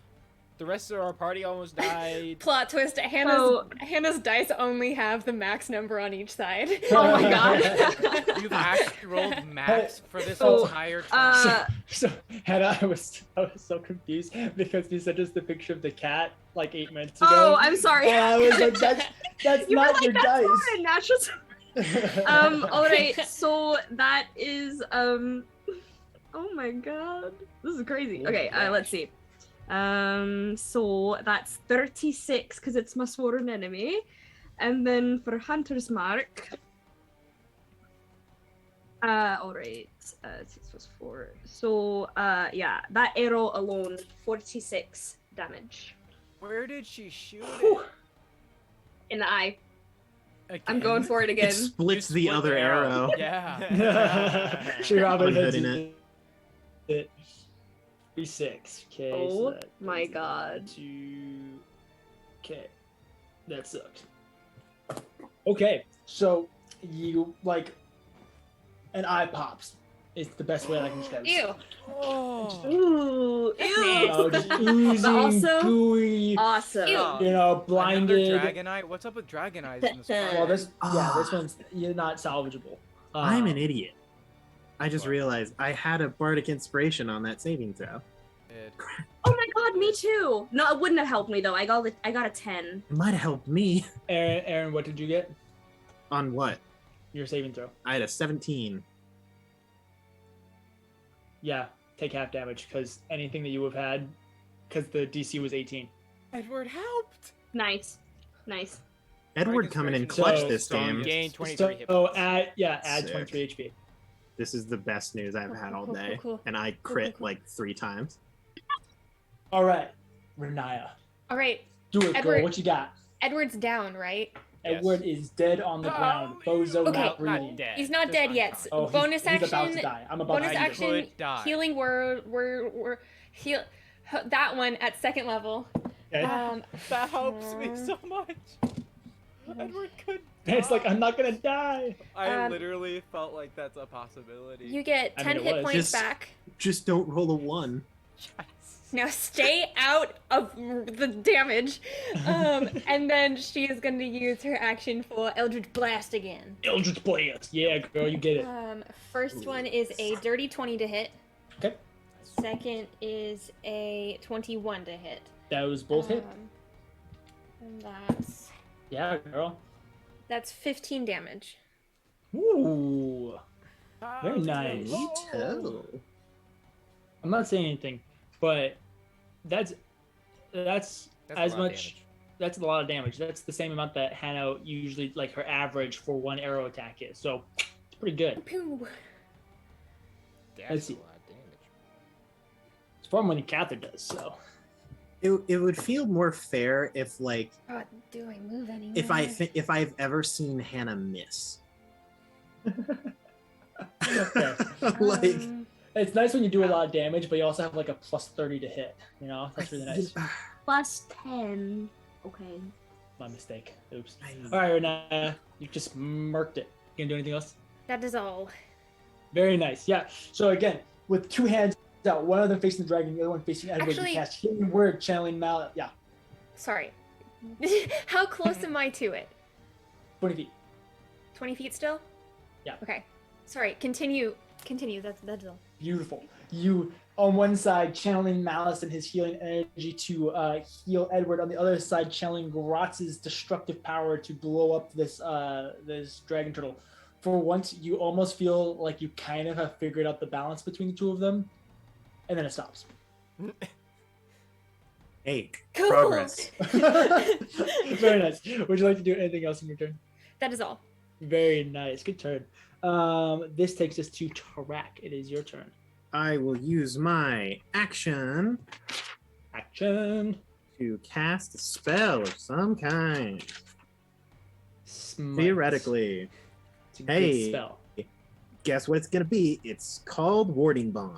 The rest of our party almost died. Plot twist: Hannah's dice only have the max number on each side. Oh my god. You've actually rolled max for this So, entire time. So Hannah, I was so confused because you sent us the picture of the cat like 8 minutes ago. Oh, I'm sorry. And I was like, that's You were not like, your that's dice. not a natural. All right. So that is Oh my god, this is crazy. Okay, let's see. So that's 36 because it's my sworn enemy, and then for hunter's mark. All right. 6 plus 4. So yeah, that arrow alone 46 damage Where did she shoot it? in the eye. Again? I'm going for it again. It splits You the split other the arrow. Yeah. She Robin hits Unhooding it. 36. Okay. Oh that my brings it god. to- Okay. That sucks. Okay, so you like an eye pops. It's the best way I can describe it. Ew. Oh. Ooh, You know, ew. just oozing, also- gooey, Awesome. Ew. you know, blinded. Another dragon eye? What's up with dragon eyes in this part? Well, this Ah. one's you're not salvageable. I'm an idiot. I just realized I had a bardic inspiration on that saving throw. Oh my god, me too. No, it wouldn't have helped me though. I got a 10. It might have helped me. Aaron, what did you get? On what? Your saving throw. I had a 17. Yeah, take half damage because anything that you have had, because the DC was 18. Edward helped. Nice. Nice. Edward coming in inspiration clutch So- this so game. you Gain 23 hit So points. add Sick. 23 HP. This is the best news I've had all day, Cool. and I crit like 3 times. All right, Renaya. All right. Do it, girl. Edward- What you got? Edward's down, right? Yes. Edward is dead on the ground. Bozo Okay. not breathing. Not dead. He's not just dead yet. unconscious. Oh, bonus he's action. about to die. I'm about Bonus to die. die. action. Could die. Healing. We're heal. That one at 2nd level. Okay. That helps me so much. Edward could. It's like, I'm not gonna die. I literally felt like that's a possibility. You get I 10 mean, it hit was. points Just- back. Just don't roll a 1. Now stay out of the damage. And then she is going to use her action for Eldritch Blast again. Eldritch Blast. Yeah, girl, you get it. First one is a dirty 20 to hit. Okay. Second is a 21 to hit. Those both hit. And Yeah, girl. that's 15 damage. Ooh. Very nice. Oh. I'm not saying anything, but that's That's a as lot of much. damage. That's a lot of damage. That's the same amount that Hannah usually, like, her average for one arrow attack is. So it's pretty good. Pooh. That's Let's a see. lot of damage. It's far more than Kathyr does. So It would feel more fair if, like, Oh, do I move anymore? if I've ever seen Hannah miss. Like, it's nice when you do a lot of damage, but you also have like a plus 30 to hit. You know, that's really nice. Plus 10. Okay. My mistake. Oops. I know. All right, Renata, you just murked it. You gonna do anything else? That is all. Very nice. Yeah. So again, with 2 hands out, one of them facing the dragon, the other one facing Edward, Actually- you cast Hidden Word, channeling Mallet. Yeah, Sorry. How close am I to it? 20 feet. 20 feet still? Yeah. Okay. Sorry. Continue. That's all. Beautiful. You on one side channeling Malice and his healing energy to heal Edward. On the other side, channeling Gratz's destructive power to blow up this this dragon turtle. For once, you almost feel like you kind of have figured out the balance between the two of them, and then it stops. Hey, Cool. progress. Very nice. Would you like to do anything else in your turn? That is all. Very nice. Good turn. This takes us to Tarak. It is your turn. I will use my action Action. to cast a spell of some kind. Smite. Theoretically. It's a good Hey. spell. Guess what it's gonna be? It's called Warding Bond.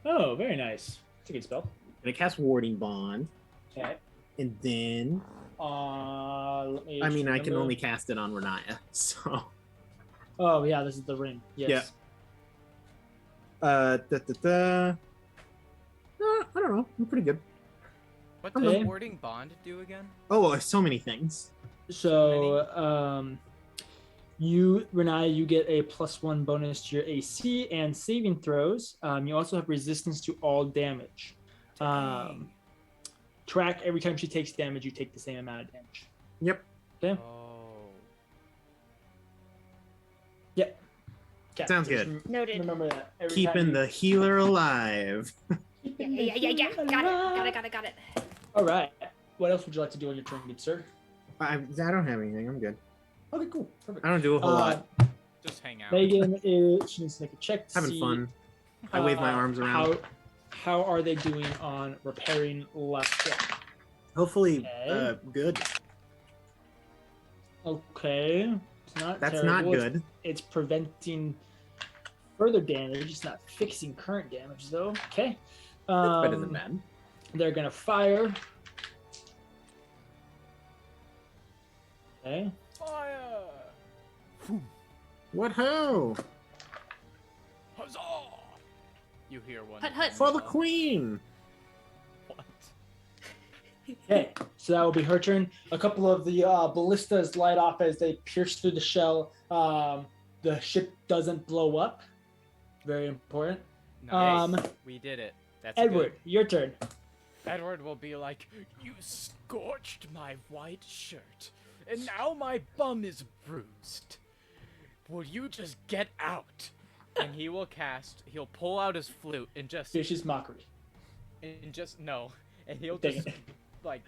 Oh, very nice. It's a good spell. Gonna cast Warding Bond, Okay. and then Let me. I mean I can remember. only cast it on Renaya, so Oh yeah, this is the ring. Yes. Yeah. I don't know. I'm pretty good. What Okay. does warding bond do again? Oh, so many things. So, you, Renaya, you get a +1 bonus to your AC and saving throws. You also have resistance to all damage. Track, every time she takes damage, you take the same amount of damage. Yep. Okay. Oh. Okay, Sounds just good. Noted. Remember that. Every Keeping time you- the healer alive. Yeah. Got it. All right. What else would you like to do on your turn, good sir? I don't have anything. I'm good. Okay, cool. Perfect. I don't do a whole lot. Just hang out. Megan is, she needs to make a check to Having see, fun. I wave my arms around. How are they doing on repairing left foot? Hopefully, Okay. good. Okay. It's not That's terrible. not good. It's preventing further damage. It's not fixing current damage, though. Okay. That's better than bad. They're going to fire. Okay. Fire! What ho? Huzzah! You hear one. Hut, hut. For the queen. What? Okay, so that will be her turn. A couple of the ballistas light off as they pierce through the shell. The ship doesn't blow up. Very important. Nice. We did it. That's Edward, good. your turn. Edward will be like, "You scorched my white shirt, and now my bum is bruised. Will you just get out?" And he will he'll pull out his flute and just Vicious mockery. no. And he'll Dang just it. like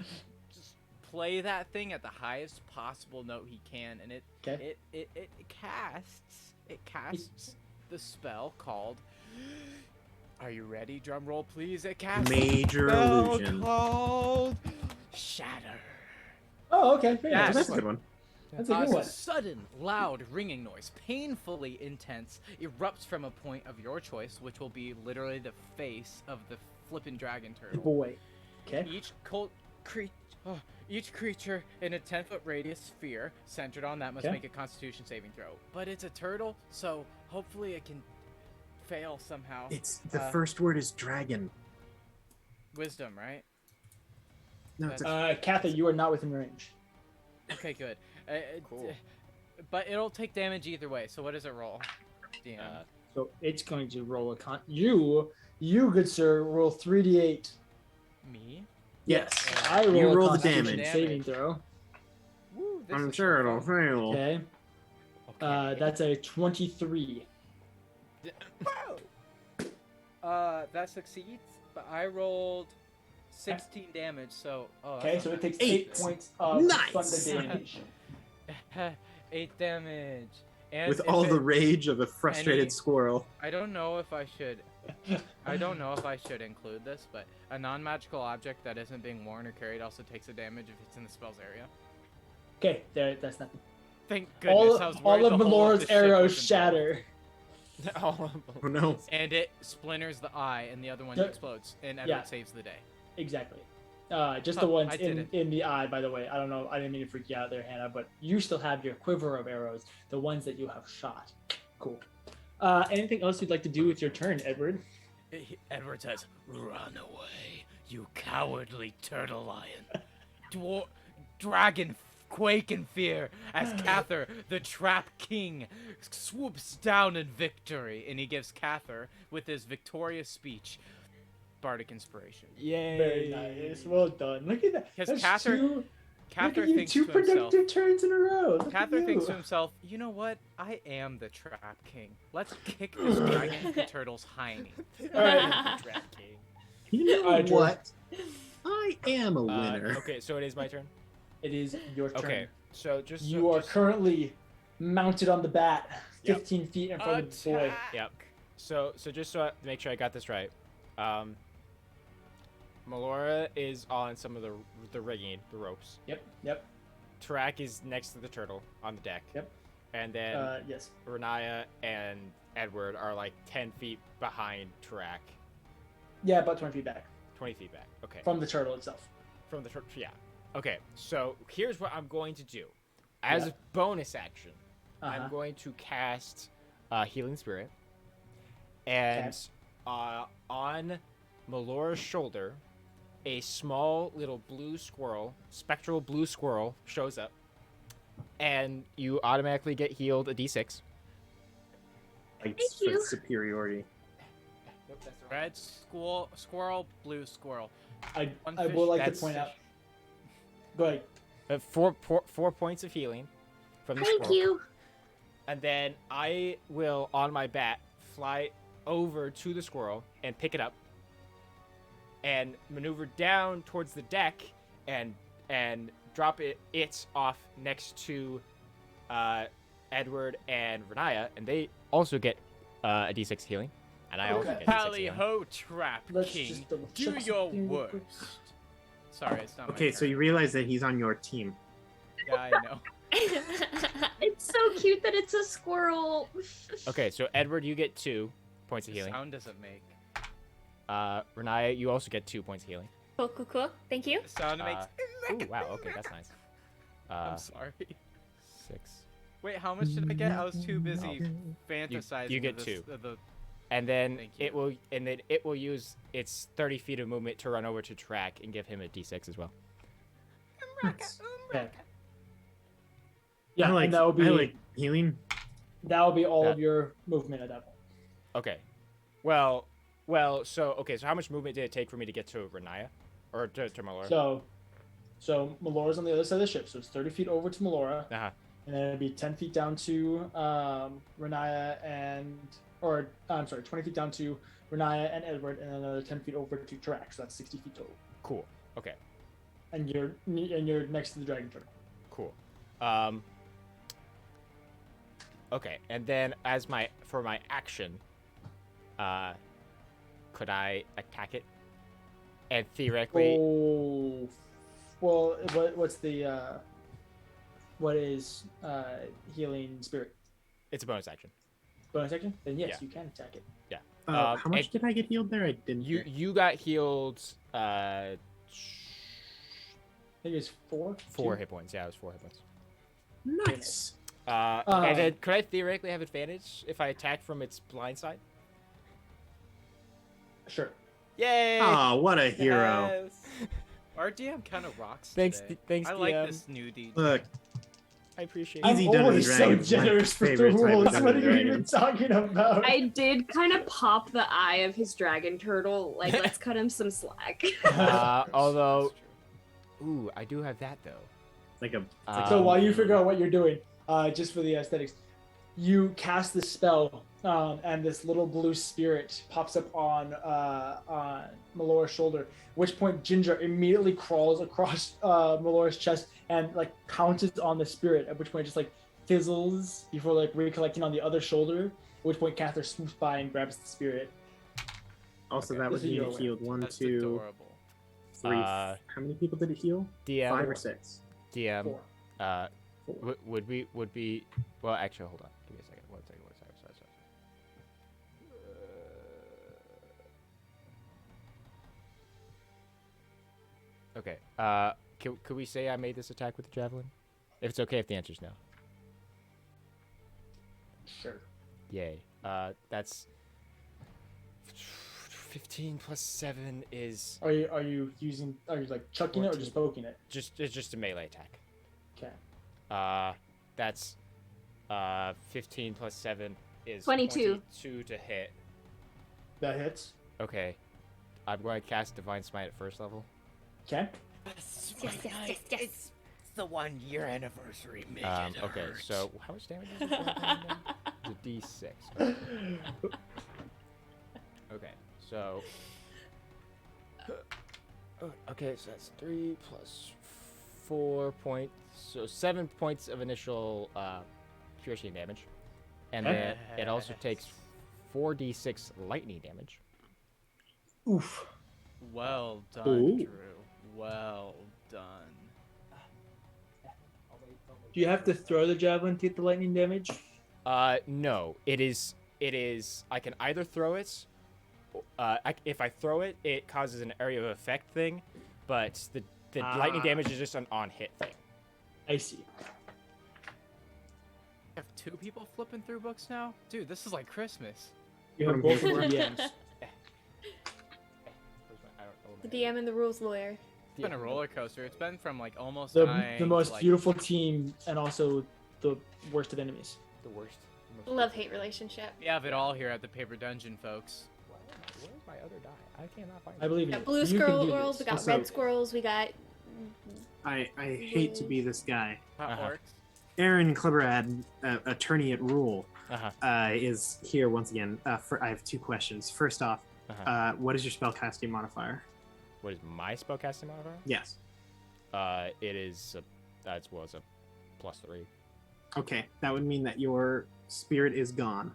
just play that thing at the highest possible note he can, and Okay. it casts the spell called. Are you ready? Drum roll, please. It casts Major a spell illusion. called Shatter. Oh, okay. Very Yeah, nice. That's a good one. That's a good one. Sudden, loud, ringing noise, painfully intense, erupts from a point of your choice, which will be literally the face of the flippin' dragon turtle. Boy. Okay. Each creature in a 10-foot radius sphere centered on that must make a Constitution saving throw. But it's a turtle, so hopefully it can fail somehow. It's the first word is dragon. Wisdom, right? No, it's Kathy, you are not within range. Okay, good. Cool. But it'll take damage either way. So what does it roll? DM. So it's going to roll a You, good sir, roll 3d8. Me? Yes. I roll You a roll the Constitution damage. saving throw. Woo, this I'm is sure so it'll fun. fail. Okay. Okay. That's a 23. That succeeds, but I rolled 16 damage, so... Oh, Okay, that's so it takes 8 8. points of Nice. thunder damage. 8 damage. And With if all the it- rage of a frustrated any- squirrel. I don't know if I should... I don't know if I should include this, but a non-magical object that isn't being worn or carried also takes a damage if it's in the spell's area. Okay, that's nothing. Thank goodness. I was All worried of the whole Melora's the ship arrows was involved. shatter. Oh no. And it splinters the eye, and the other one Yeah. explodes, and Edward Yeah. saves the day. Exactly. Just Huh, the ones I did in the eye, by the way. I don't know. I didn't mean to freak you out there, Hannah, but you still have your quiver of arrows, the ones that you have shot. Cool. Anything else you'd like to do with your turn, Edward? Edward says, "Run away, you cowardly turtle lion." Dragon quake in fear as Kathyr, the trap king, swoops down in victory, and he gives Kathyr, with his victorious speech, bardic inspiration. Yay! Very nice. Well done. Look at that. Because That's Kathyr- look at Kathyr you, thinks two to himself. productive turns in a row. Look at Kathyr thinks you. to himself, you know what? I am the trap king. Let's kick this dragon turtle's hiney. All right. Trap King. You know Alright, Drew. what? I am a winner. Okay, so it is my turn. It is your turn. Okay, so just You are currently mounted on the bat, Yep. 15 feet in front of the boy. Yep. So just to make sure I got this right, Melora is on some of the rigging, the ropes. Yep. Tarak is next to the turtle on the deck. Yep. And then Yes. Renaya and Edward are like 10 feet behind Tarak. Yeah, about 20 feet back 20 feet back. Okay. from the turtle itself. From the turtle, yeah. Okay, so here's what I'm going to do. As a bonus action, Uh-huh. I'm going to cast Healing Spirit. And on Melora's shoulder, a small little blue squirrel, spectral blue squirrel, shows up. And you automatically get healed a d6. Like, Thank you. superiority. Nope, that's the Red squirrel, blue squirrel. I One would fish, like to that's- point out. Go ahead. 4 points of healing from the Thank squirrel. you. And then I will, on my bat, fly over to the squirrel and pick it up and maneuver down towards the deck and drop it off next to Edward and Renaya, and they also get a d6 healing. And I also Okay. get a d6 Tally healing. ho, trap Let's king. just double Do check your something real worst. quick. Sorry, it's not my Okay, so turn. you realize that he's on your team. Yeah, I know. It's so cute that it's a squirrel. Okay, so Edward, you get 2 points of The healing. sound doesn't make. Renaya, you also get 2 points of healing. Cool. Thank you. The sound makes. Ooh, wow, okay, that's nice. I'm sorry. 6. Wait, how much did I get? I was too busy fantasizing. you get of 2. the And then Thank it you. will use its 30 feet of movement to run over to Tarak and give him a d6 as well. Okay. Yeah, I like, and that will be I like healing. all Yeah. of your movement at that point. Okay. So how much movement did it take for me to get to Renaya? Or to Melora? So Melora's on the other side of the ship, so it's 30 feet over to Melora, Uh-huh. and then it'd be 10 feet down to Renaya or I'm sorry, 20 feet down to Renaya and Edward, and another 10 feet over to Tarak, so that's 60 feet total. Cool. Okay. And you're next to the dragon turtle. Cool. Okay, and then for my action, could I attack it? And theoretically, Oh, well, what is healing spirit? it's a bonus action. Bonus action? Then yes, Yeah. you can attack it. Yeah. How much and did I get healed there? I didn't. hear. You got healed. I think it's 4. 4 hit points. Yeah, it was 4 hit points. Nice. And then could I theoretically have advantage if I attack from its blind side? Sure. Yay! Oh, what a hero! Yes. Our DM kind of rocks. Thanks, today. thanks, I like DM. this new DJ. Look, I appreciate I'm it. Easy Dungeons always and so Dragons, my generous with the favorite type of rules. Dungeons What are and you even Dragons. talking about? I did kind of pop the eye of his dragon turtle. Like, let's cut him some slack. Although, ooh, I do have that though. like a. So while you figure out what you're doing, just for the aesthetics, you cast the spell, and this little blue spirit pops up on Melora's shoulder. At which point, Ginger immediately crawls across Melora's chest and like pounces on the spirit. At which point, it just like fizzles before like recollecting on the other shoulder. At which point, Kathyr swoops by and grabs the spirit. Also, Okay. that would This is mean your it way. healed 1, That's 2, adorable. 3. How many people did it heal? DM. 5 or 6? DM. 4. Would we? Well, actually, hold on. Give me a second. One second. Sorry. Okay. Could we say I made this attack with the javelin? If it's okay, if the answer's no. Sure. Yay. That's 15 plus 7 is Are you like chucking it or 14. just poking it? it's just a melee attack. Okay. That's 15 plus 7 is 22. 22 to hit. That hits. Okay. I'm going to cast Divine Smite at first level. Okay. Yes, yes. It's the 1 year anniversary. Make it Okay, hurt. so how much damage is it? It's a D6. Okay, so. Okay, so that's 3 plus 4 points. So 7 points of initial piercing damage. And then it also takes 4d6 lightning damage. Oof. Well done, Ooh. Drew. Well done. Do you have to throw the javelin to get the lightning damage? No. It is. I can either throw it. If I throw it, it causes an area of effect thing, but the lightning damage is just an on-hit thing. I see. Have 2 people flipping through books now? Dude, this is like Christmas. You have both of the DMs. The DM and the rules lawyer. It's been a roller coaster. It's been from like almost The dying most to, like, beautiful team and also the worst of enemies. The worst. Love-hate relationship. We have it all here at the Paper Dungeon, folks. Where's my other die? I cannot find I believe We in got you. blue You can do squirrels, this. we got Also- red squirrels, we got... I hate to be this guy. Hot Uh-huh. works. Aaron Kleberad, attorney at Rule, Uh-huh. is here once again. I have 2 questions. First off, Uh-huh. what is your spellcasting modifier? What is my spellcasting modifier? Yes. It is it's a +3. Okay, that would mean that your spirit is gone.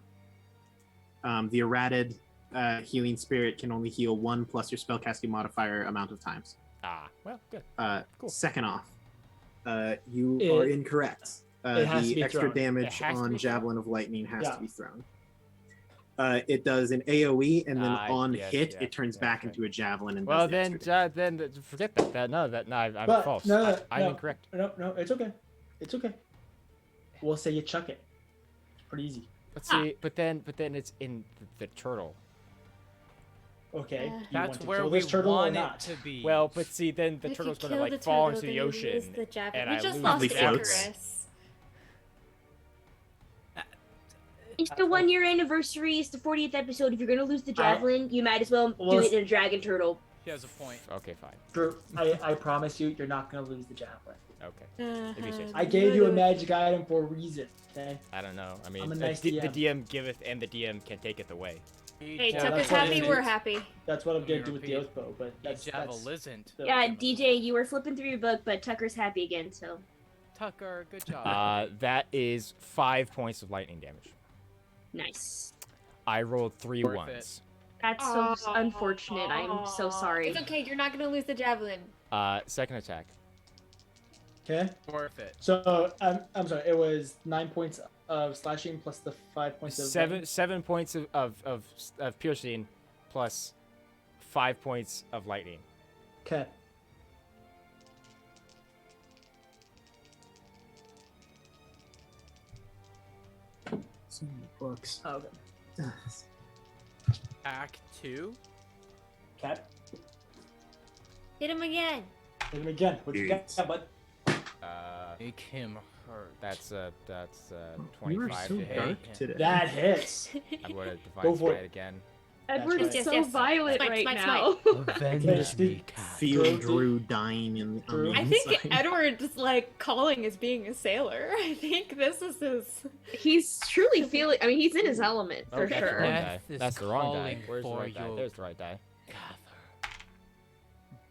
The errated healing spirit can only heal 1 plus your spellcasting modifier amount of times. Ah, well, good. Cool. Second off, you It- are incorrect. it has to The be extra thrown. It damage has to on be Javelin of Lightning has Yeah. to be thrown. It does an AoE, and then on yes, hit, yeah, it turns yeah, back okay. into a javelin. And Well, does the extra then damage. forget that. No, I'm But, false. no, I'm no. incorrect. No, it's okay. It's okay. We'll say you chuck it. It's pretty easy. But see, but then it's in the turtle. Okay. Yeah. You That's want to where kill we this turtle or want not? it to be. Well, but see, then the If you turtle's gonna kill like the fall turtle, into the then you ocean, lose the javelin. and We I just lose lost the javelin. Icarus. It's the 1 year anniversary. It's the 40th episode. If you're gonna lose the javelin, you might as well Well, do it in a dragon turtle. he has a point. Okay, fine. Drew, I promise you, you're not gonna lose the javelin. Okay. If you say so. I gave you a magic item for a reason. Okay. I don't know. I mean, I'm a nice the DM. DM giveth, and the DM can take it away. Hey, Yeah, Tucker's that's what happy, it we're is. happy. That's what I'm gonna Let do me with the repeat. oath bow, but that's Javel isn't. the- Yeah, DJ, you were flipping through your book, but Tucker's happy again, so. Tucker. Good job. That is 5 points of lightning damage. Nice. I rolled 3 Worth ones. That's so unfortunate. I'm so sorry. It's okay. You're not gonna lose the javelin. Second attack. Okay. Worth it. So I'm sorry. It was 9 points of slashing plus the 5 points of Seven points of piercing, plus 5 points of lightning. Okay. So many books. Oh, okay. Act 2. Cat. Hit him again. Hit him again. What you got, Jeez. bud? Make him hurt. That's You were 25 so to hit. dark today. That hits. I'm gonna Go divine for smite it. again. Edward right. is so Yes. violent Smite, right smite, now. Avenge me, Cat. Feel Drew dying on Drew? the I think inside. Edward's like calling as being a sailor. I think this is his. He's truly feeling. I mean, he's in his element Oh, for that's the sure. wrong Death die. is That's the wrong die. calling Where's the for right die? you. There's the right die. Kathyr.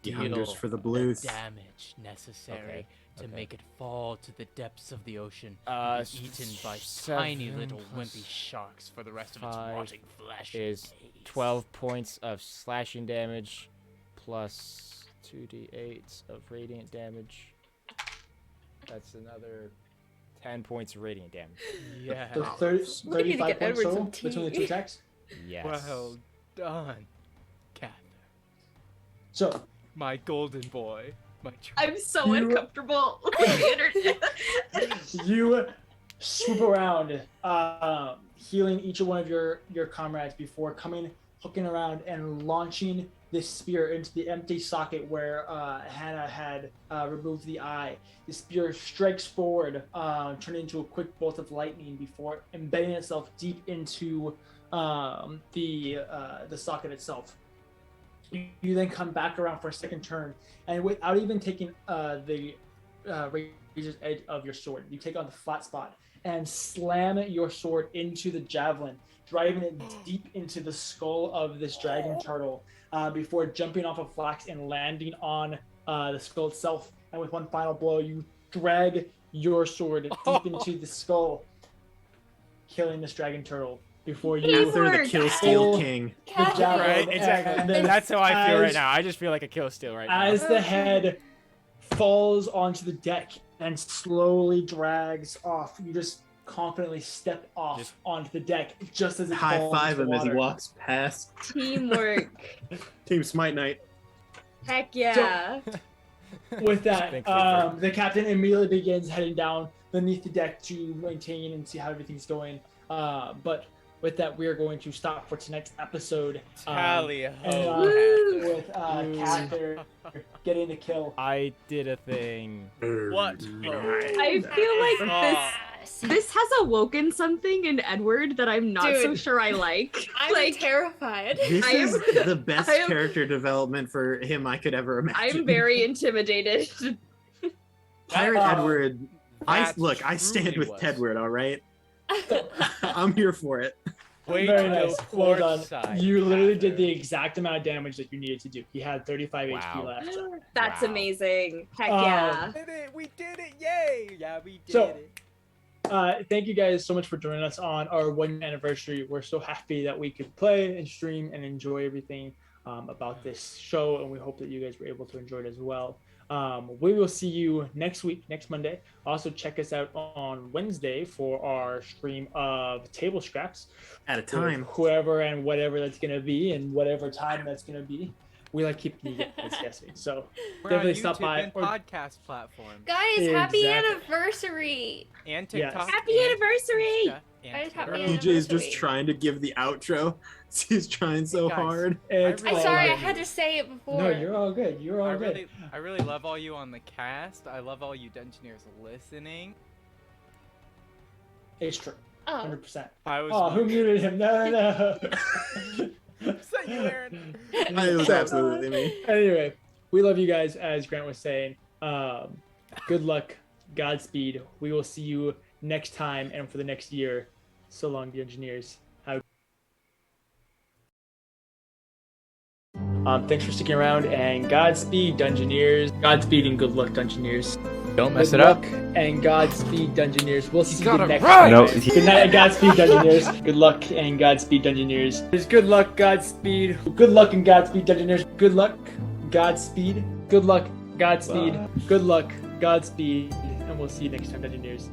He hungers for the The blues. damage necessary Okay, to okay. make it fall to the depths of the ocean, Uh, and be eaten by tiny 7 little plus wimpy sharks for the rest of its 5 rotting flesh. is days. 12 points of slashing damage, plus 2d8 of radiant damage. That's another 10 points of radiant damage. Yeah. So 30, We need to 35 get points Edward total some tea. between the two attacks. Yes. Well done, Kathyr. So My golden boy. My I'm so You- uncomfortable with the internet. you swoop around, healing each one of your comrades before hooking around and launching this spear into the empty socket where Hannah had removed the eye. The spear strikes forward, turning into a quick bolt of lightning before embedding itself deep into the socket itself. You then come back around for a second turn, and without even taking the razor's edge of your sword, you take on the flat spot and slam your sword into the javelin, driving it deep into the skull of this dragon turtle before jumping off of Flax and landing on the skull itself. And with one final blow, you drag your sword deep into the skull, killing this dragon turtle before you. Kathyr, the kill steal king. The javelin, Right, exactly. and then That's how I feel right as- now. I just feel like a kill steal right now. As the head falls onto the deck and slowly drags off, you just confidently step off Just- onto the deck just as it High falls five into him the as he water. walks past. Teamwork. Team Smite Night. Heck yeah. With that, Thanks, Victor. the captain immediately begins heading down beneath the deck to maintain and see how everything's going. But with that, we are going to stop for tonight's episode. Tally and, ho, with Kathyr. Kathyr getting the kill. I did a thing. What? I feel like this has awoken something in Edward that I'm not so Dude. sure I like. I'm like terrified. This I am- is the best I am- character development for him I could ever imagine. I'm very intimidated. Pirate Uh, Edward. I That I stand truly with was. Edward. All right, I'm here for it. Way Very to nice. go, Well done. courtside, You literally did Kathyr. the exact amount of damage that you needed to do. He had 35 Wow. HP left. That's Wow. amazing. Heck Um, yeah. Did it! We did it! Yay! Yeah, we did So- it. Thank you guys so much for joining us on our 1 year anniversary. We're so happy that we could play and stream and enjoy everything about this show, and we hope that you guys were able to enjoy it as well. We will see you next week, next Monday. Also, check us out on Wednesday for our stream of Table Scraps. At a with time. whoever and whatever that's going to be, and whatever time that's going to be. We like keeping you guys guessing. So We're definitely on stop YouTube by and or- podcast platforms Guys, happy Exactly. anniversary! and Yes. TikTok. Happy and anniversary! Insta and Guys, happy Twitter. anniversary. PJ's just trying to give the outro. He's trying so Guys, hard. It's I I'm all sorry, I right. had to say it before. No, you're all good. You're all good. I really love all you on the cast. I love all you Dungeoneers listening. It's true. Oh, 100%. I was. Oh, who muted him? No, no. Was that you, Aaron? It was absolutely me. Anyway, we love you guys, as Grant was saying. Good luck, Godspeed. We will see you next time and for the next year. So long, Dungeoneers. Thanks for sticking around, and Godspeed, Dungeoneers. Godspeed and good luck, Dungeoneers. Don't mess Good it up. luck and Godspeed, Dungeoneers. We'll see you gotta next run! time. No, Good night and Godspeed, Dungeoneers. Good luck and Godspeed, Dungeoneers. Good luck, Godspeed. Good luck and Godspeed, Dungeoneers. Good luck, Godspeed. Good luck, Godspeed. Good luck, Godspeed. And we'll see you next time, Dungeoneers.